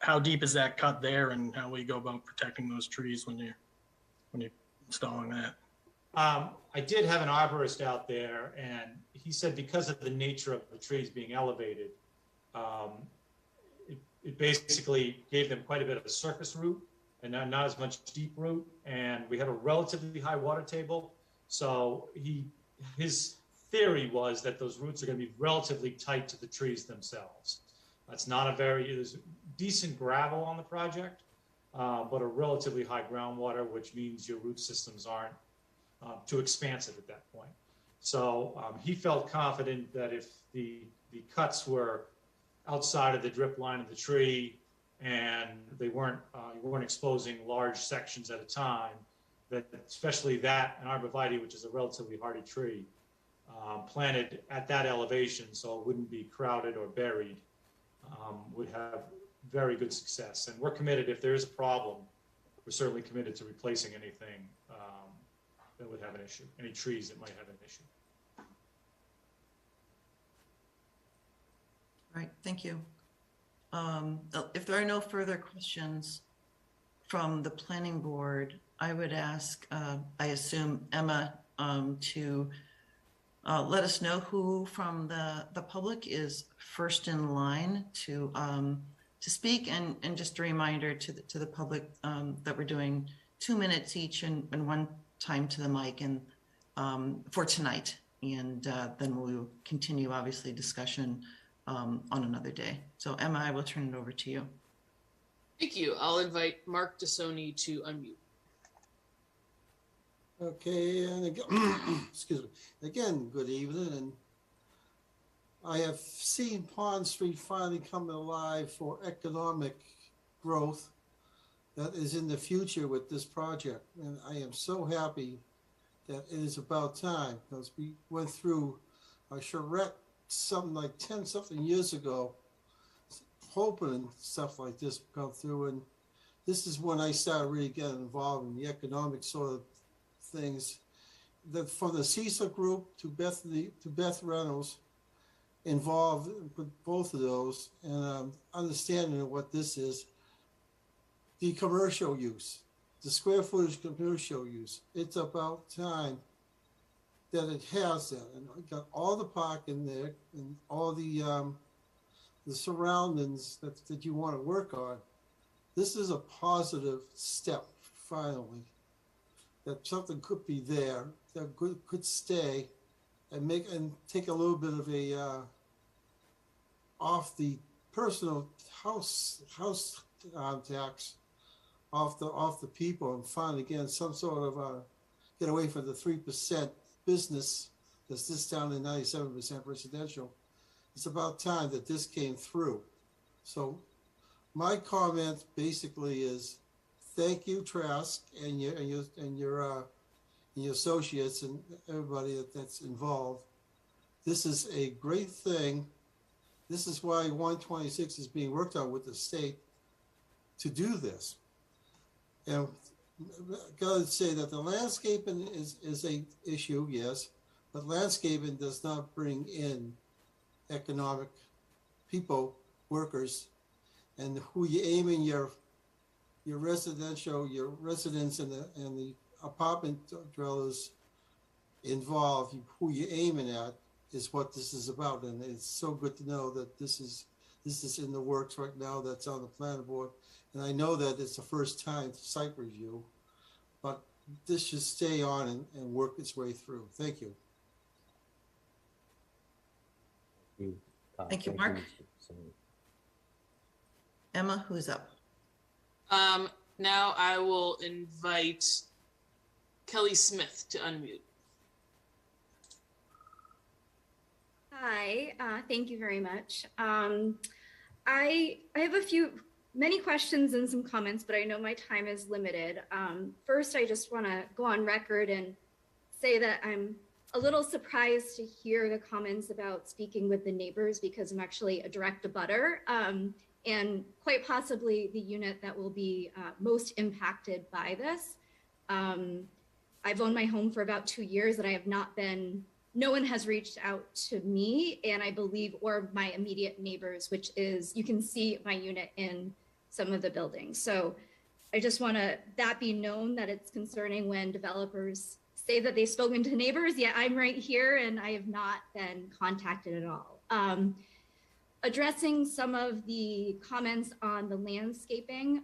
how deep is that cut there, and how will you go about protecting those trees when you're installing that? I did have an arborist out there, and he said because of the nature of the trees being elevated, it basically gave them quite a bit of a surface root and not as much deep root. And we have a relatively high water table. So his theory was that those roots are going to be relatively tight to the trees themselves. That's not there's decent gravel on the project, but a relatively high groundwater, which means your root systems aren't too expansive at that point. So he felt confident that if the cuts were outside of the drip line of the tree and they weren't you weren't exposing large sections at a time, that especially that and arborvitae, which is a relatively hardy tree, planted at that elevation so it wouldn't be crowded or buried, would have very good success. And we're committed, if there is a problem, we're certainly committed to replacing anything that would have an issue, any trees that might have an issue. All right, thank you. If there are no further questions from the planning board, I would ask, I assume, Emma, to let us know who from the public is first in line to speak, and just a reminder to the public that we're doing 2 minutes each and 1 time to the mic and for tonight, and then we'll continue obviously discussion on another day. So Emma, I will turn it over to you. Thank you. I'll invite Mark Dissoni to unmute. Okay, and again, excuse me. Again, good evening, and I have seen Pond Street finally coming alive for economic growth that is in the future with this project, and I am so happy that it is about time, because we went through a charrette something like 10 something years ago, hoping stuff like this would come through, and this is when I started really getting involved in the economic sort of things. That from the Cecil Group to Beth Reynolds, involved with both of those, and understanding of what this is, the commercial use, the square footage commercial use. It's about time that it has that, and I got all the parking there and all the surroundings that you want to work on. This is a positive step, finally, that something could be there that could stay and take a little bit of a off the personal house tax off the people and find again some sort of get away from the 3% business, because this town is 97% residential. It's about time that this came through. So my comment basically is thank you, Trask, and your associates and everybody that's involved. This is a great thing. This is why 126 is being worked on with the state to do this. And I've got to say that the landscaping is a issue, yes, but landscaping does not bring in economic people, workers, and who you aiming your residents and the apartment dwellers involved, who you aiming at is what this is about. And it's so good to know that this is in the works right now, that's on the planning board. And I know that it's the first time site review, but this should stay on and work its way through. Thank you. Thank you, Mark. Emma, who's up? Now I will invite Kelly Smith to unmute. Hi, thank you very much. I have many questions and some comments, but I know my time is limited. First, I just want to go on record and say that I'm a little surprised to hear the comments about speaking with the neighbors, because I'm actually a direct abutter, and quite possibly the unit that will be most impacted by this. I've owned my home for about 2 years and I have not been, no one has reached out to me, and I believe, or my immediate neighbors, which is, you can see my unit in some of the buildings. So I just want that be known, that it's concerning when developers say that they've spoken to neighbors, yet I'm right here and I have not been contacted at all. Addressing some of the comments on the landscaping,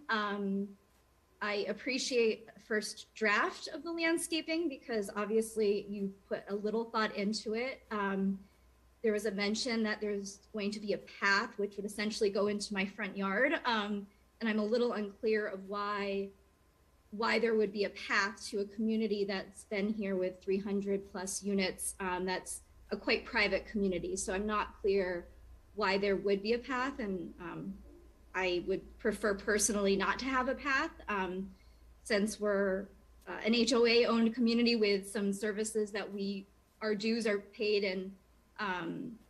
I appreciate the first draft of the landscaping, because obviously you put a little thought into it. There was a mention that there's going to be a path which would essentially go into my front yard. And I'm a little unclear of why there would be a path to a community that's been here with 300 plus units. That's a quite private community. So I'm not clear why there would be a path. And I would prefer personally not to have a path, since we're an HOA owned community with some services that our dues are paid in,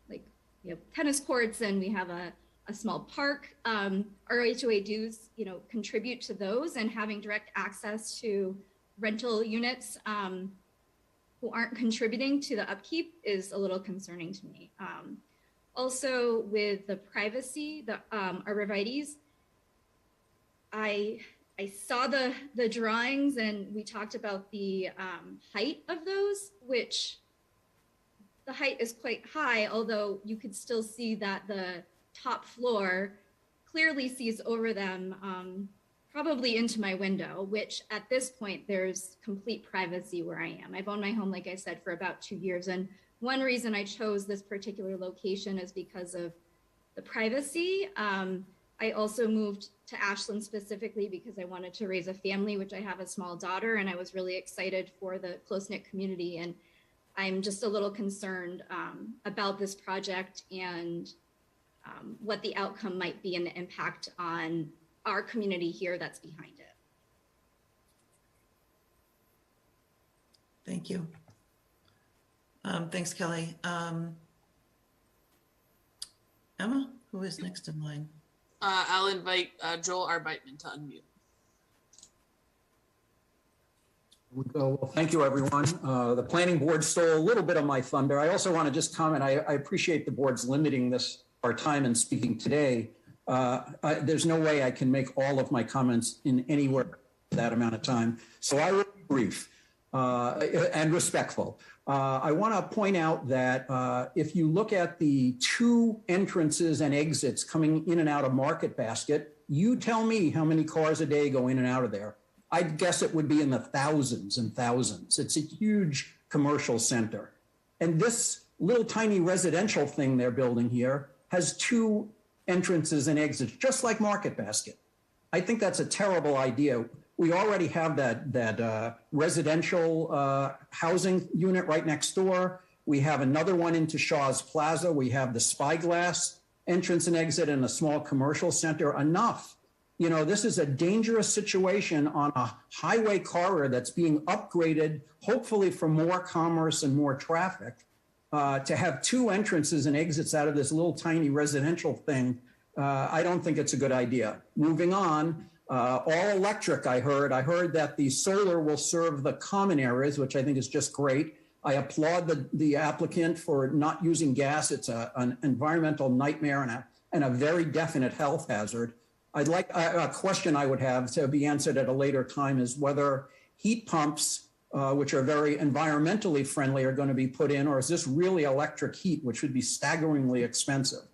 like we have tennis courts and we have a small park. Our HOA dues, contribute to those, and having direct access to rental units who aren't contributing to the upkeep is a little concerning to me. Also, with the privacy, the arborvitaes, I saw the drawings and we talked about the height of those, which the height is quite high, although you could still see that the top floor clearly sees over them, probably into my window, which at this point, there's complete privacy where I am. I've owned my home, like I said, for about 2 years. And one reason I chose this particular location is because of the privacy. I also moved to Ashland specifically because I wanted to raise a family, which I have a small daughter, and I was really excited for the close-knit community. And I'm just a little concerned about this project and what the outcome might be and the impact on our community here that's behind it. Thank you. Thanks, Kelly. Emma, who is next in line? I'll invite Joel Arbeitman to unmute. Well, thank you, everyone. The planning board stole a little bit of my thunder. I also want to just comment, I appreciate the board's limiting our time in speaking today. There's no way I can make all of my comments in anywhere that amount of time. So I will be brief and respectful. I want to point out that if you look at the 2 entrances and exits coming in and out of Market Basket, you tell me how many cars a day go in and out of there. I'd guess it would be in the thousands and thousands. It's a huge commercial center. And this little tiny residential thing they're building here has 2 entrances and exits, just like Market Basket. I think that's a terrible idea. We already have that residential housing unit right next door. We have another one into Shaw's Plaza. We have the Spyglass entrance and exit and a small commercial center. Enough. You know, this is a dangerous situation on a highway corridor that's being upgraded, hopefully for more commerce and more traffic. To have 2 entrances and exits out of this little tiny residential thing, I don't think it's a good idea. Moving on, all electric, I heard that the solar will serve the common areas, which I think is just great. I applaud the applicant for not using gas. It's an environmental nightmare and a very definite health hazard. I'd like a question I would have to be answered at a later time is whether heat pumps, which are very environmentally friendly, are going to be put in, or is this really electric heat, which would be staggeringly expensive?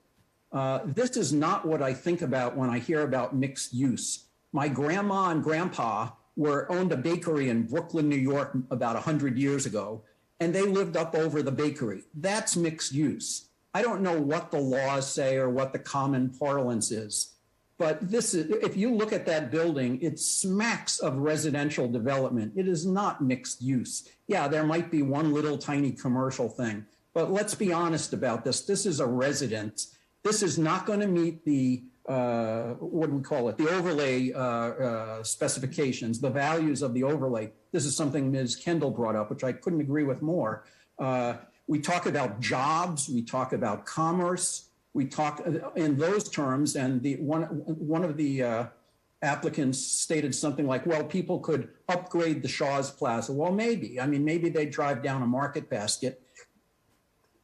This is not what I think about when I hear about mixed use. My grandma and grandpa owned a bakery in Brooklyn, New York about 100 years ago, and they lived up over the bakery. That's mixed use. I don't know what the laws say or what the common parlance is, but this is, if you look at that building, it smacks of residential development. It is not mixed use. Yeah, there might be one little tiny commercial thing, but let's be honest about this. This is a residence. This is not going to meet the, what do we call it? The overlay specifications, the values of the overlay. This is something Ms. Kendall brought up, which I couldn't agree with more. We talk about jobs, we talk about commerce, we talk in those terms, and one of the applicants stated something like, well, people could upgrade the Shaw's Plaza. Well, maybe. I mean, maybe they drive down a Market Basket.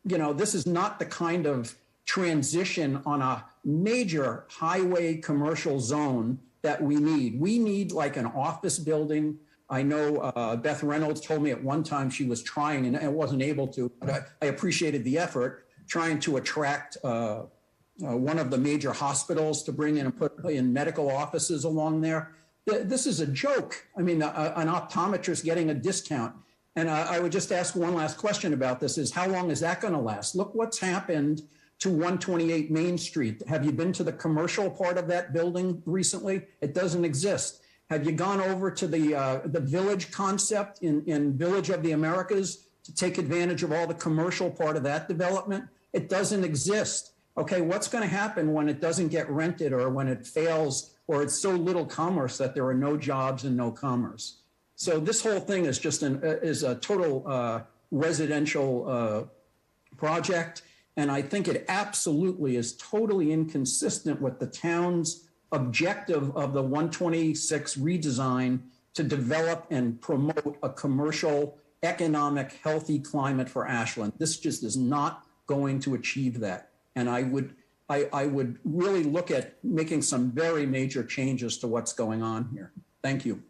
You know, this is not the kind of transition on a major highway commercial zone that we need. We need like an office building. I know Beth Reynolds told me at one time she was trying and wasn't able to, but I appreciated the effort, trying to attract one of the major hospitals to bring in and put in medical offices along there. This is a joke. I mean, an optometrist getting a discount. And I would just ask one last question about this is how long is that going to last? Look what's happened to 128 Main Street. Have you been to the commercial part of that building recently? It doesn't exist. Have you gone over to the village concept in Village of the Americas to take advantage of all the commercial part of that development? It doesn't exist. Okay, what's going to happen when it doesn't get rented or when it fails or it's so little commerce that there are no jobs and no commerce? So this whole thing is just a total residential project. And I think it absolutely is totally inconsistent with the town's objective of the 126 redesign to develop and promote a commercial, economic, healthy climate for Ashland. This just is not going to achieve that. And I would really look at making some very major changes to what's going on here. Thank you.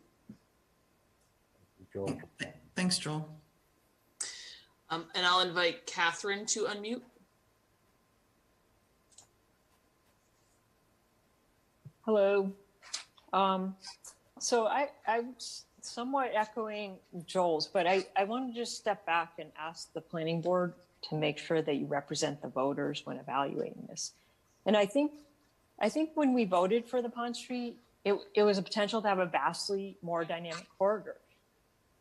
Joel. Thanks, Joel. And I'll invite Catherine to unmute. Hello. So I'm somewhat echoing Joel's, but I want to just step back and ask the planning board to make sure that you represent the voters when evaluating this. And I think when we voted for the Pond Street, it was a potential to have a vastly more dynamic corridor.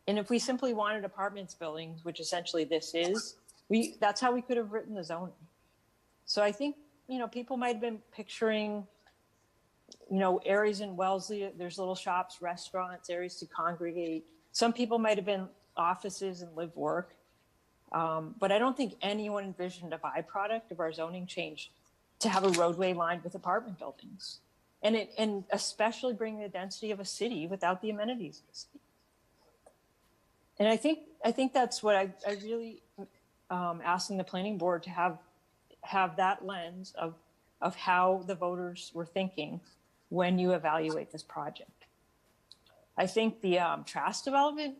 And if we simply wanted apartments buildings, which essentially this is, that's how we could have written the zoning. So I think, people might have been picturing, areas in Wellesley, there's little shops, restaurants, areas to congregate. Some people might have been offices and live work. But I don't think anyone envisioned a byproduct of our zoning change to have a roadway lined with apartment buildings. And especially bring the density of a city without the amenities of the city. And I think that's what I really asking the planning board to have that lens of how the voters were thinking when you evaluate this project. I think the Trask development,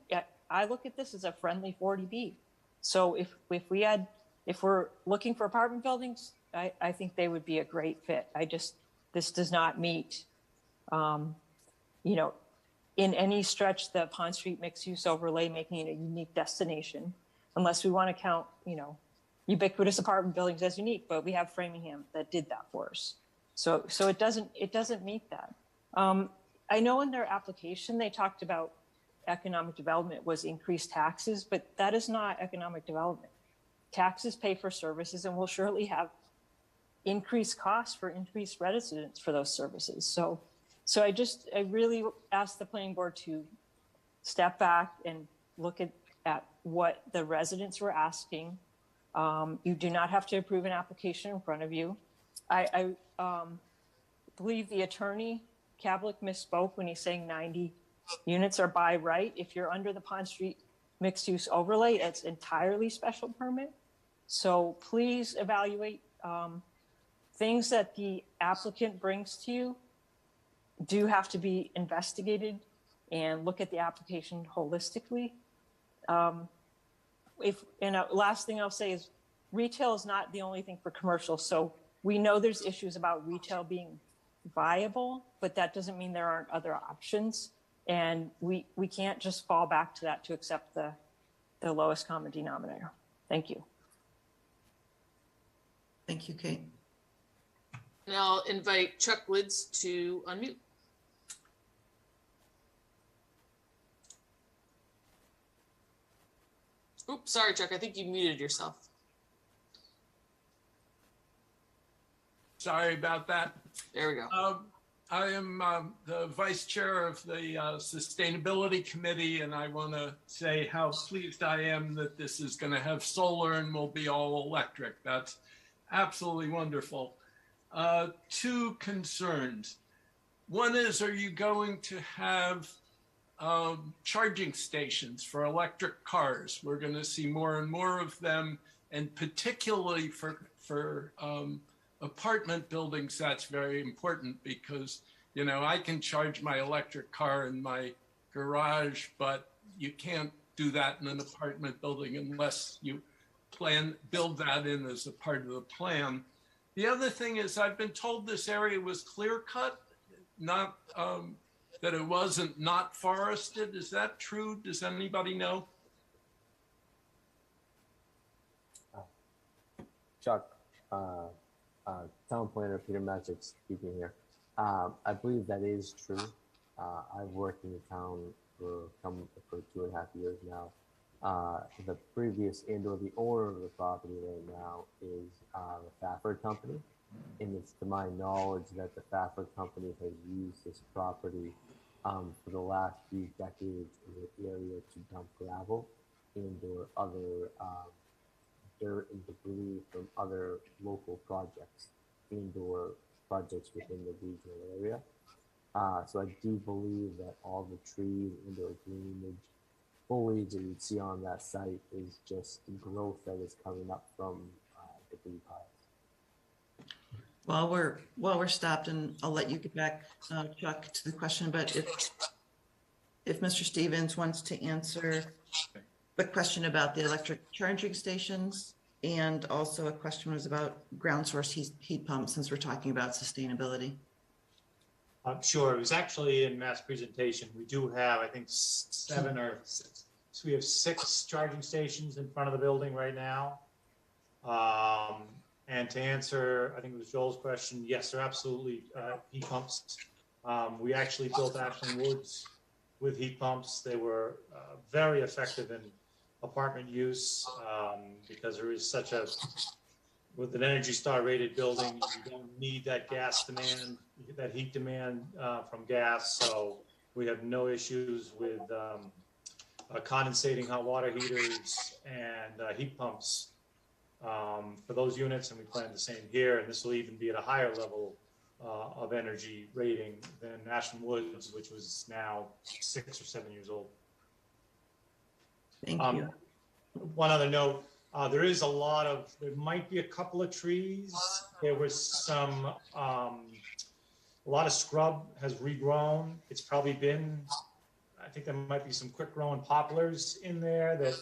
I look at this as a friendly 40B. So if we're looking for apartment buildings, I think they would be a great fit. This does not meet, in any stretch the Pond Street mixed use overlay, making it a unique destination. unless we want to count, you know, ubiquitous apartment buildings as unique, but we have Framingham that did that for us. So it doesn't meet that. I know in their application, they talked about economic development was increased taxes, but that is not economic development. Taxes pay for services and will surely have increased costs for increased residents for those services. So I really ask the planning board to step back and look at what the residents were asking. You do not have to approve an application in front of you. I believe the attorney, Kavlik, misspoke when he's saying 90 units are by right. If you're under the Pond Street mixed use overlay, it's entirely special permit. So please evaluate things that the applicant brings to you do have to be investigated and look at the application holistically. Last thing I'll say is retail is not the only thing for commercial. So we know there's issues about retail being viable, but that doesn't mean there aren't other options. And we can't just fall back to that to accept the lowest common denominator. Thank you. Thank you, Kate. And I'll invite Chuck Woods to unmute. Oops, sorry, Chuck. I think you muted yourself. Sorry about that. There we go. I am the vice chair of the Sustainability Committee, and I want to say how pleased I am that this is going to have solar and will be all electric. That's absolutely wonderful. Two concerns. One is, are you going to have charging stations for electric cars? We're going to see more and more of them, and particularly for apartment buildings, that's very important because, you know, I can charge my electric car in my garage, but you can't do that in an apartment building unless you build that in as a part of the plan. The other thing is, I've been told this area was clear cut, not that it wasn't not forested. Is that true? Does anybody know? Chuck, town planner Peter Magic speaking here. I believe that is true. I've worked in the town for 2.5 years now. The previous or the owner of the property right now is the Fafford Company, and it's to my knowledge that the Fafford Company has used this property for the last few decades in the area to dump gravel and or other dirt and debris from other local projects and or projects within the regional area. So I do believe that all the trees and or greenage foliage that you'd see on that site is just growth that is coming up from debris piles. While we're stopped, and I'll let you get back, Chuck, to the question, but if Mr. Stevens wants to answer the question about the electric charging stations, and also a question was about ground source heat pumps, since we're talking about sustainability. Sure, it was actually in Matt's presentation. We do have, I think, 7 or 6. So we have 6 charging stations in front of the building right now. And to answer, I think it was Joel's question, yes, they're absolutely heat pumps. We actually built Ashland Woods with heat pumps. They were very effective in apartment use because there is such a, with an Energy Star rated building, you don't need that gas demand, that heat demand from gas. So we have no issues with condensating hot water heaters and heat pumps for those units, and we plan the same here. And this will even be at a higher level of energy rating than Ashland Woods, which was now 6 or 7 years old. Thank you. One other note, there might be a couple of trees. There was some, a lot of scrub has regrown. It's probably been, I think there might be some quick growing poplars in there that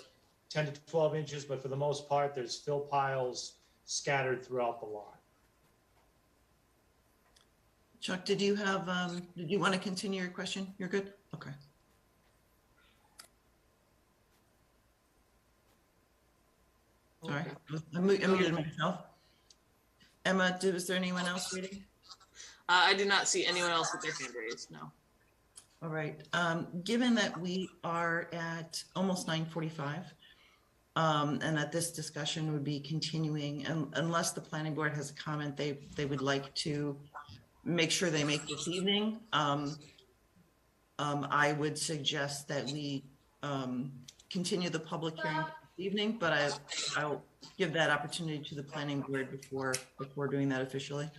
10 to 12 inches, but for the most part, there's fill piles scattered throughout the lot. Chuck, did you want to continue your question? You're good? Okay. Sorry, I muted myself. Emma, was there anyone else reading? I did not see anyone else with their hand raised, no. All right, given that we are at almost 9:45, and that this discussion would be continuing, and unless the planning board has a comment they would like to make sure they make this evening, I would suggest that we continue the public hearing this evening, but I'll give that opportunity to the planning board before doing that officially.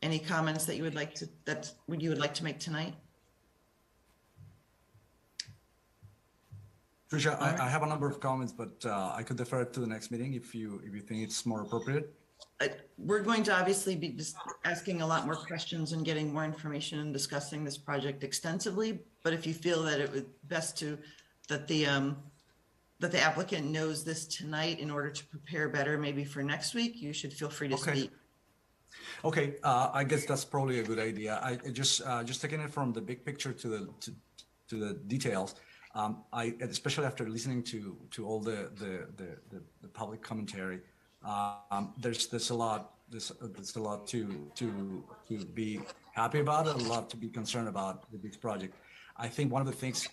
Any comments that you would like to make tonight? Tricia, I have a number of comments, but I could defer it to the next meeting if you think it's more appropriate. We're going to obviously be just asking a lot more questions and getting more information and discussing this project extensively. But if you feel that it would best that the applicant knows this tonight in order to prepare better, maybe for next week, you should feel free to speak. Okay, I guess that's probably a good idea. I just taking it from the big picture to the details. I especially after listening to all the public commentary, there's a lot to be happy about and a lot to be concerned about with this project. I think one of the things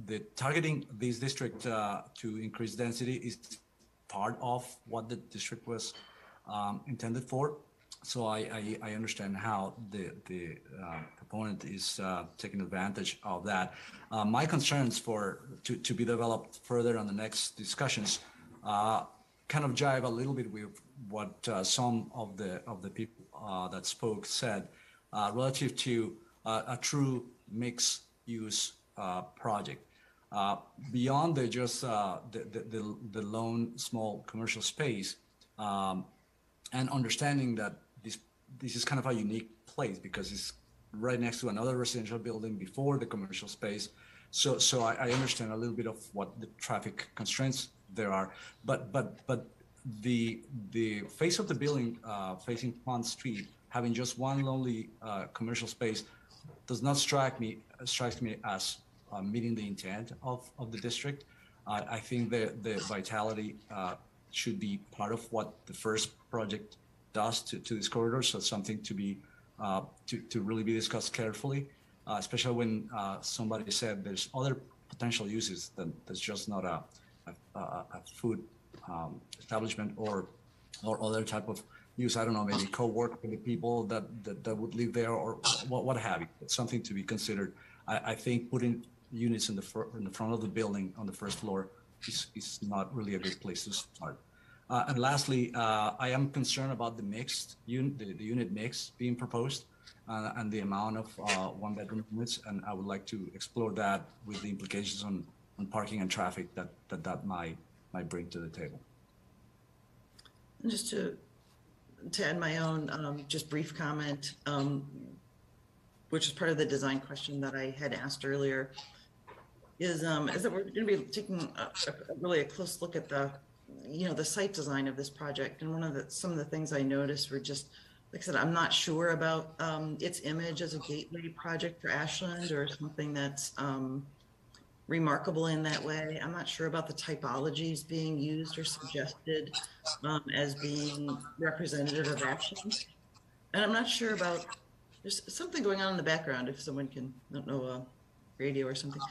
the targeting this district to increase density is part of what the district was intended for. So I understand how the proponent is taking advantage of that. My concerns to be developed further on the next discussions kind of jive a little bit with what some of the people that spoke said relative to a true mixed use project. Beyond the lone small commercial space, and understanding that this is kind of a unique place because it's right next to another residential building before the commercial space. So I understand a little bit of what the traffic constraints there are, but the face of the building facing Pond Street having just one lonely commercial space does not strikes me as meeting the intent of the district. I think the vitality should be part of what the first project does to this corridor. So it's something to be to really be discussed carefully, especially when somebody said there's other potential uses that's just not a food establishment or other type of use. I don't know, maybe co-work with the people that would live there or what have you. It's something to be considered. I think putting units in the front of the building on the first floor is not really a good place to start. And lastly, I am concerned about the unit mix being proposed and the amount of one-bedroom units, and I would like to explore that with the implications on parking and traffic that might bring to the table. And just to add my own just brief comment, which is part of the design question that I had asked earlier, is that we're going to be taking really a close look at the site design of this project. And some of the things I noticed were just, like I said, I'm not sure about its image as a gateway project for Ashland or something that's remarkable in that way. I'm not sure about the typologies being used or suggested as being representative of Ashland. And I'm not sure about, there's something going on in the background, if someone can, I don't know, radio or something.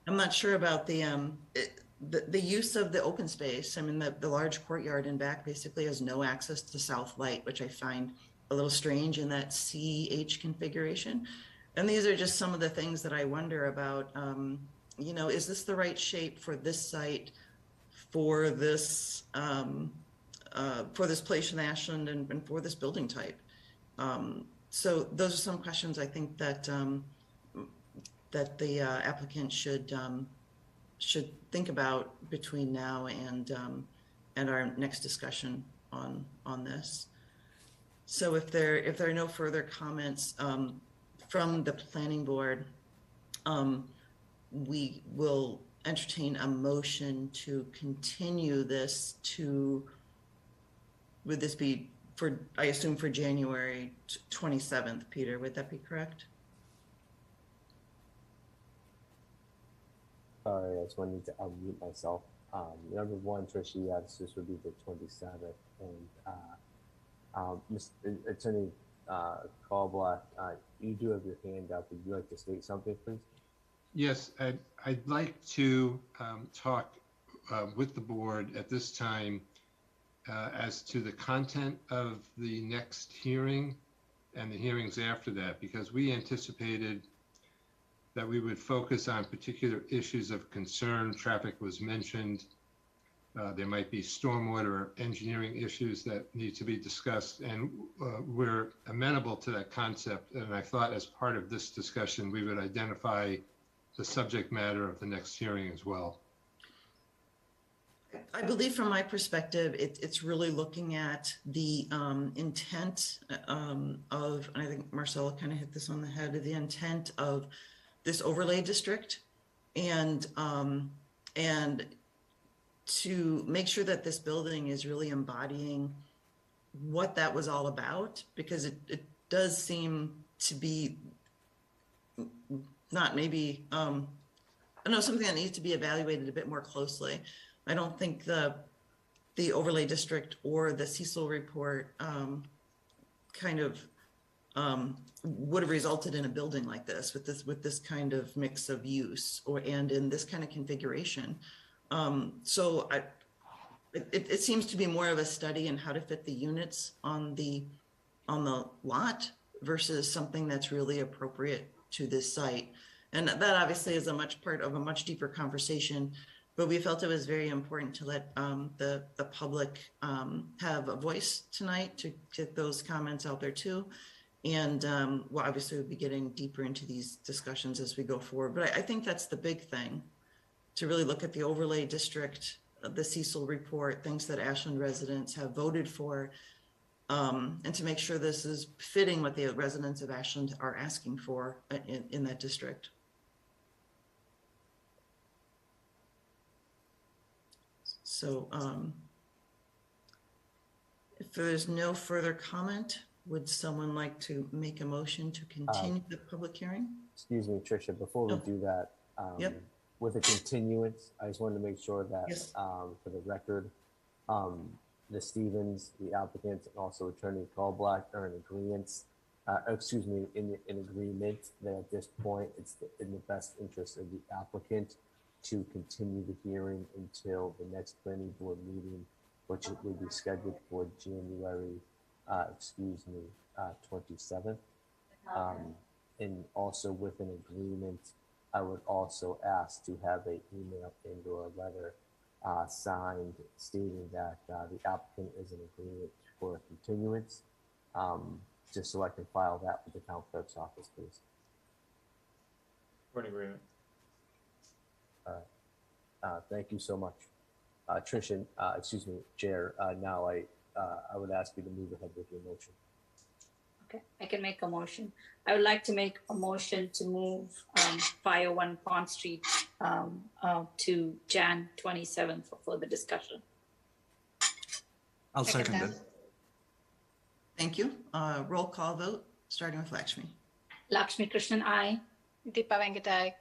I'm not sure about the use of the open space. I mean, the large courtyard in back basically has no access to south light, which I find a little strange in that CH configuration. And these are just some of the things that I wonder about. Is this the right shape for this site, for this place in Ashland, and for this building type? So those are some questions I think that the applicant should think about between now and our next discussion on this. So if there are no further comments from the planning board, we will entertain a motion to continue this would this be for, I assume, for January 27th, Peter, would that be correct? Sorry, I just wanted to unmute myself. Number one, Tricia, yes, this would be the 27th. And Attorney Caldwell, you do have your hand up. Would you like to state something, please? Yes, I'd like to talk with the board at this time as to the content of the next hearing and the hearings after that, because we anticipated that we would focus on particular issues of concern. Traffic was mentioned. There might be stormwater or engineering issues that need to be discussed, and we're amenable to that concept. And I thought as part of this discussion, we would identify the subject matter of the next hearing as well. I believe from my perspective, it's really looking at the intent of, and I think Marcella kind of hit this on the head, of the intent of this overlay district, and to make sure that this building is really embodying what that was all about, because it does seem to be not maybe, I don't know, something that needs to be evaluated a bit more closely. I don't think the overlay district or the Cecil report kind of would have resulted in a building like this with this kind of mix of use and in this kind of configuration. So it seems to be more of a study in how to fit the units on the lot versus something that's really appropriate to this site. And that obviously is a much deeper conversation, but we felt it was very important to let the public have a voice tonight, to get those comments out there too. And we'll obviously be getting deeper into these discussions as we go forward. But I think that's the big thing, to really look at the overlay district, the Cecil report, things that Ashland residents have voted for, and to make sure this is fitting what the residents of Ashland are asking for in that district. So if there's no further comment, would someone like to make a motion to continue the public hearing? Excuse me, Tricia, before we do that, with a continuance, I just wanted to make sure that for the record, the Stevens, the applicant, and also Attorney Caldwell are in agreement. In agreement that at this point it's in the best interest of the applicant to continue the hearing until the next planning board meeting, which will be scheduled for January 27th. And also with an agreement, I would also ask to have an email and/or a letter signed stating that the applicant is in agreement for a continuance, just so I can file that with the town clerk's office, please. We're in agreement. Thank you so much. Tricia, Chair, now I would ask you to move ahead with your motion. Okay, I can make a motion. I would like to make a motion to move 501 Pond Street to Jan 27th for further discussion. I'll second that. Thank you. Roll call vote, starting with Lakshmi. Lakshmi Krishnan, aye. Deepa Venkat, aye.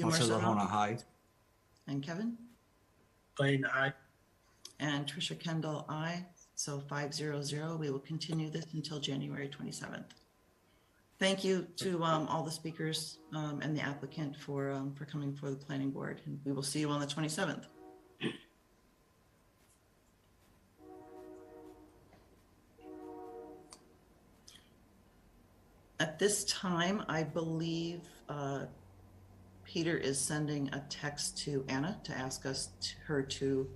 Marcelo Hona, aye. And Kevin? Blaine, aye. And Tricia Kendall, aye. So 5-0-0. We will continue this until January 27th. Thank you to all the speakers and the applicant for coming before the planning board. And we will see you on the 27th. At this time, I believe Peter is sending a text to Anna to ask her to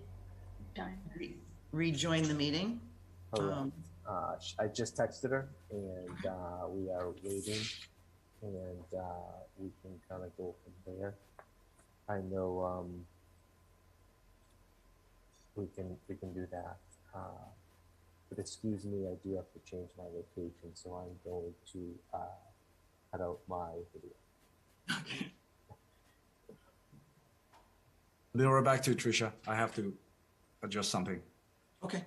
rejoin the meeting. I just texted her, and we are waiting, and we can kind of go from there. I know we can do that. But excuse me, I do have to change my location, so I'm going to cut out my video. Okay. Then we're back to Tricia. I have to adjust something. Okay.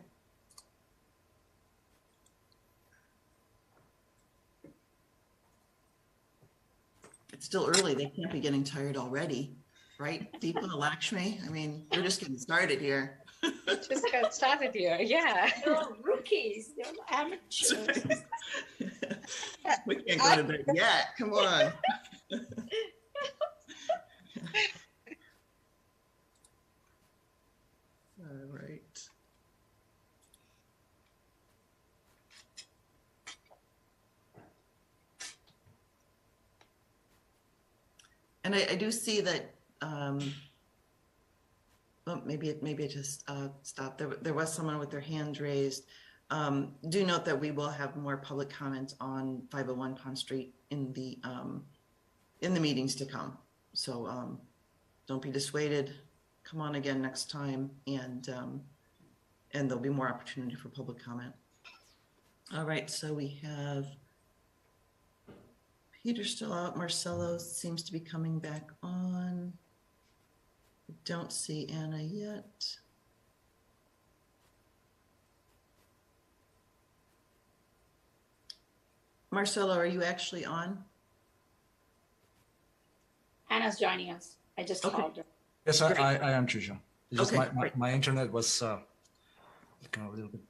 It's still early. They can't be getting tired already. right? Deepa, Lakshmi, I mean, we're just getting started here. Just got started here, yeah. No, rookies, they're amateurs. We can't go to bed yet, come on. All right. And I do see that, well, maybe it just stopped. There was someone with their hands raised. Do note that we will have more public comments on 501 Pond Street in the meetings to come. So don't be dissuaded. Come on again next time, and there'll be more opportunity for public comment. All right, so we have Peter still out. Marcelo seems to be coming back on. I don't see Anna yet. Marcelo, are you actually on? Anna's joining us. I just called her. Yes, I am, Tricia. It's just Okay, my internet was looking a little bit.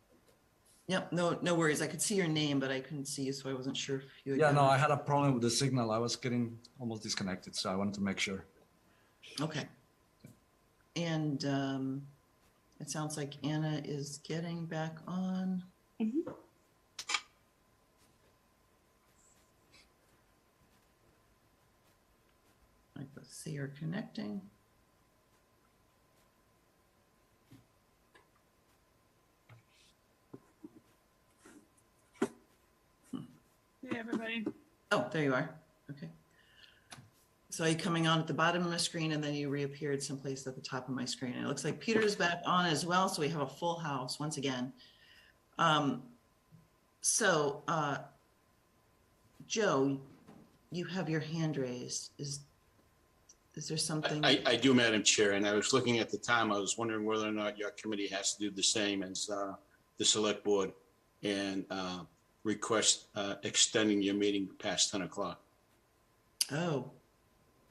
Yep, no worries. I could see your name, but I couldn't see you, so I wasn't sure if you had Yeah, gone no, on. I had a problem with the signal. I was getting almost disconnected, so I wanted to make sure. Okay. And it sounds like Anna is getting back on. Let's see her connecting. Hey, everybody. Oh, there you are. Okay. So are you coming on at the bottom of my screen and then you reappeared someplace at the top of my screen? And it looks like Peter's back on as well. So we have a full house once again. Joe, you have your hand raised. Is there something? I do, Madam Chair, and I was looking at the time. I was wondering whether or not your committee has to do the same as the select board and request extending your meeting past 10 o'clock. Oh,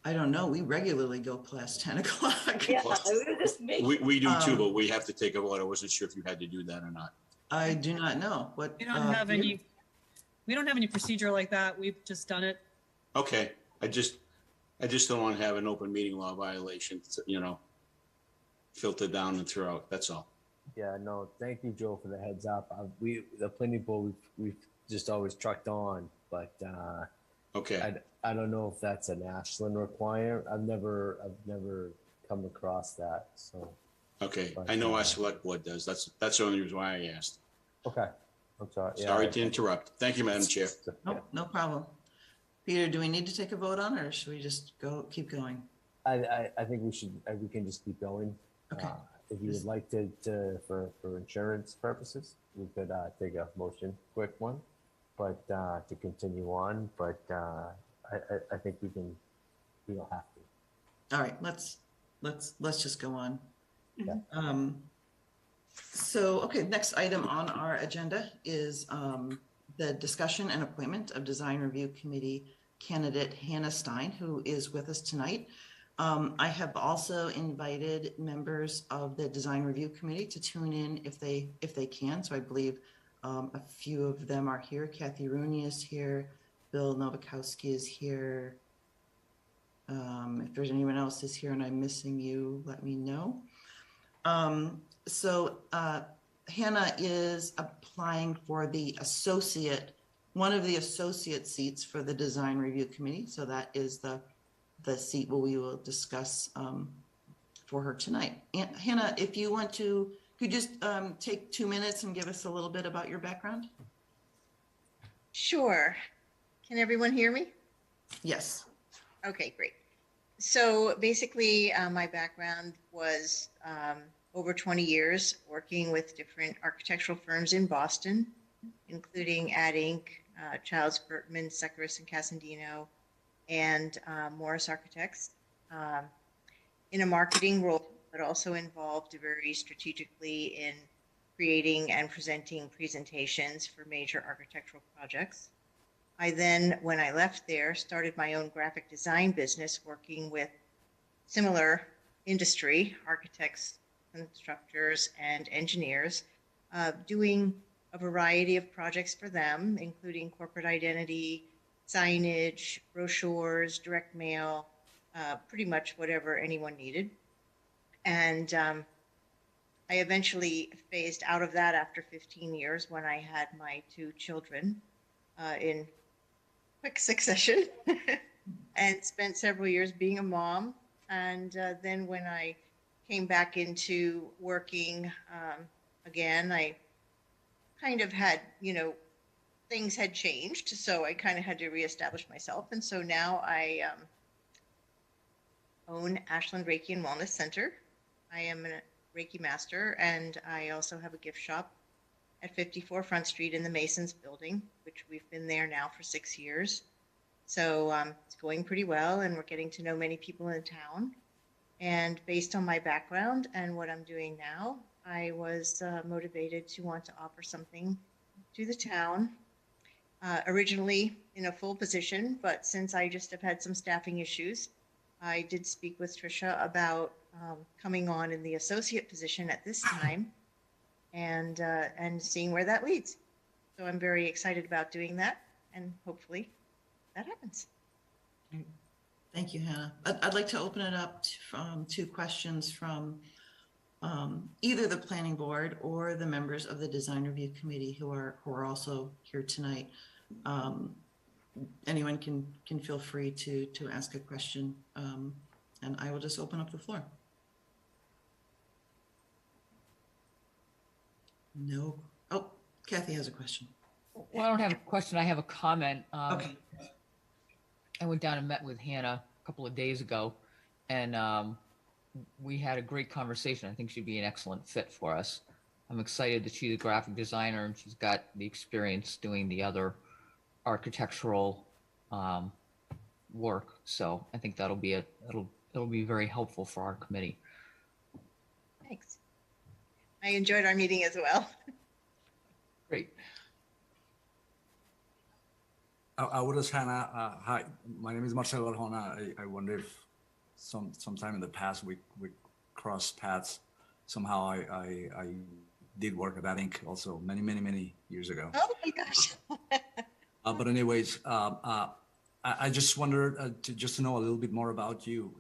I don't know. We regularly go past 10 o'clock. Yeah, We do too, but we have to take a vote. I wasn't sure if you had to do that or not. I do not know. What We don't have any. We don't have any procedure like that. We've just done it. Okay, I just don't want to have an open meeting law violation, filter down and throughout. That's all. Yeah, no, thank you, Joe, for the heads up. The planning board, we've just always trucked on, but okay, I don't know if that's an Ashland requirement. I've never come across that. So okay, but, I know our select board does. That's the only reason why I asked. Okay, I'm sorry. Sorry to interrupt. Thank you, Madam Chair. Nope, no problem. Peter, do we need to take a vote on it, or should we just keep going? I think we can just keep going. Okay. If you would like to for insurance purposes, we could take a motion, quick one, but to continue on. But I think we don't have to. All right, let's just go on. Yeah. So, okay, next item on our agenda is the discussion and appointment of Design Review Committee candidate Hannah Stein, who is with us tonight. I have also invited members of the Design Review Committee to tune in if they can. So I believe a few of them are here. Kathy Rooney is here. Bill Novakowski is here. If there's anyone else is here and I'm missing you, let me know. Hannah is applying for one of the associate seats for the Design Review Committee. So that is the seat where we will discuss for her tonight. And Hannah, if you want to, could you just take 2 minutes and give us a little bit about your background? Sure. Can everyone hear me? Yes. Okay, great. So basically, my background was over 20 years working with different architectural firms in Boston, including Ad Inc., Childs Bertman, Sekaris and Casandino, and Morris Architects in a marketing role, but also involved very strategically in creating and presenting presentations for major architectural projects. I then, when I left there, started my own graphic design business working with similar industry, architects, constructors, and engineers, doing a variety of projects for them, including corporate identity, signage, brochures, direct mail, pretty much whatever anyone needed. And I eventually phased out of that after 15 years when I had my 2 children in quick succession and spent several years being a mom. And then when I came back into working again, I kind of had, things had changed. So I kind of had to reestablish myself. And so now I own Ashland Reiki and Wellness Center. I am a Reiki master, and I also have a gift shop at 54 Front Street in the Masons building, which we've been there now for 6 years. So it's going pretty well, and we're getting to know many people in the town. And based on my background and what I'm doing now, I was motivated to want to offer something to the town, originally in a full position, but since I just have had some staffing issues, I did speak with Tricia about coming on in the associate position at this time and seeing where that leads. So I'm very excited about doing that, and hopefully that happens. Thank you, Hannah. I'd like to open it up to questions from either the planning board or the members of the design review committee who are also here tonight. Anyone can feel free to ask a question, and I will just open up the floor. No. Oh, Kathy has a question. Well, I don't have a question. I have a comment. Okay. I went down and met with Hannah a couple of days ago, and we had a great conversation. I think she'd be an excellent fit for us. I'm excited that she's a graphic designer and she's got the experience doing the other architectural work. So I think it'll be very helpful for our committee. Thanks. I enjoyed our meeting as well. Great. I would ask Hannah, hi, my name is Marcelo Arjona. I wonder if sometime in the past we crossed paths. Somehow I did work at that Inc. also many years ago. Oh my gosh. But anyways, I just wondered to know a little bit more about you,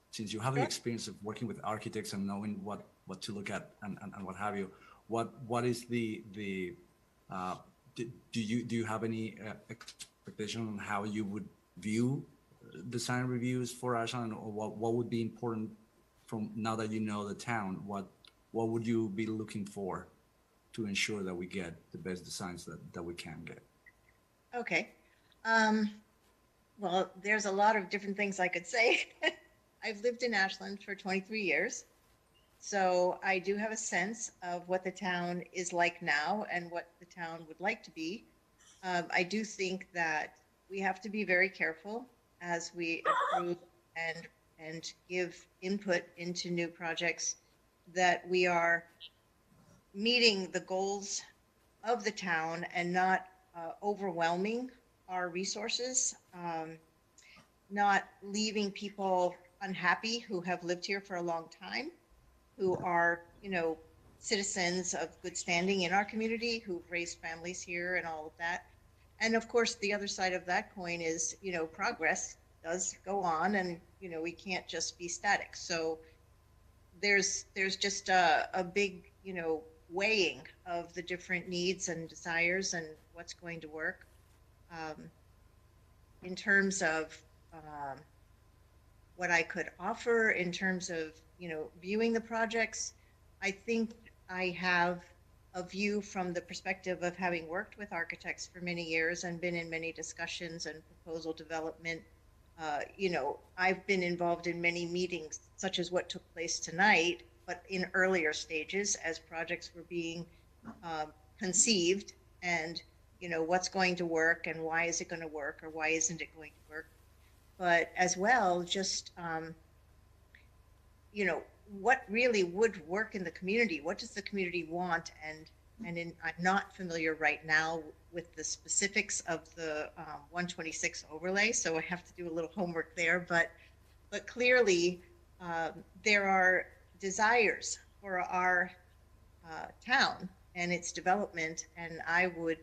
since you have the experience of working with architects and knowing what to look at and what have you. What is the do you have any expectation on how you would view design reviews for Ashland, or what would be important from now that you know the town? What would you be looking for to ensure that we get the best designs that we can get? Okay. Well, there's a lot of different things I could say. I've lived in Ashland for 23 years. So I do have a sense of what the town is like now and what the town would like to be. I do think that we have to be very careful as we approve and give input into new projects, that we are meeting the goals of the town and not overwhelming our resources, not leaving people unhappy who have lived here for a long time, who are, citizens of good standing in our community, who've raised families here and all of that. And of course, the other side of that coin is, progress does go on, and, we can't just be static. So there's just a big, weighing of the different needs and desires and what's going to work. In terms of what I could offer in terms of, viewing the projects, I think I have a view from the perspective of having worked with architects for many years and been in many discussions and proposal development. I've been involved in many meetings, such as what took place tonight, but in earlier stages as projects were being conceived, and, what's going to work and why is it going to work or why isn't it going to work. But as well, just, what really would work in the community? What does the community want? I'm not familiar right now with the specifics of the 126 overlay, so I have to do a little homework there. But clearly, there are desires for our town and its development, and I would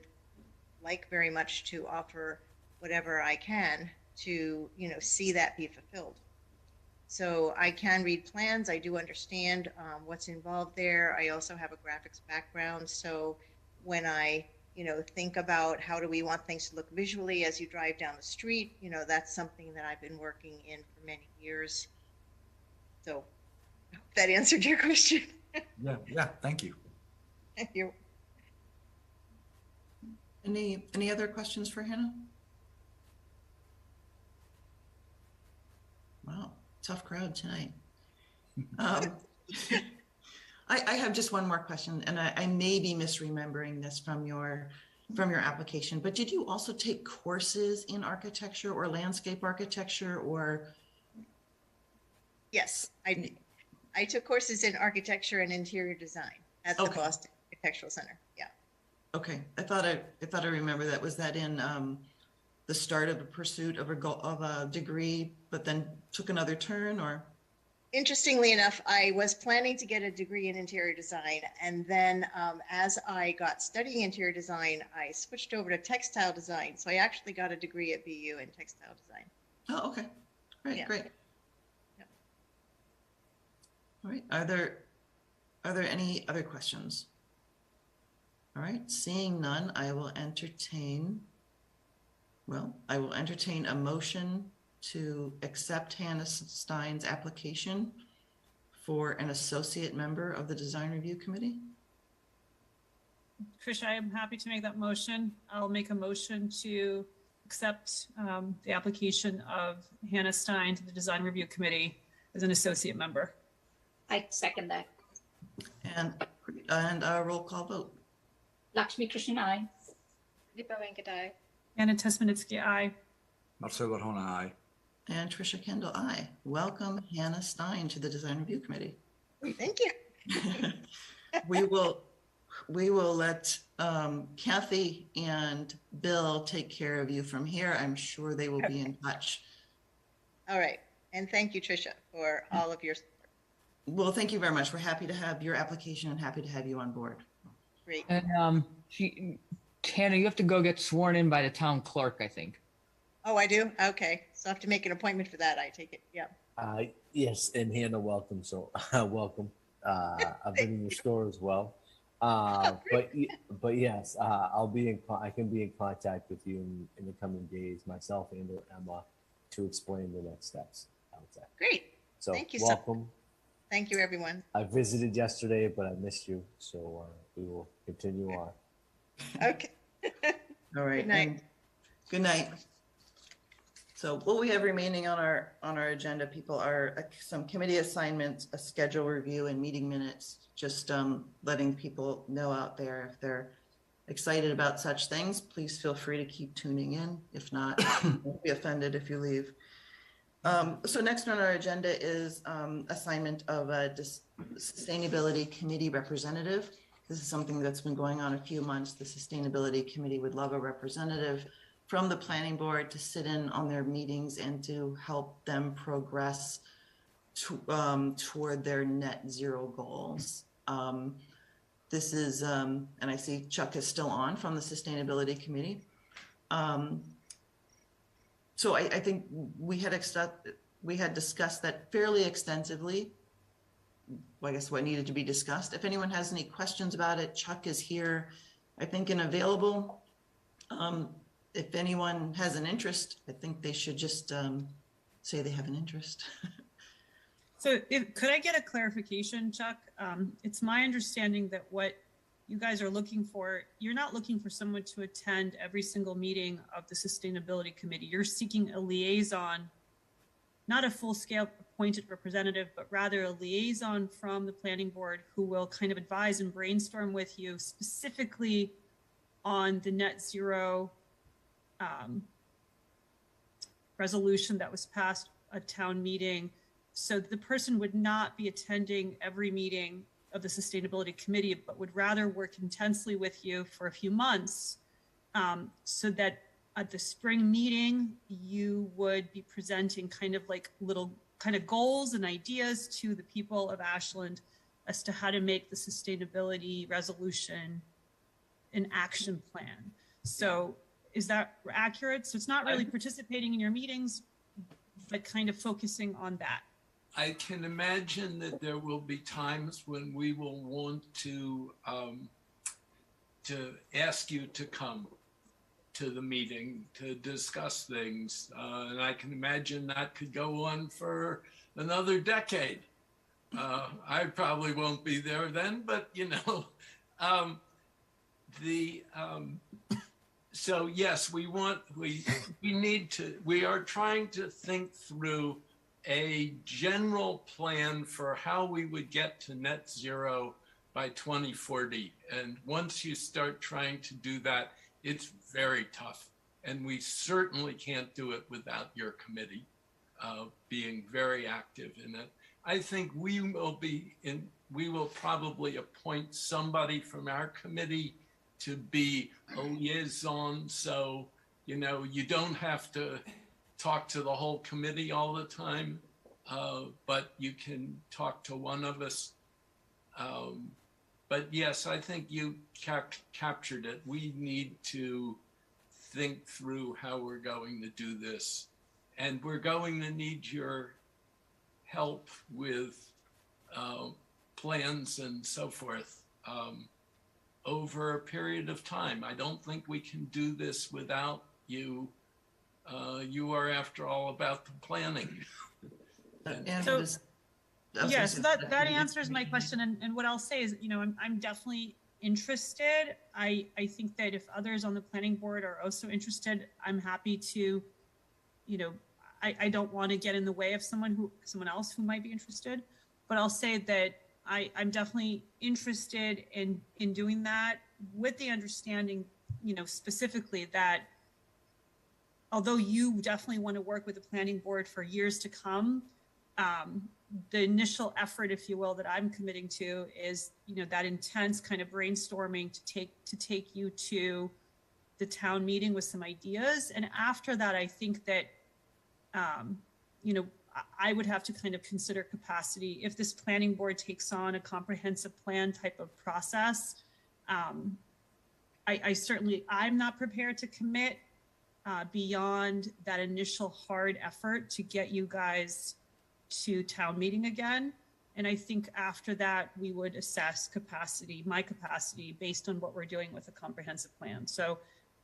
like very much to offer whatever I can to, see that be fulfilled. So I can read plans. I do understand what's involved there. I also have a graphics background. So when I, think about how do we want things to look visually as you drive down the street, that's something that I've been working in for many years. So I hope that answered your question. Yeah, thank you. You're Any other questions for Hannah? Wow, tough crowd tonight. I have just one more question, and I may be misremembering this from your application, but did you also take courses in architecture or landscape architecture or? Yes, I did. I took courses in architecture and interior design at the Boston Architectural Center. Yeah. Okay, I thought I remember that. Was that in the start of a pursuit of a degree, but then took another turn, or? Interestingly enough, I was planning to get a degree in interior design, and then as I got studying interior design, I switched over to textile design. So I actually got a degree at BU in textile design. Oh, okay, great, Yeah. great. Yep. All right, are there any other questions? All right, seeing none, I will entertain a motion to accept Hannah Stein's application for an associate member of the Design Review Committee. Tricia, I am happy to make that motion. I'll make a motion to accept the application of Hannah Stein to the Design Review Committee as an associate member. I second that. And a roll call vote. Lakshmi Krishnan, aye. Deepa Venkatai. Anna Tesmanitsky, aye. Marcelo Barjona, aye. And Tricia Kendall, aye. Welcome Hannah Stein to the Design Review Committee. Thank you. We will let Kathy and Bill take care of you from here. I'm sure they will be in touch. All right. And thank you, Tricia, for all of your support. Well, thank you very much. We're happy to have your application and happy to have you on board. Great. And Hannah, you have to go get sworn in by the town clerk, I think. Oh, I do? Okay. So I have to make an appointment for that, I take it. Yeah. Yes, and Hannah, welcome. So welcome. I've been in your store as well. But yes, I can be in contact with you in the coming days, myself and or Emma, to explain the next steps. Great. So thank you. welcome. Thank you, everyone. I visited yesterday, but I missed you. So we will continue on. Okay. All right. Good night. And good night. So what we have remaining on our agenda, people, are some committee assignments, a schedule review, and meeting minutes. Just letting people know out there if they're excited about such things, please feel free to keep tuning in. If not, don't be offended if you leave. So next on our agenda is assignment of a sustainability committee representative. This is something that's been going on a few months. The Sustainability Committee would love a representative from the planning board to sit in on their meetings and to help them progress toward their net zero goals. This is, and I see Chuck is still on from the Sustainability Committee. So I think we had discussed that fairly extensively. Well, I guess what needed to be discussed. If anyone has any questions about it, Chuck is here, I think, and available. If anyone has an interest, I think they should just say they have an interest. So could I get a clarification, Chuck? It's my understanding that what you guys are looking for, you're not looking for someone to attend every single meeting of the Sustainability Committee. You're seeking a liaison, not a full-scale appointed representative, but rather a liaison from the planning board who will kind of advise and brainstorm with you specifically on the net zero resolution that was passed at town meeting. So the person would not be attending every meeting of the Sustainability Committee, but would rather work intensely with you for a few months so that at the spring meeting, you would be presenting kind of like little kind of goals and ideas to the people of Ashland as to how to make the sustainability resolution an action plan. So is that accurate? So it's not really participating in your meetings, but kind of focusing on that. I can imagine that there will be times when we will want to ask you to come to the meeting to discuss things. And I can imagine that could go on for another decade. I probably won't be there then, but you know, so yes, we are trying to think through a general plan for how we would get to net zero by 2040. And once you start trying to do that, it's very tough. And we certainly can't do it without your committee being very active in it. I think we will probably appoint somebody from our committee to be a liaison. So, you know, you don't have to talk to the whole committee all the time, but you can talk to one of us. But yes, I think you captured it. We need to think through how we're going to do this. And we're going to need your help with plans and so forth over a period of time. I don't think we can do this without you. You are, after all, about the planning. So, yes, that answers my question. And what I'll say is, you know, I'm definitely interested. I think that if others on the planning board are also interested, I'm happy to, you know, I don't want to get in the way of someone else who might be interested, but I'll say that I'm definitely interested in doing that, with the understanding, you know, specifically that although you definitely want to work with the planning board for years to come, the initial effort, if you will, that I'm committing to is, you know, that intense kind of brainstorming to take you to the town meeting with some ideas. And after that, I think that, you know, I would have to kind of consider capacity if this planning board takes on a comprehensive plan type of process. I'm not prepared to commit beyond that initial hard effort to get you guys to town meeting again. And I think after that, we would assess my capacity based on what we're doing with a comprehensive plan. So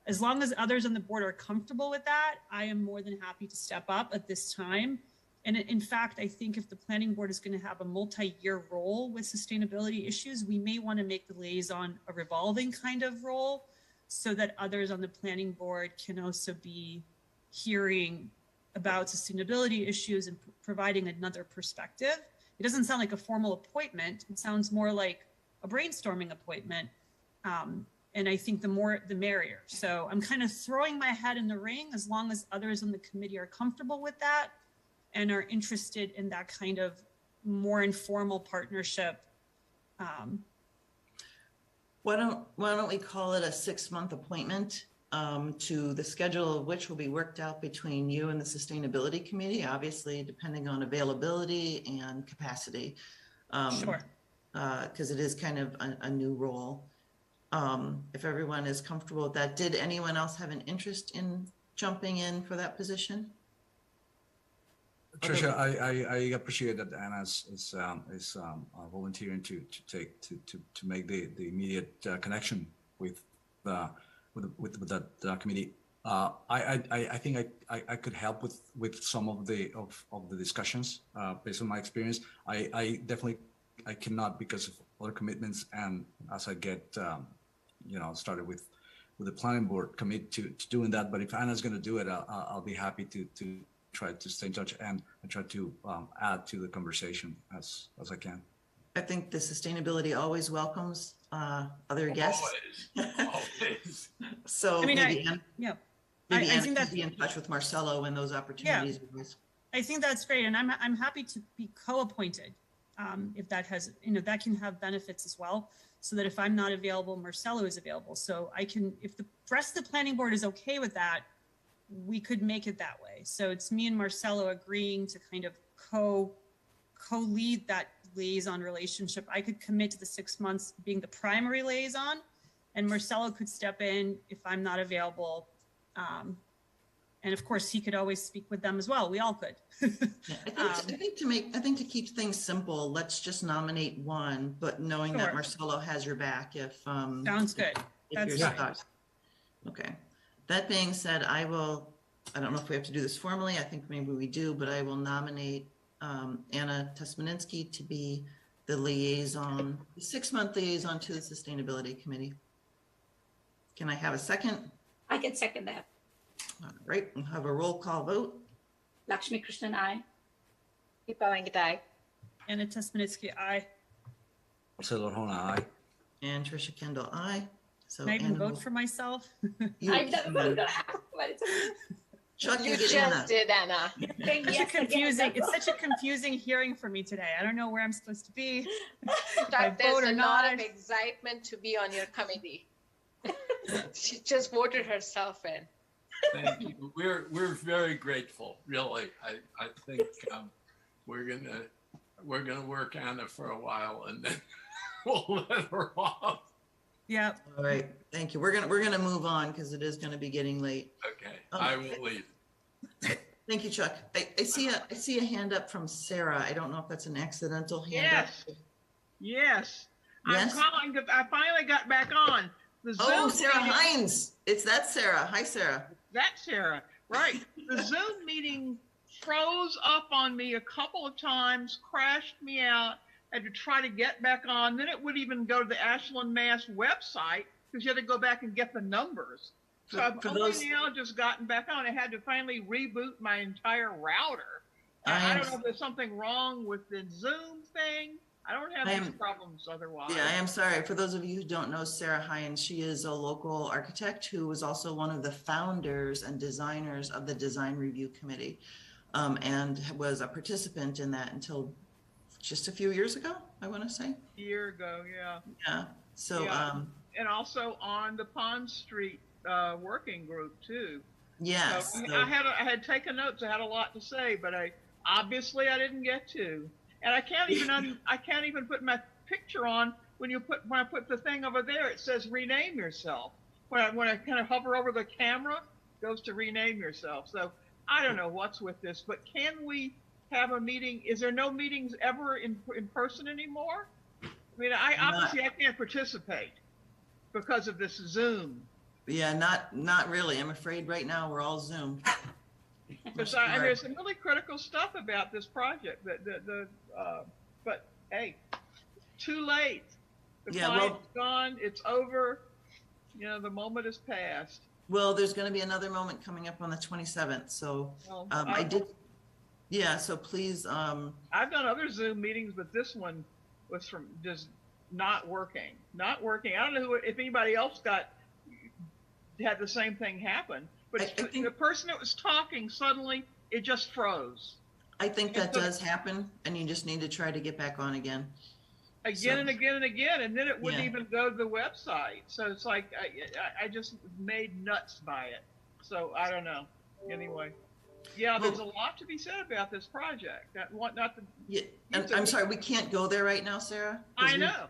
as long as others on the board are comfortable with that, I am more than happy to step up at this time. And in fact, I think if the planning board is going to have a multi-year role with sustainability issues, we may want to make the liaison a revolving kind of role so that others on the planning board can also be hearing about sustainability issues and providing another perspective. It doesn't sound like a formal appointment. It sounds more like a brainstorming appointment. And I think the more, the merrier. So I'm kind of throwing my hat in the ring as long as others on the committee are comfortable with that and are interested in that kind of more informal partnership. Why don't we call it a 6-month appointment to the schedule of which will be worked out between you and the Sustainability Committee, obviously depending on availability and capacity. Sure. Because it is kind of a new role. If everyone is comfortable with that, did anyone else have an interest in jumping in for that position? Tricia, I appreciate that Anna is volunteering to make the immediate connection with that committee. I think I could help with some of the discussions based on my experience. I definitely cannot because of other commitments, and as I get started with the planning board, commit to doing that. But if Anna's going to do it, I'll be happy to try to stay in touch and try to add to the conversation as I can. I think the sustainability always welcomes other guests. Always. So I mean, maybe I Anna think could be in touch with Marcelo when those opportunities arise. I think that's great, and I'm happy to be co-appointed if that has, that can have benefits as well. So that if I'm not available, Marcelo is available. So I can, if the rest of the planning board is okay with that, we could make it that way. So it's me and Marcelo agreeing to kind of co-lead that liaison relationship. I could commit to the 6 months being the primary liaison, and Marcelo could step in if I'm not available. And of course, he could always speak with them as well. We all could. I think to keep things simple, let's just nominate one, but knowing that Sure. Marcelo has your back if Sounds good. if That's you're fine. stuck. Okay. That being said, I don't know if we have to do this formally. I think maybe we do, but I will nominate Anna Tesmaninsky to be the liaison, the 6-month liaison to the Sustainability Committee. Can I have a second? I can second that. All right, we'll have a roll call vote. Lakshmi Krishnan, aye. Deepa Venkatai. Anna Tesmanitsky, aye. Marcelo Hona, aye. And Trisha Kendall, aye. So Can I even Anna vote will- for myself? You I've never can- voted, but it's okay. Chuck, You you get just Anna. did, Anna. Saying Such a yes again, confusing, that's it's such a confusing hearing for me today. I don't know where I'm supposed to be. If I Chuck, there's vote or a lot not. of excitement to be on your committee. She just voted herself in. Thank you. We're very grateful, really. I think we're gonna work on it for a while and then we'll let her off. Yeah. All right, thank you. We're gonna move on because it is gonna be getting late. Okay, I will leave. Thank you, Chuck. I see a hand up from Sarah. I don't know if that's an accidental hand up. Yes. Yes? I'm calling because I finally got back on. The Oh, Zoom Sarah meeting- Hines. It's that Sarah. Hi, Sarah. That's Sarah. Right. The Zoom meeting froze up on me a couple of times, crashed me out, had to try to get back on. Then it would even go to the Ashland, Mass website because you had to go back and get the numbers. So I've For only those- now just gotten back on. I had to finally reboot my entire router. I don't know if there's something wrong with the Zoom thing. I don't have I these am- problems otherwise. Yeah, I am sorry. For those of you who don't know Sarah Hines, she is a local architect who was also one of the founders and designers of the Design Review Committee, and was a participant in that until just a few years ago, I want to say. A year ago, yeah. Yeah. So, Yeah. And also on the Pond Street working group too. yes. So, so- I had taken notes. I had a lot to say, but I didn't get to. And I can't even put my picture on when I put the thing over there. It says rename yourself. When I kind of hover over the camera, it goes to rename yourself. So I don't know what's with this, but can we have a meeting? Is there no meetings ever in person anymore? I mean, I can't participate because of this Zoom. Yeah, not really. I'm afraid right now we're all Zoom. Because there's some really critical stuff about this project. But hey, too late. The Yeah, client's gone. It's over. You know, the moment has passed. Well, there's going to be another moment coming up on the 27th. So Well, I did. Yeah. So please. I've done other Zoom meetings, but this one was from just not working. Not working. I don't know if anybody else had the same thing happen. But the person that was talking, suddenly it just froze. I think that does happen, and you just need to try to get back on again. Again and again and again, and then it wouldn't Yeah. even go to the website. So it's like I just made nuts by it. So I don't know. Anyway, yeah, there's a lot to be said about this project. Not the. Yeah, and I'm sorry, we can't go there right now, Sarah. 'cause I we- know.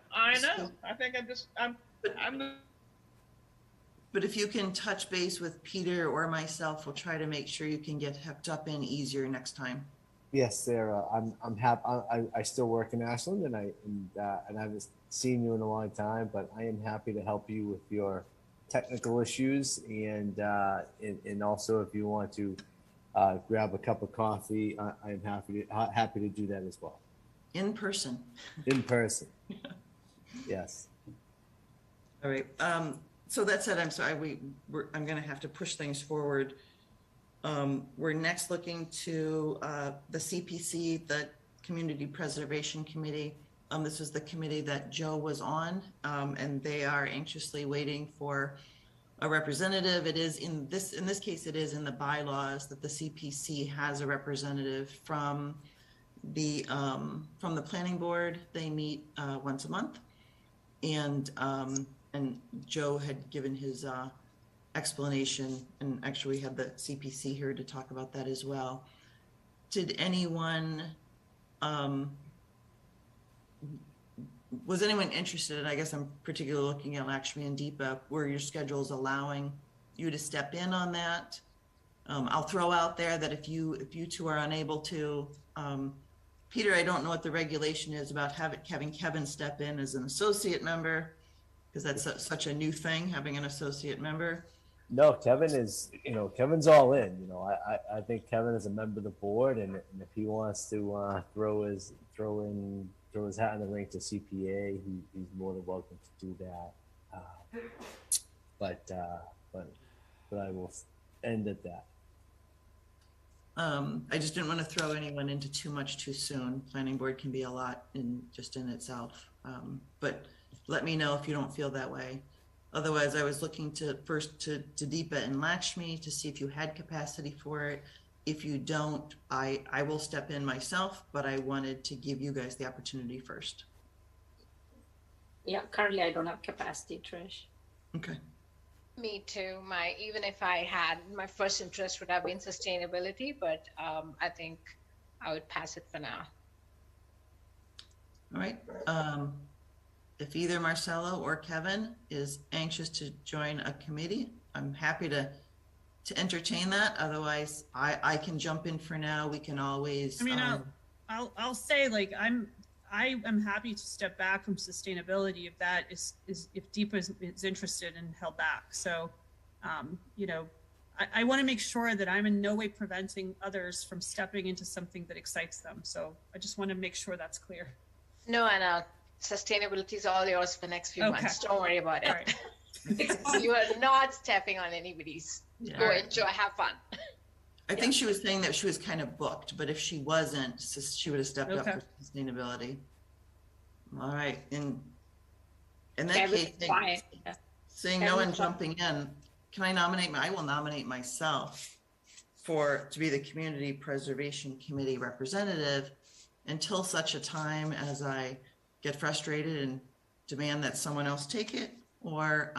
I think I'm. But if you can touch base with Peter or myself, we'll try to make sure you can get hooked up in easier next time. Yes, Sarah. I'm happy. I still work in Ashland, and I haven't seen you in a long time. But I am happy to help you with your technical issues, and also if you want to grab a cup of coffee, I am happy to do that as well. In person. In person. Yes. All right. So that said, I'm sorry, I'm going to have to push things forward. We're next looking to the CPC, the Community Preservation Committee. This is the committee that Joe was on, and they are anxiously waiting for a representative. It is in this case, it is in the bylaws that the CPC has a representative from the planning board. They meet once a month, and Joe had given his explanation, and actually we had the CPC here to talk about that as well. Did anyone, was anyone interested, and I guess I'm particularly looking at Lakshmi and Deepa, were your schedules allowing you to step in on that? I'll throw out there that if you two are unable to, Peter, I don't know what the regulation is about having Kevin step in as an associate member, because that's such a new thing, having an associate member. No, Kevin is, Kevin's all in. I think Kevin is a member of the board, and if he wants to throw his hat in the ring to CPA, he's more than welcome to do that. But I will end at that. I just didn't want to throw anyone into too much too soon. Planning board can be a lot in itself. But let me know if you don't feel that way. Otherwise, I was looking first to Deepa and Lakshmi to see if you had capacity for it. If you don't, I will step in myself, but I wanted to give you guys the opportunity first. Yeah, currently I don't have capacity, Trish. Okay. Me too. Even if I had, my first interest would have been sustainability, but I think I would pass it for now. All right. If either Marcelo or Kevin is anxious to join a committee, I'm happy to entertain that. Otherwise, I can jump in for now. We can always. I mean, I'll say, like, I am happy to step back from sustainability if that is if Deepa is interested and held back. So, I want to make sure that I'm in no way preventing others from stepping into something that excites them. So I just want to make sure that's clear. No, and sustainability is all yours for the next few months. Don't worry about it. Right. You are not stepping on anybody's. Yeah. Go enjoy, have fun. I think she was saying that she was kind of booked, but if she wasn't, she would have stepped up for sustainability. All right. In that case, seeing no one jumping in, can I nominate? I will nominate myself to be the Community Preservation Committee representative until such a time as I get frustrated and demand that someone else take it, or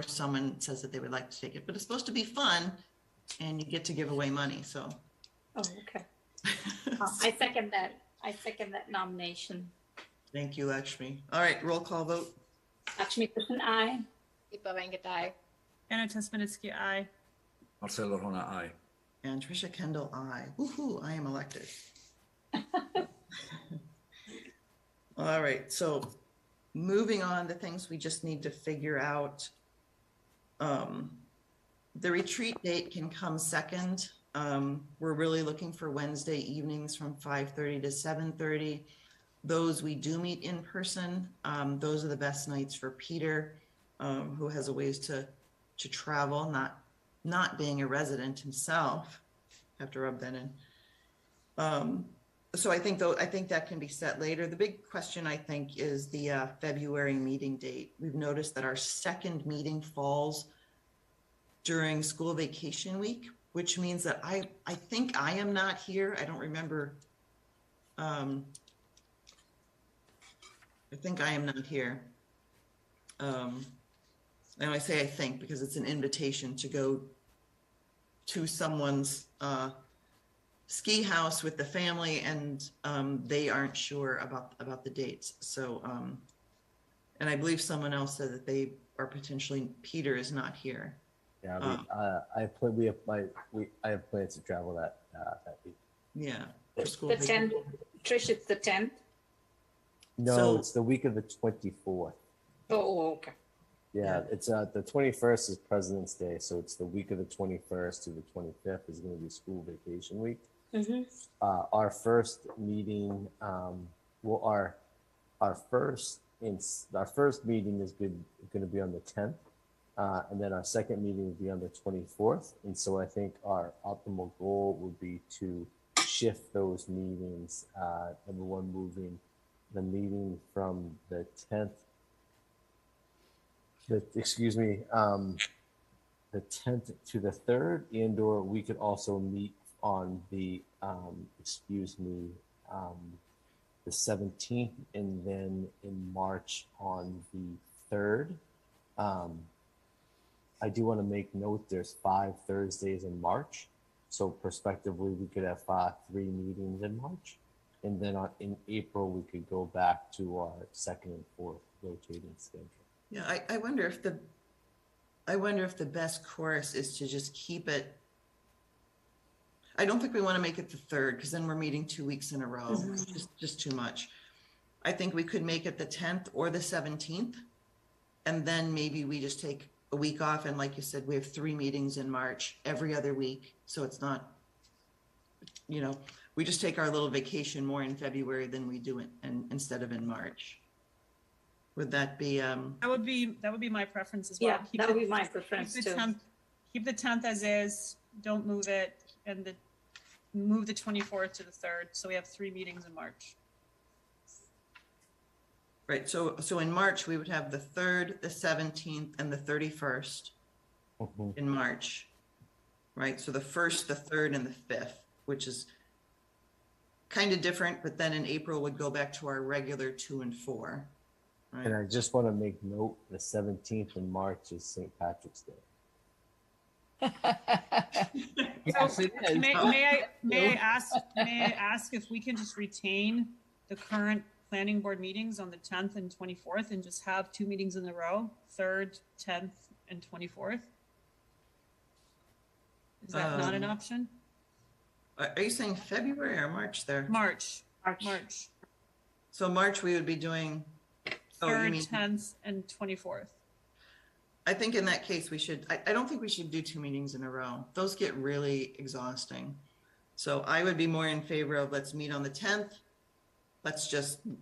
someone says that they would like to take it. But it's supposed to be fun, and you get to give away money. So. Oh, okay. I second that. I second that nomination. Thank you, Lakshmi. All right, roll call vote. Lakshmi Krishnan, aye. Deepa Venkat, aye. Anna Tesmanitsky, aye. Marcelo Hona, aye. And Trisha Kendall, aye. Woohoo, I am elected. All right, so moving on to things we just need to figure out. The retreat date can come second. We're really looking for Wednesday evenings from 5:30 to 7:30. Those we do meet in person. Those are the best nights for Peter, who has a ways to travel, not being a resident himself. Have to rub that in. So I think that can be set later. The big question, I think, is the February meeting date. We've noticed that our second meeting falls during school vacation week, which means that I think I am not here. I don't remember. I think I am not here. And I say I think because it's an invitation to go to someone's ski house with the family, and they aren't sure about the dates. So, and I believe someone else said that they are potentially, Peter is not here. Yeah, I have plans to travel that week. Yeah, for school. The 10th, Trish, it's the 10th. No, it's the week of the 24th. Oh, okay. Yeah, it's the 21st is President's Day, so it's the week of the 21st to the 25th is going to be school vacation week. Mm-hmm. Our first meeting, our first meeting is going to be on the 10th, and then our second meeting will be on the 24th. And so I think our optimal goal would be to shift those meetings. Number one, moving the meeting from the 10th. The 10th to the 3rd, and/or we could also meet on the the 17th, and then in March on the 3rd. I do want to make note there's 5 Thursdays in March. So prospectively, we could have 3 meetings in March. And then in April, we could go back to our 2nd and 4th rotating schedule. Yeah, I wonder if the best course is to just keep it. I don't think we want to make it the 3rd because then we're meeting 2 weeks in a row. It's just too much. I think we could make it the 10th or the 17th. And then maybe we just take a week off. And like you said, we have 3 meetings in March every other week. So it's not, we just take our little vacation more in February than we do it instead of in March. Would that be? That would be my preference as well. Yeah, that would be my preference too. Keep the 10th as is. Don't move it, and move the 24th to the 3rd. So we have 3 meetings in March. Right. So in March we would have the 3rd, the 17th, and the 31st in March. Right. So the 1st, the 3rd, and the 5th, which is kind of different. But then in April would go back to our regular 2 and 4. Right. And I just want to make note, the 17th in March is St. Patrick's Day. Yes, it is. May I ask if we can just retain the current planning board meetings on the 10th and 24th and just have 2 meetings in a row, 3rd, 10th, and 24th? Is that not an option? Are you saying February or March there? March. So March we would be doing 3rd, 10th, and 24th. I think in that case we should, I don't think we should do 2 meetings in a row. Those get really exhausting. So I would be more in favor of let's meet on the 10th.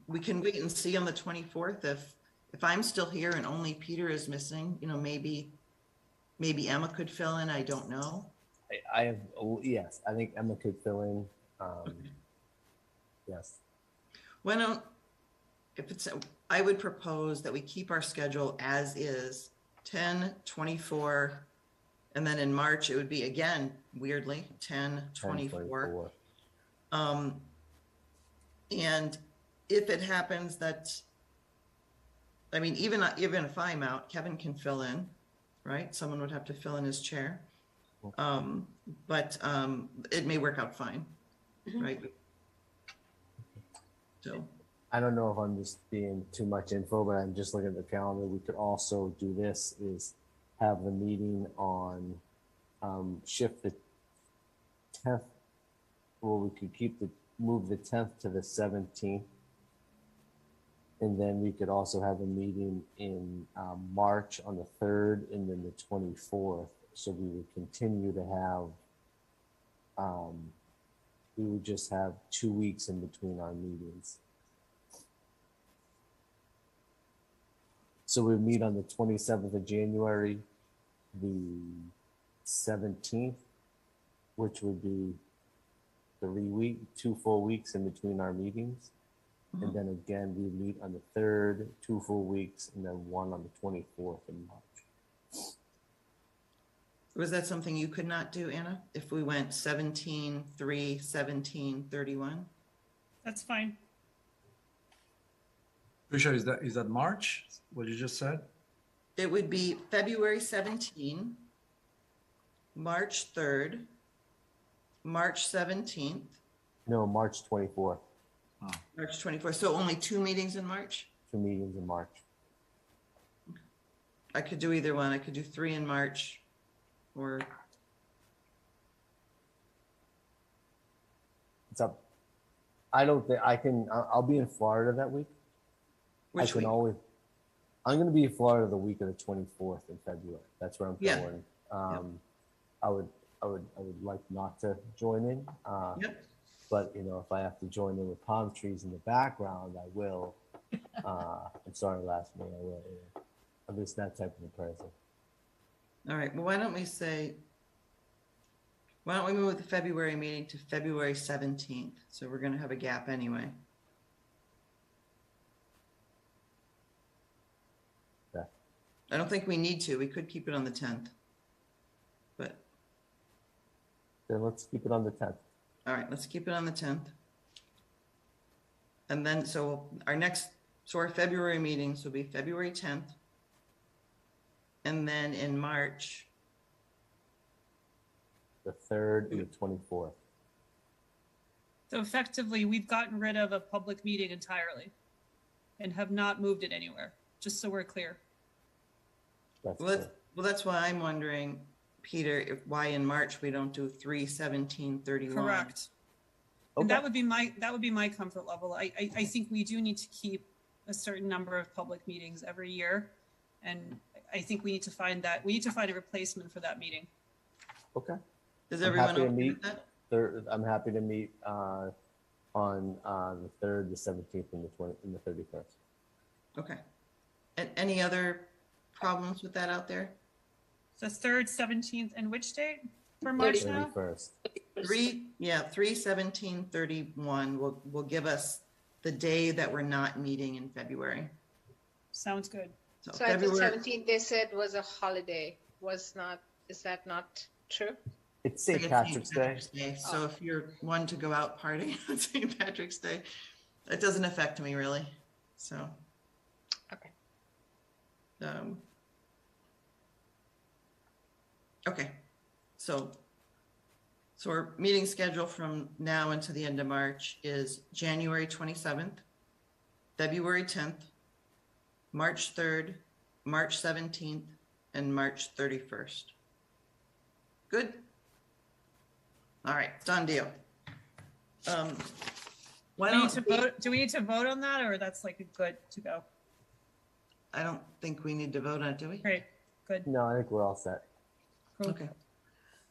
We can wait and see on the 24th. If I'm still here and only Peter is missing, maybe Emma could fill in. I don't know. Yes, I think Emma could fill in. Yes. I would propose that we keep our schedule as is, 10, 24, and then in March it would be again, weirdly, 10, 24. And if it happens that, even if I'm out, Kevin can fill in, right? Someone would have to fill in his chair. But it may work out fine, right? So. I don't know if I'm just being too much info, but I'm just looking at the calendar. We could also do this, is have the meeting on, shift the 10th, or we could move the 10th to the 17th. And then we could also have a meeting in March on the 3rd and then the 24th. So we would continue to have, we would just have 2 weeks in between our meetings. So we meet on the 27th of January, the 17th, which would be 2 full weeks in between our meetings. And then again, we meet on the 3rd, 2 full weeks, and then 1 on the 24th in March. Was that something you could not do, Anna? If we went 17, 3, 17, 31? That's fine. Tricia, is that March, what you just said? It would be February 17, March 3rd, March 17th. No, March 24th. Oh. March 24th. So only 2 meetings in March? 2 meetings in March. I could do either one. I could do 3 in March or. It's up. I don't think I can, I'll be in Florida that week. Which week? I'm going to be in Florida the week of the 24th in February. That's where I'm going. I would like not to join in. But if I have to join in with palm trees in the background, I will. I'm sorry, last minute, I will. I'm just that type of a person. All right. Well, why don't we move the February meeting to February 17th? So we're going to have a gap anyway. I don't think we need to. We could keep it on the 10th. But then let's keep it on the 10th. All right, let's keep it on the 10th. And then our February meetings will be February 10th. And then in March, The 3rd and the 24th. So effectively, we've gotten rid of a public meeting entirely and have not moved it anywhere, just so we're clear. well, that's why I'm wondering, Peter, why in March we don't do 3/17/31? Correct. And that would be my comfort level. I think we do need to keep a certain number of public meetings every year. And I think we need to find a replacement for that meeting. Okay. Is I'm everyone happy to okay meet with that? I'm happy to meet on the 3rd, the 17th, and the 31st. Okay. And any other problems with that out there? So 3rd, 17th, and which date for March now? 31st. 3/17/31 will give us the day that we're not meeting in February. Sounds good. So I think 17th, they said was a holiday, is that not true? It's St. Patrick's Day. So if you're one to go out partying on St. Patrick's Day, it doesn't affect me really. So. Okay. Okay. So our meeting schedule from now until the end of March is January 27th, February 10th, March 3rd, March 17th, and March 31st. Good? All right, done deal. Why Do we need don't to vote? Do we need to vote on that, or that's like a good to go? I don't think we need to vote on it, do we? Great, good. No, I think we're all set. Okay.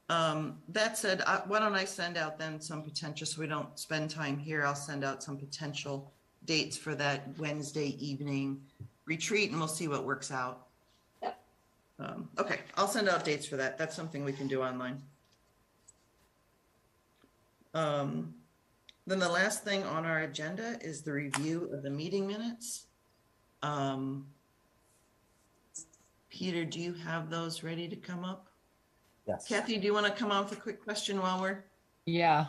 That said, why don't I send out then some potential, so we don't spend time here, I'll send out some potential dates for that Wednesday evening retreat, and we'll see what works out. Okay, I'll send out dates for that. That's something we can do online. Then the last thing on our agenda is the review of the meeting minutes. Peter, do you have those ready to come up? Yes. Kathy, do you want to come on with a quick question while we're? Yeah.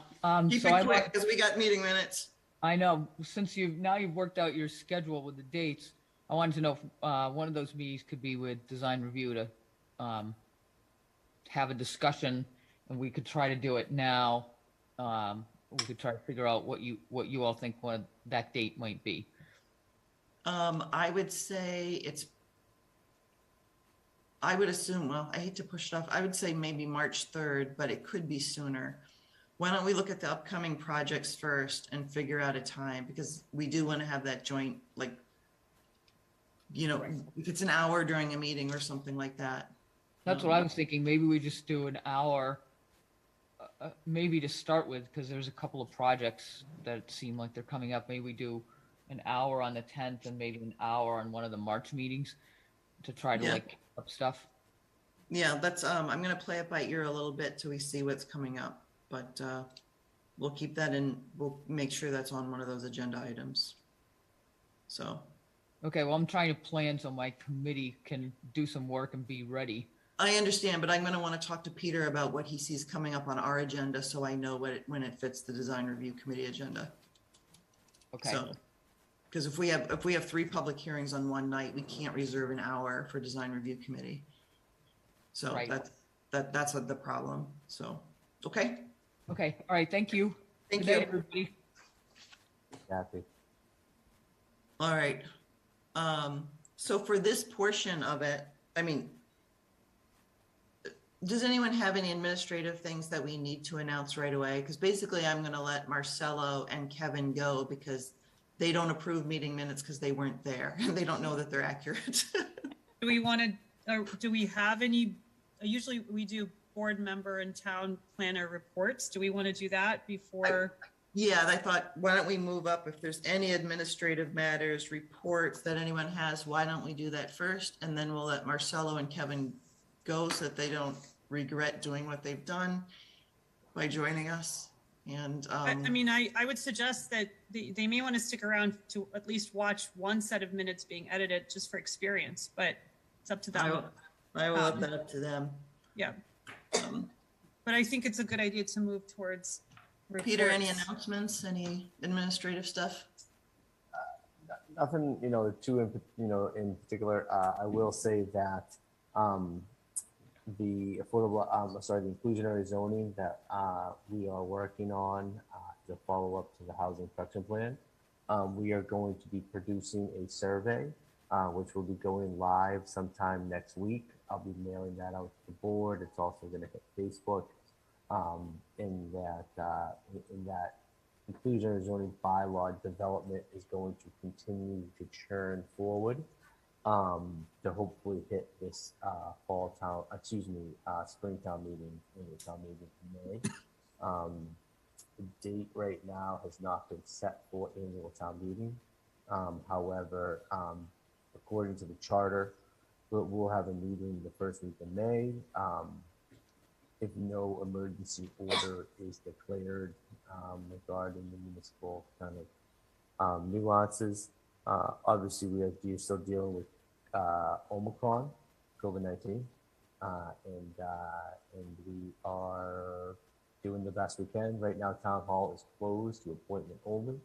Keep So it quick because we got meeting minutes. I know, since you've worked out your schedule with the dates, I wanted to know if one of those meetings could be with design review to have a discussion, and we could try to do it now. We could try to figure out what you all think that date might be. I would say I would assume, well, I hate to push it off. I would say maybe March 3rd, but it could be sooner. Why don't we look at the upcoming projects first and figure out a time, because we do want to have that joint, like, if it's an hour during a meeting or something like that. That's what I was thinking. Maybe we just do an hour, maybe to start with, because there's a couple of projects that seem like they're coming up. Maybe we do an hour on the 10th and maybe an hour on one of the March meetings to try to like up stuff. Yeah, that's I'm gonna play it by ear a little bit till we see what's coming up, but we'll keep that in. We'll make sure that's on one of those agenda items. So. Okay, well, I'm trying to plan so my committee can do some work and be ready. I understand, but I'm going to want to talk to Peter about what he sees coming up on our agenda, so I know when it fits the design review committee agenda. Okay. So, because if we have 3 public hearings on one night, we can't reserve an hour for design review committee. So right. that's the problem. So, okay. Okay. All right. Thank you. Thank Good you. night, everybody. Kathy. All right. So for this portion of it, I mean, does anyone have any administrative things that we need to announce right away? Because basically I'm going to let Marcelo and Kevin go because they don't approve meeting minutes because they weren't there and they don't know that they're accurate. Do we have any, usually we do board member and town planner reports. Do we want to do that before? Yeah, I thought, why don't we move up if there's any administrative matters, reports that anyone has, why don't we do that first? And then we'll let Marcelo and Kevin go so that they don't regret doing what they've done by joining us. And I mean, I would suggest that they may want to stick around to at least watch one set of minutes being edited just for experience, but it's up to them. I will let that up to them. Yeah. But I think it's a good idea to move towards reports. Peter, any announcements, any administrative stuff? Nothing, in particular. I will say that The the inclusionary zoning that we are working on to follow up to the housing production plan. We are going to be producing a survey, which will be going live sometime next week. I'll be mailing that out to the board. It's also going to hit Facebook. In that inclusionary zoning bylaw development is going to continue to churn forward to hopefully hit this springtown meeting in the town meeting in May. The date right now has not been set for annual town meeting. However, according to the charter, we'll have a meeting the first week of May. If no emergency order is declared regarding the municipal kind of nuances. Obviously, we're still dealing with Omicron, COVID-19, and we are doing the best we can. Right now, Town Hall is closed to appointment only.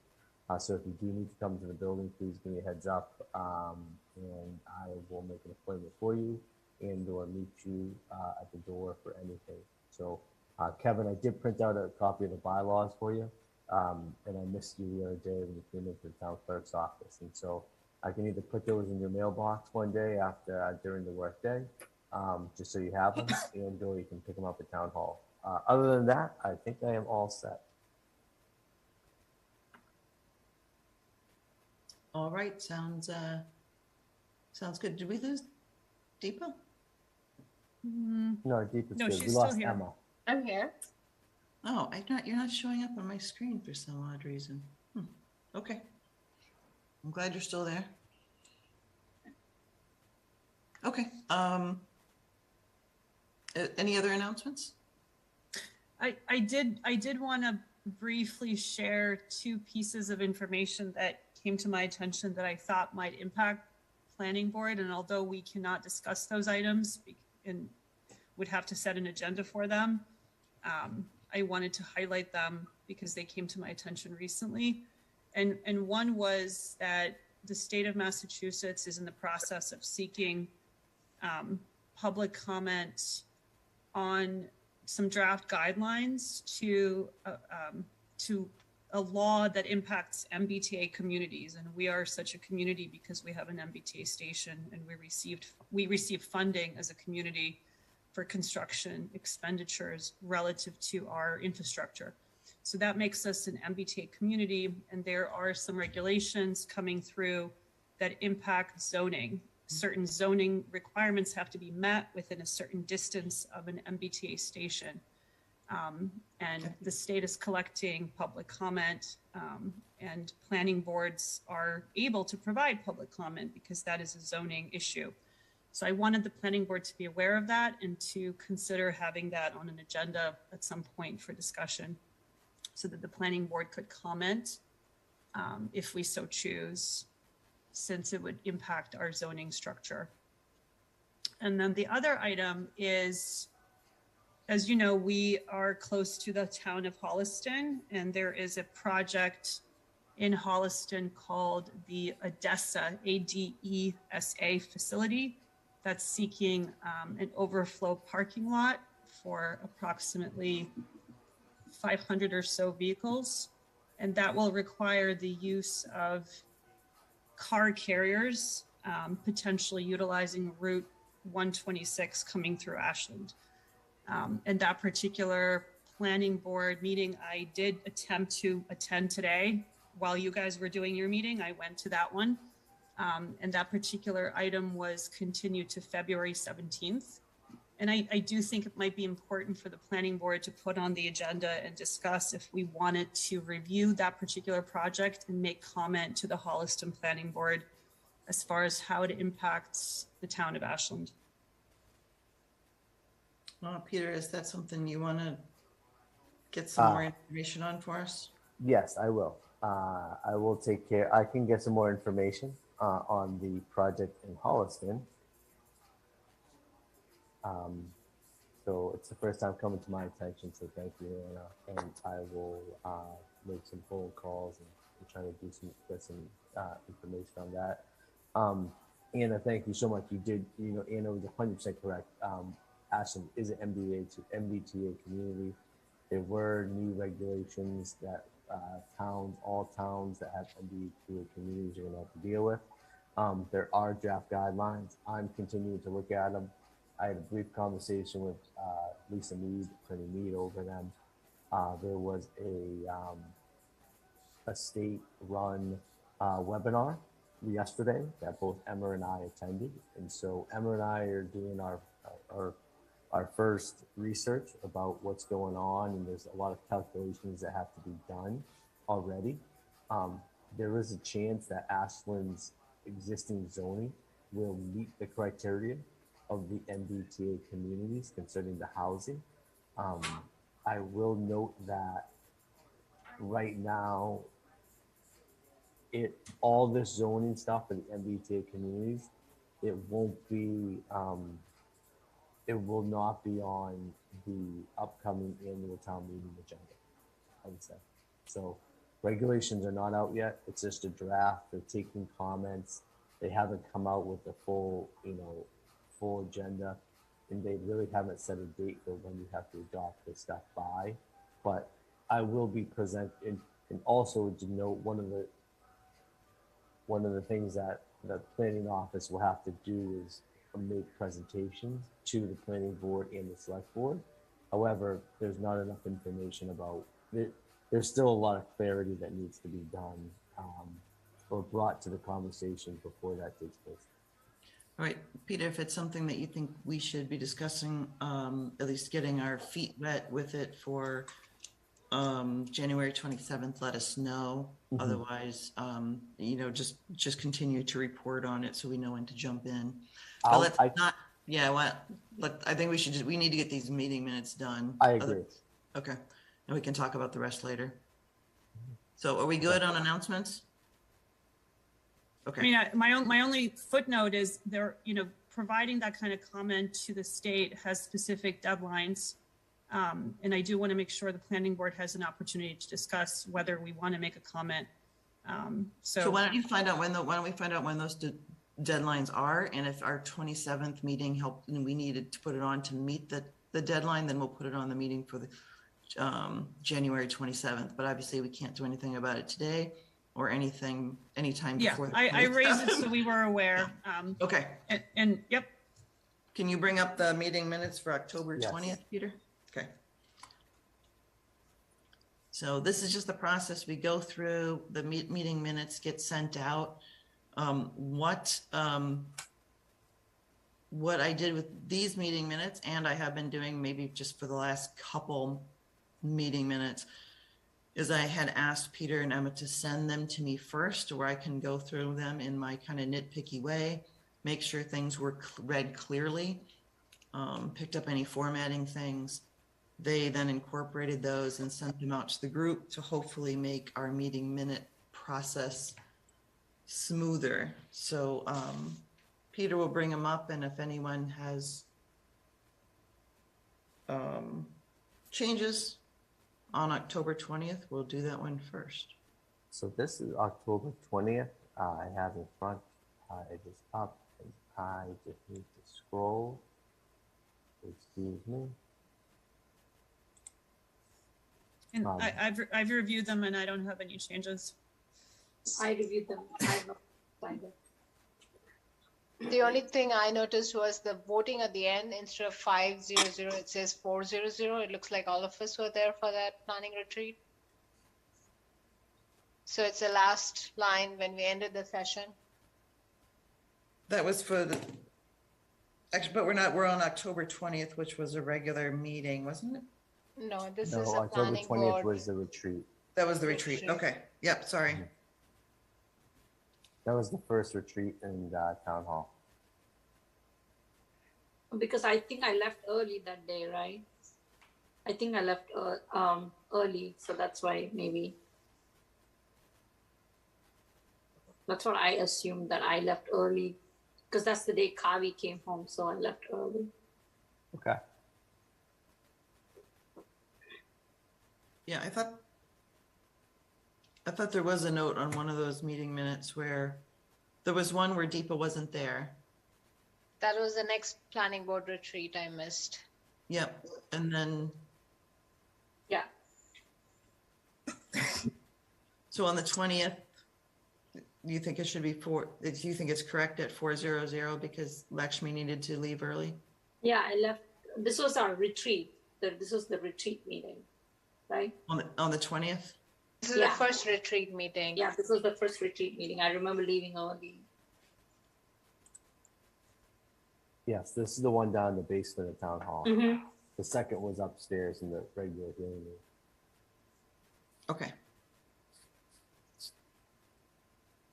So if you do need to come to the building, please give me a heads up, and I will make an appointment for you and/or meet you at the door for anything. So, Kevin, I did print out a copy of the bylaws for you, and I missed you the other day when you came into the town clerk's office. And so I can either put those in your mailbox one day during the workday, just so you have them, and/or you can pick them up at Town Hall. Other than that, I think I am all set. All right, sounds good. Did we lose Deepa? No, Deepa's No, good. she's We still lost here. Emma. I'm here. Oh, you're not showing up on my screen for some odd reason. Okay. I'm glad you're still there. Okay. Any other announcements? I did want to briefly share two pieces of information that came to my attention that I thought might impact planning board. And although we cannot discuss those items and would have to set an agenda for them, I wanted to highlight them because they came to my attention recently. And one was that the state of Massachusetts is in the process of seeking public comment on some draft guidelines to a law that impacts MBTA communities. And we are such a community because we have an MBTA station, and we received funding as a community for construction expenditures relative to our infrastructure. So that makes us an MBTA community, and there are some regulations coming through that impact zoning. Certain zoning requirements have to be met within a certain distance of an MBTA station. And the state is collecting public comment, and planning boards are able to provide public comment because that is a zoning issue. So I wanted the planning board to be aware of that and to consider having that on an agenda at some point for discussion so that the planning board could comment if we so choose, since it would impact our zoning structure. And then the other item is, as you know, we are close to the town of Holliston, and there is a project in Holliston called the ADESA, ADESA facility that's seeking an overflow parking lot for approximately 500 or so vehicles. And that will require the use of car carriers, potentially utilizing Route 126 coming through Ashland. And that particular planning board meeting, I did attempt to attend today. While you guys were doing your meeting, I went to that one. And that particular item was continued to February 17th. And I do think it might be important for the planning board to put on the agenda and discuss if we wanted to review that particular project and make comment to the Holliston Planning Board as far as how it impacts the town of Ashland. Peter, is that something you want to get some more information on for us? Yes, I will. I will take care. I can get some more information on the project in Holliston. So it's the first time coming to my attention, so thank you, Anna. And I will make some phone calls and try to get some information on that. Anna, thank you so much. You did, Anna was 100% correct. Ashland is an MBTA community. There were new regulations that all towns that have MBTA communities are going to have to deal with. There are draft guidelines. I'm continuing to look at them. I had a brief conversation with Lisa Mead, Attorney Mead, over them. There was a state-run webinar yesterday that both Emma and I attended, and so Emma and I are doing our first research about what's going on, and there's a lot of calculations that have to be done already. There is a chance that Ashland's existing zoning will meet the criteria of the MBTA communities concerning the housing. I will note that right now, all this zoning stuff for the MBTA communities, it will not be on the upcoming annual town meeting agenda, I would say. So regulations are not out yet. It's just a draft. They're taking comments. They haven't come out with the full agenda, and they really haven't set a date for when you have to adopt this stuff by. But I will be presenting, and also to note, one of the things that the planning office will have to do is make presentations to the planning board and the select board. However, there's not enough information about it. There's still a lot of clarity that needs to be done or brought to the conversation before that takes place. All right, Peter, if it's something that you think we should be discussing, at least getting our feet wet with it for January 27th, let us know. Mhm. Otherwise, just continue to report on it so we know when to jump in. I think we need to get these meeting minutes done. I agree. Okay, and we can talk about the rest later. So are we good on announcements? Okay. I mean, my only footnote is providing that kind of comment to the state has specific deadlines. And I do want to make sure the planning board has an opportunity to discuss whether we want to make a comment. So why don't we find out when those deadlines are, and if our 27th meeting helped and we needed to put it on to meet the deadline, then we'll put it on the meeting for the January 27th. But obviously we can't do anything about it today or anytime before. Yeah, I raised it so we were aware. Okay. And yep. Can you bring up the meeting minutes for October Yes. 20th, Peter? Okay. So this is just the process we go through. The meeting minutes get sent out. What I did with these meeting minutes, and I have been doing maybe just for the last couple meeting minutes, is I had asked Peter and Emma to send them to me first, where I can go through them in my kind of nitpicky way, make sure things were read clearly, picked up any formatting things. They then incorporated those and sent them out to the group to hopefully make our meeting minute process smoother. So Peter will bring them up, and if anyone has changes on October 20th, we'll do that one first. So this is October 20th. I have in front, it is up, and I just need to scroll. Excuse me. And I've reviewed them and I don't have any changes. I reviewed them. I have not signed it. The only thing I noticed was the voting at the end, instead of 500, it says 400. It looks like all of us were there for that planning retreat. So it's the last line when we ended the session. That was for the, actually, but we're on October 20th, which was a regular meeting, wasn't it? No, this No, is a October planning 20th board. was the retreat. That was the retreat. Okay. Yep. Sorry. That was the first retreat in town hall. Because I think I left early that day, right? I think I left early, so that's why maybe. That's what I assumed, that I left early, because that's the day Kavi came home, so I left early. Okay. Yeah, I thought there was a note on one of those meeting minutes where There was one where Deepa wasn't there. That was the next planning board retreat I missed. Yep. And then, Yeah. so on the 20th, you think it should be do you think it's correct at 4:00 because Lakshmi needed to leave early? Yeah, I left. This was our retreat. This was the retreat meeting, right? On the 20th? This is the first retreat meeting. Yeah, this was the first retreat meeting. I remember leaving early. Yes, this is the one down in the basement of Town Hall. Mhm. The second was upstairs in the regular hearing room. Okay.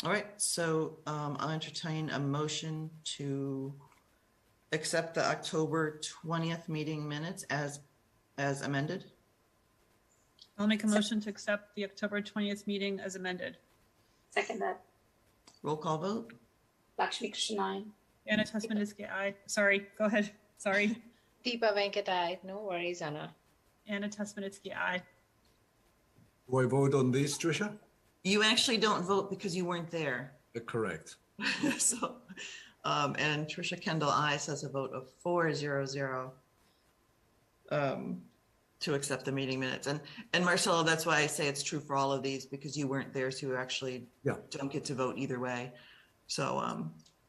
All right, so I'll entertain a motion to accept the October 20th meeting minutes as amended. I'll make a motion to accept the October 20th meeting as amended. Second that. Roll call vote. Lakshmi Krishnan. Anna Tesmanitsky, aye. Sorry, go ahead. Sorry. Deepa Venkatai, no worries, Anna. Anna Tesmanitsky, aye. Do I vote on this, Trisha? You actually don't vote because you weren't there. Correct. So, and Trisha Kendall, aye, says a vote of 4:00 to accept the meeting minutes. And Marcelo, that's why I say it's true for all of these because you weren't there, so you actually don't get to vote either way. So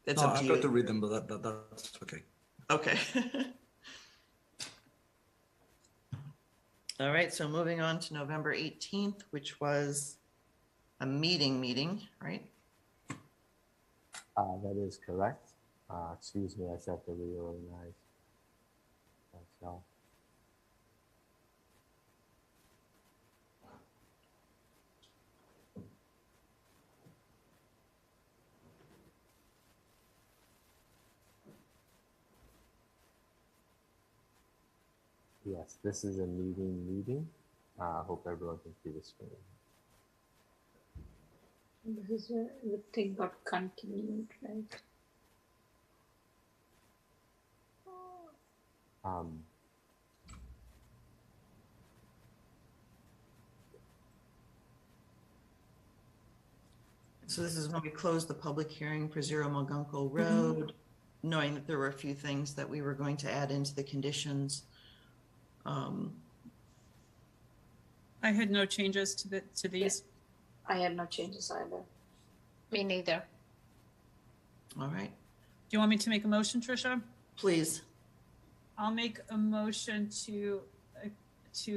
it's up to you. I've got to read them, but that's okay. Okay. All right, so moving on to November 18th, which was a meeting, right? That is correct. Excuse me, I just have to reorganize. That's all. Yes, this is a meeting. Hope everyone can see the screen. This is where the thing got continued, right? So this is when we closed the public hearing for 0 Mogunko Road, knowing that there were a few things that we were going to add into the conditions. I had no changes to these. I had no changes either. Me neither. All right. Do you want me to make a motion, Trisha? Please. I'll make a motion to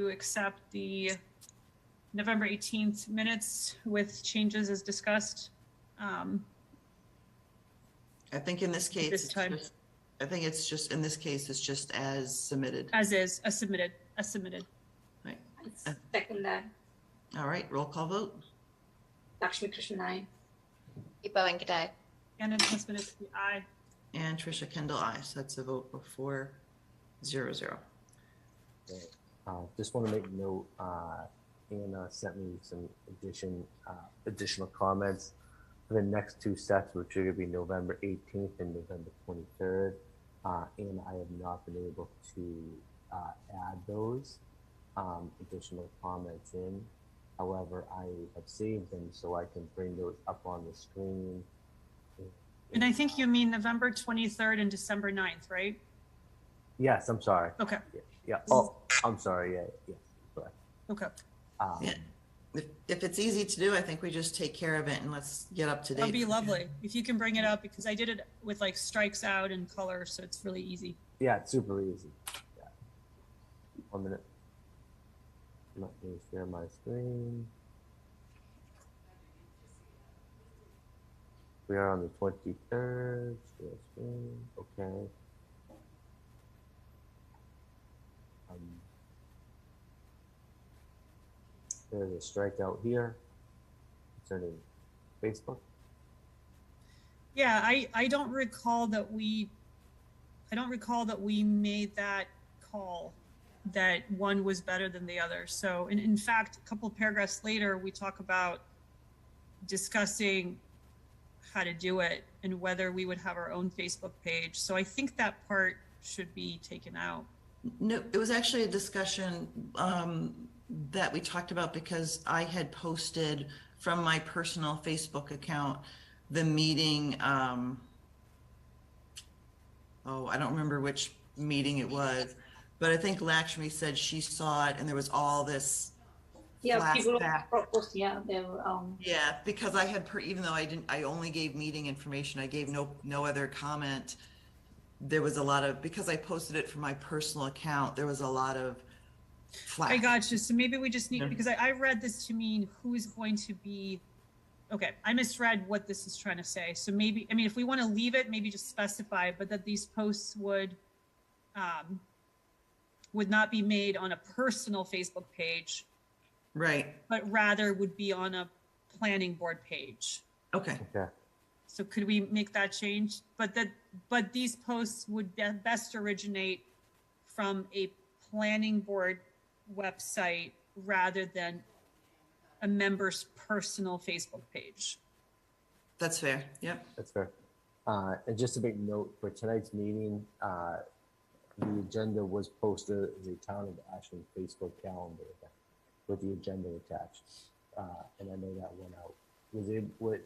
accept the November 18th minutes with changes as discussed. I think in this case, This time. I think it's just, in this case, it's just as submitted. As is, as submitted. Right. Second that. All right, roll call vote. Lakshmi Krishnan. Deepa Venkatai. Anna Tesmanitsky, aye. And Trisha Kendall, aye. So that's a vote of 4:00. Just want to make note, Anna sent me some additional comments for the next two sets, which are going to be November 18th and November 23rd. And I have not been able to add those additional comments in. However, I have saved them so I can bring those up on the screen. And I think you mean November 23rd and December 9th, right? Yes, I'm sorry. Okay. Yeah. Oh, I'm sorry. Yeah. Correct. Okay. Yeah. If it's easy to do, I think we just take care of it and let's get up to date. That'd be lovely if you can bring it up because I did it with like strikes out and color, so it's really easy. Yeah, it's super easy. Yeah. 1 minute. Let me share my screen. We are on the 23rd. Share screen. Okay. There's a strikeout here concerning Facebook. Yeah, I don't recall that we made that call that one was better than the other. So in fact, a couple of paragraphs later, we talk about discussing how to do it and whether we would have our own Facebook page. So I think that part should be taken out. No, it was actually a discussion that we talked about because I had posted from my personal Facebook account the meeting, oh, I don't remember which meeting it was, but I think Lakshmi said she saw it and there was all this Yeah, people flashback. proposed, yeah, they were, Yeah, because I had, even though I only gave meeting information, I gave no other comment. There was a lot of, because I posted it from my personal account, there was a lot of flack. I got you. So maybe we just need, Yeah. because I read this to mean who is going to be, okay, I misread what this is trying to say. So maybe, I mean, if we want to leave it, maybe just specify, but that these posts would not be made on a personal Facebook page. Right. But rather would be on a planning board page. Okay. Okay. So could we make that change? But these posts would best originate from a planning board website rather than a member's personal Facebook page. That's fair. Yep. That's fair. And just a big note for tonight's meeting, the agenda was posted in the Town of Ashland Facebook calendar with the agenda attached. And I know that went out.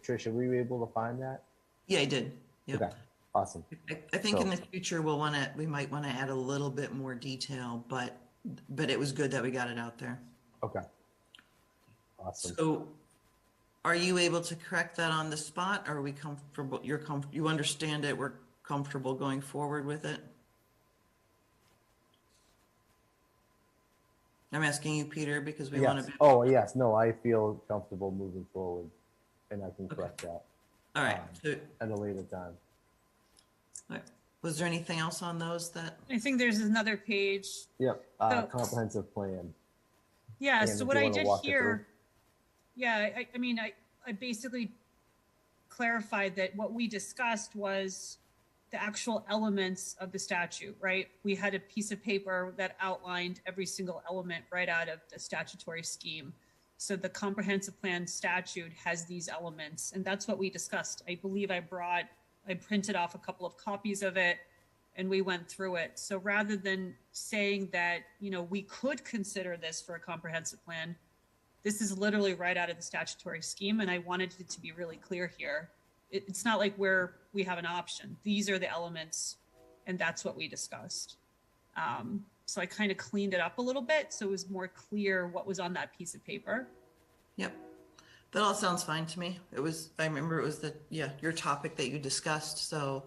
Tricia, were you able to find that? Yeah, I did. Yep. Okay, awesome. I think in the future we might want to add a little bit more detail, but it was good that we got it out there. Okay. Awesome. So are you able to correct that on the spot? Or are we comfortable? You understand it? We're comfortable going forward with it? I'm asking you, Peter, because we want to. Oh, yes. No, I feel comfortable moving forward, and I can correct that. All right. At a later time. All right. Was there anything else on those that? I think there's another page. Yep. So- Comprehensive plan. Yeah, And so if what you I wanna did walk it here, yeah, I mean, I basically clarified that what we discussed was the actual elements of the statute, right? We had a piece of paper that outlined every single element right out of the statutory scheme. So the comprehensive plan statute has these elements, and that's what we discussed. I believe I printed off a couple of copies of it and we went through it. So rather than saying that, we could consider this for a comprehensive plan, this is literally right out of the statutory scheme. And I wanted it to be really clear here. It's not like we have an option. These are the elements, and that's what we discussed. So I kind of cleaned it up a little bit so it was more clear what was on that piece of paper. Yep. That all sounds fine to me. I remember it was your topic that you discussed. So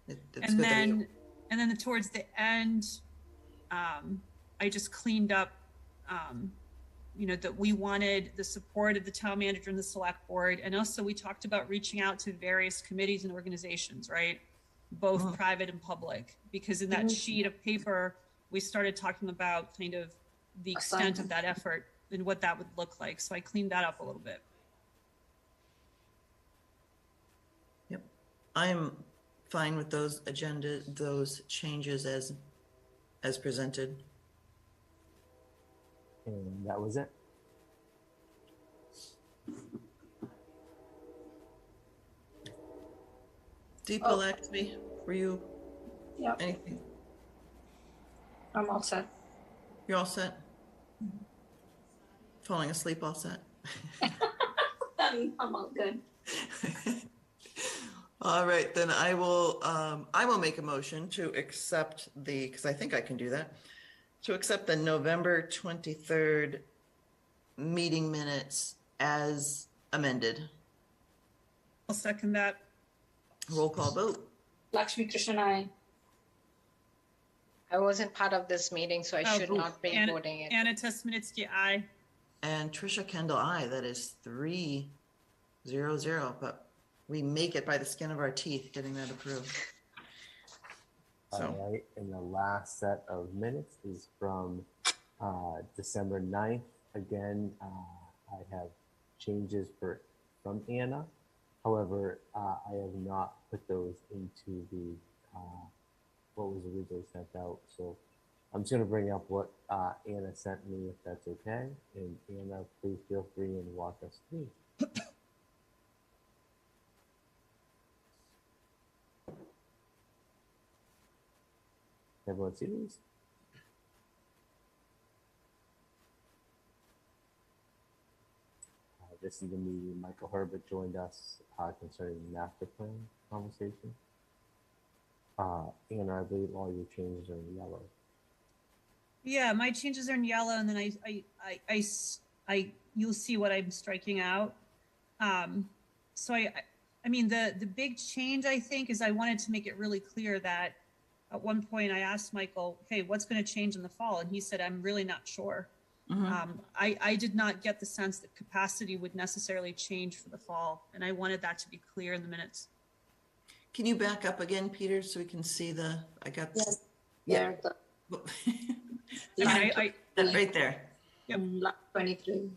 it's good And then towards the end, I just cleaned up, that we wanted the support of the town manager and the select board. And also we talked about reaching out to various committees and organizations, right? Both private and public, because in that sheet of paper, we started talking about kind of the extent of that effort and what that would look like. So I cleaned that up a little bit. Yep. I'm fine with those changes as presented. And that was it. Deepa, Lakshmi, were you? Yeah. Anything? I'm all set. You're all set? Falling asleep all set? I'm all good. All right, then I will make a motion to accept because I think I can do that, to accept the November 23rd meeting minutes as amended. I'll second that. Roll call vote. Lakshmi Krishnan, I wasn't part of this meeting, so I should not be voting it. Anna Tesmanitsky, aye. And Trisha Kendall, aye. That is 3-0-0, but we make it by the skin of our teeth getting that approved. All right, and the last set of minutes is from December 9th. Again, I have changes from Anna. However, I have not put those into the what was originally sent out. So I'm just going to bring up what Anna sent me, if that's okay. And Anna, please feel free and walk us through. Everyone see these? this is the meeting. Michael Herbert joined us concerning the master plan conversation. And I believe all your changes are in yellow. Yeah, my changes are in yellow, and then you'll see what I'm striking out. So I mean, the big change, I think, is I wanted to make it really clear that at one point I asked Michael, hey, what's going to change in the fall? And he said, I'm really not sure. I did not get the sense that capacity would necessarily change for the fall, and I wanted that to be clear in the minutes. Can you back up again, Peter, so we can see I got Yes. Yeah. Right there. Yep. 23.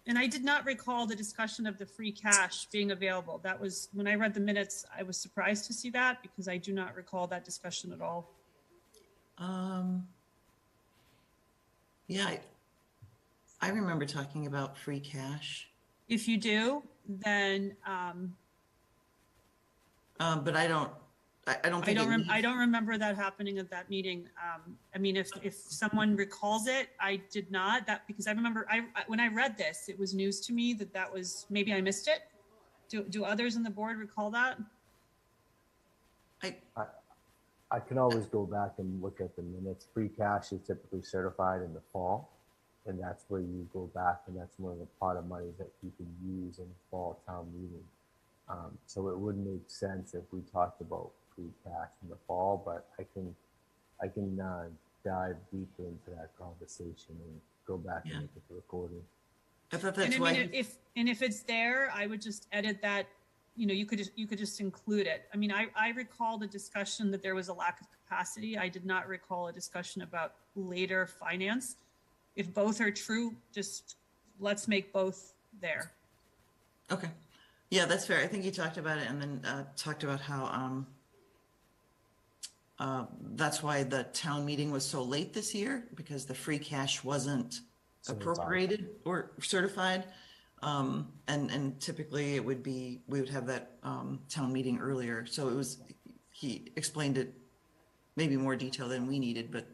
And I did not recall the discussion of the free cash being available. That was, when I read the minutes, I was surprised to see that because I do not recall that discussion at all. Yeah, I remember talking about free cash. If you do, then but I don't think I don't remember that happening at that meeting. I mean, if someone recalls it, I did not. That because I remember when I read this, it was news to me that was, maybe I missed it. Do others on the board recall that? I can always go back and look at the minutes. Free cash is typically certified in the fall, and that's where you go back, and that's one of the pot of money that you can use in the fall town meeting. So it would make sense if we talked about free cash in the fall, but I can dive deeper into that conversation and go back and look at the recording. I thought that's and I mean, if it's there, I would just edit that. You know, you could just include it. I mean, I recall the discussion that there was a lack of capacity. I did not recall a discussion about later finance. If both are true, just let's make both there. Okay. Yeah, that's fair. I think you talked about it and then talked about how that's why the town meeting was so late this year, because the free cash wasn't appropriated or certified. And typically it would be, we would have that town meeting earlier. So it was, he explained it maybe more detail than we needed, but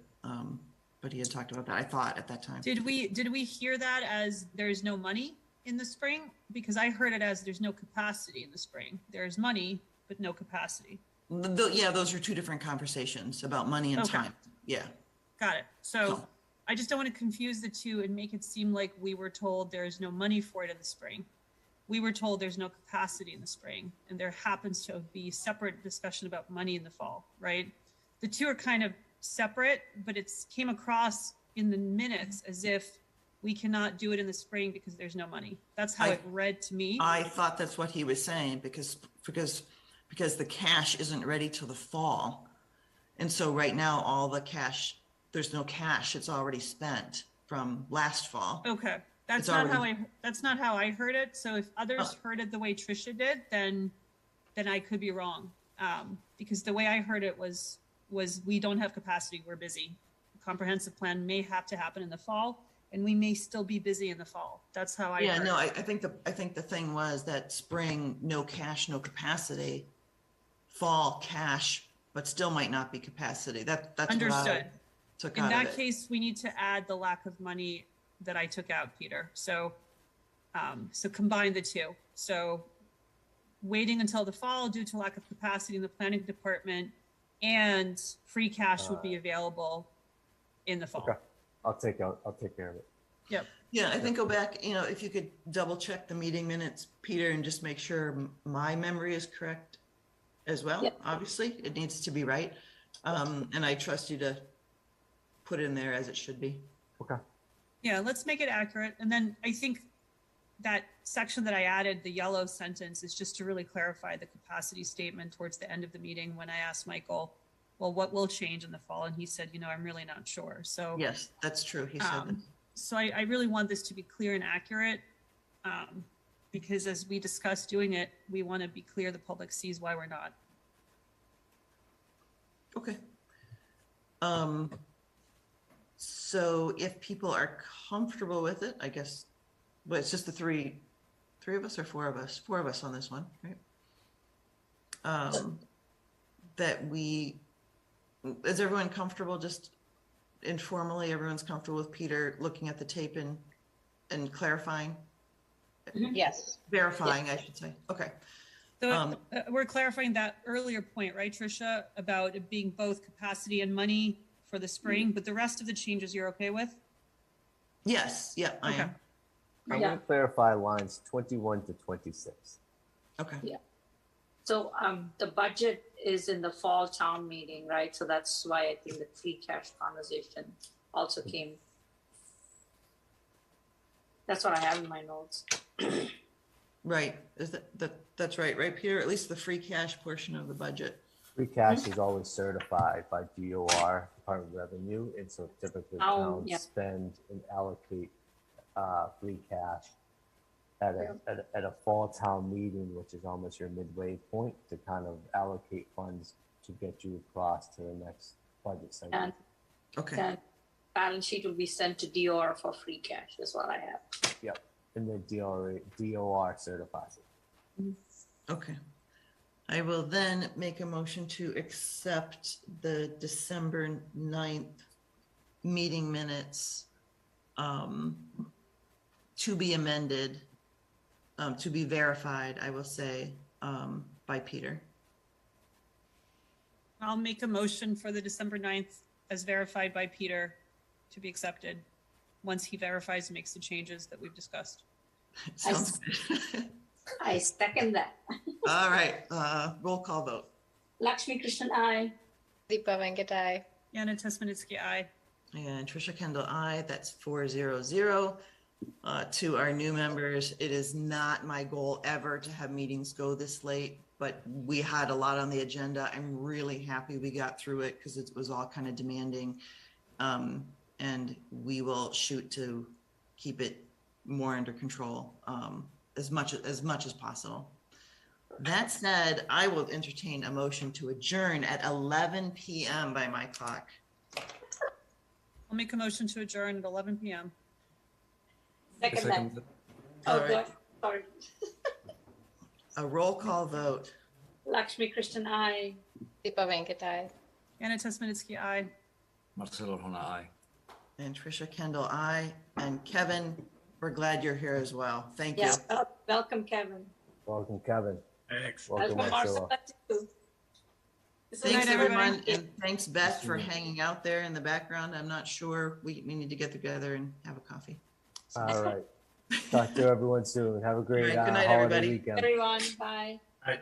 he had talked about that, I thought, at that time. Did we hear that as there's no money in the spring? Because I heard it as there's no capacity in the spring. There's money, but no capacity. Yeah, those are two different conversations about money and time. Yeah. Got it. So I just don't want to confuse the two and make it seem like we were told there's no money for it in the spring. We were told there's no capacity in the spring, and there happens to be separate discussion about money in the fall, right? The two are kind of separate, but it came across in the minutes as if we cannot do it in the spring because there's no money. That's how it read to me. I thought that's what he was saying because the cash isn't ready till the fall. And so right now, all the cash, there's no cash. It's already spent from last fall. Okay. That's not how I heard it. So if others heard it the way Trisha did, then I could be wrong. Because the way I heard it was we don't have capacity. We're busy. The comprehensive plan may have to happen in the fall, and we may still be busy in the fall. That's how I heard I think the thing was that spring, no cash, no capacity, fall cash, but still might not be capacity. That's understood. What I took in out that of it. case, we need to add the lack of money that I took out, Peter. So combine the two. So waiting until the fall due to lack of capacity in the planning department, and free cash would be available in the fall. Okay, I'll take care of it. Yep. Yeah, I think go back, if you could double check the meeting minutes, Peter, and just make sure my memory is correct as well. Yep. Obviously, it needs to be right. And I trust you to put it in there as it should be. Okay. Yeah, let's make it accurate. And then I think that section that I added, the yellow sentence, is just to really clarify the capacity statement towards the end of the meeting when I asked Michael, well, what will change in the fall? And he said, I'm really not sure. So yes, that's true. He said that. So I really want this to be clear and accurate, because as we discussed doing it, we want to be clear the public sees why we're not. Okay. So if people are comfortable with it, I guess, well, it's just the three of us or four of us on this one, right? Is everyone comfortable just informally, everyone's comfortable with Peter looking at the tape and clarifying Yes. Verifying, I should say. Okay. So we're clarifying that earlier point, right, Tricia, about it being both capacity and money for the spring, but the rest of the changes you're okay with? Yes, yeah, I am. I'm going to clarify lines 21 to 26. Okay. Yeah. So the budget is in the fall town meeting, right? So that's why I think the free cash conversation also came. That's what I have in my notes. Right. Is that's right, Peter? At least the free cash portion of the budget. Free cash is always certified by DOR, Department of Revenue, and so typically towns spend and allocate free cash at a fall town meeting, which is almost your midway point, to kind of allocate funds to get you across to the next budget cycle. And okay. Then balance sheet will be sent to DOR for free cash. That's what I have. Yep. And then DOR certifies it. Okay. I will then make a motion to accept the December 9th meeting minutes to be amended, to be verified, I will say, by Peter. I'll make a motion for the December 9th as verified by Peter to be accepted once he verifies and makes the changes that we've discussed. Sounds good. I second that. All right, roll call vote. Lakshmi Krishnan, aye. Deepa Venkat, aye. Yana Tesmanitsky, aye. And Trisha Kendall, aye. That's 400. To our new members, it is not my goal ever to have meetings go this late, but we had a lot on the agenda. I'm really happy we got through it because it was all kind of demanding. And we will shoot to keep it more under control as much as possible. That said, I will entertain a motion to adjourn at 11 p.m. by my clock. I'll make a motion to adjourn at 11 p.m. Second that. All Oh, right. God. Sorry. A roll call vote. Lakshmi Krishnan, aye. Deepa Venkat, aye. Yana Tesmanitsky, aye. Marcelo Hona, aye. And Trisha Kendall, aye. And Kevin, we're glad you're here as well. Thank you. Yeah. Welcome, Kevin. Welcome, Kevin. Thanks. Welcome, Marcelo. Too. Thanks, night, everyone. everyone. And thanks, Beth, for hanging out there in the background. I'm not sure. We need to get together and have a coffee. All right. Talk to everyone soon. Have a great All right, good night, holiday everybody. weekend. Everyone, bye. All right.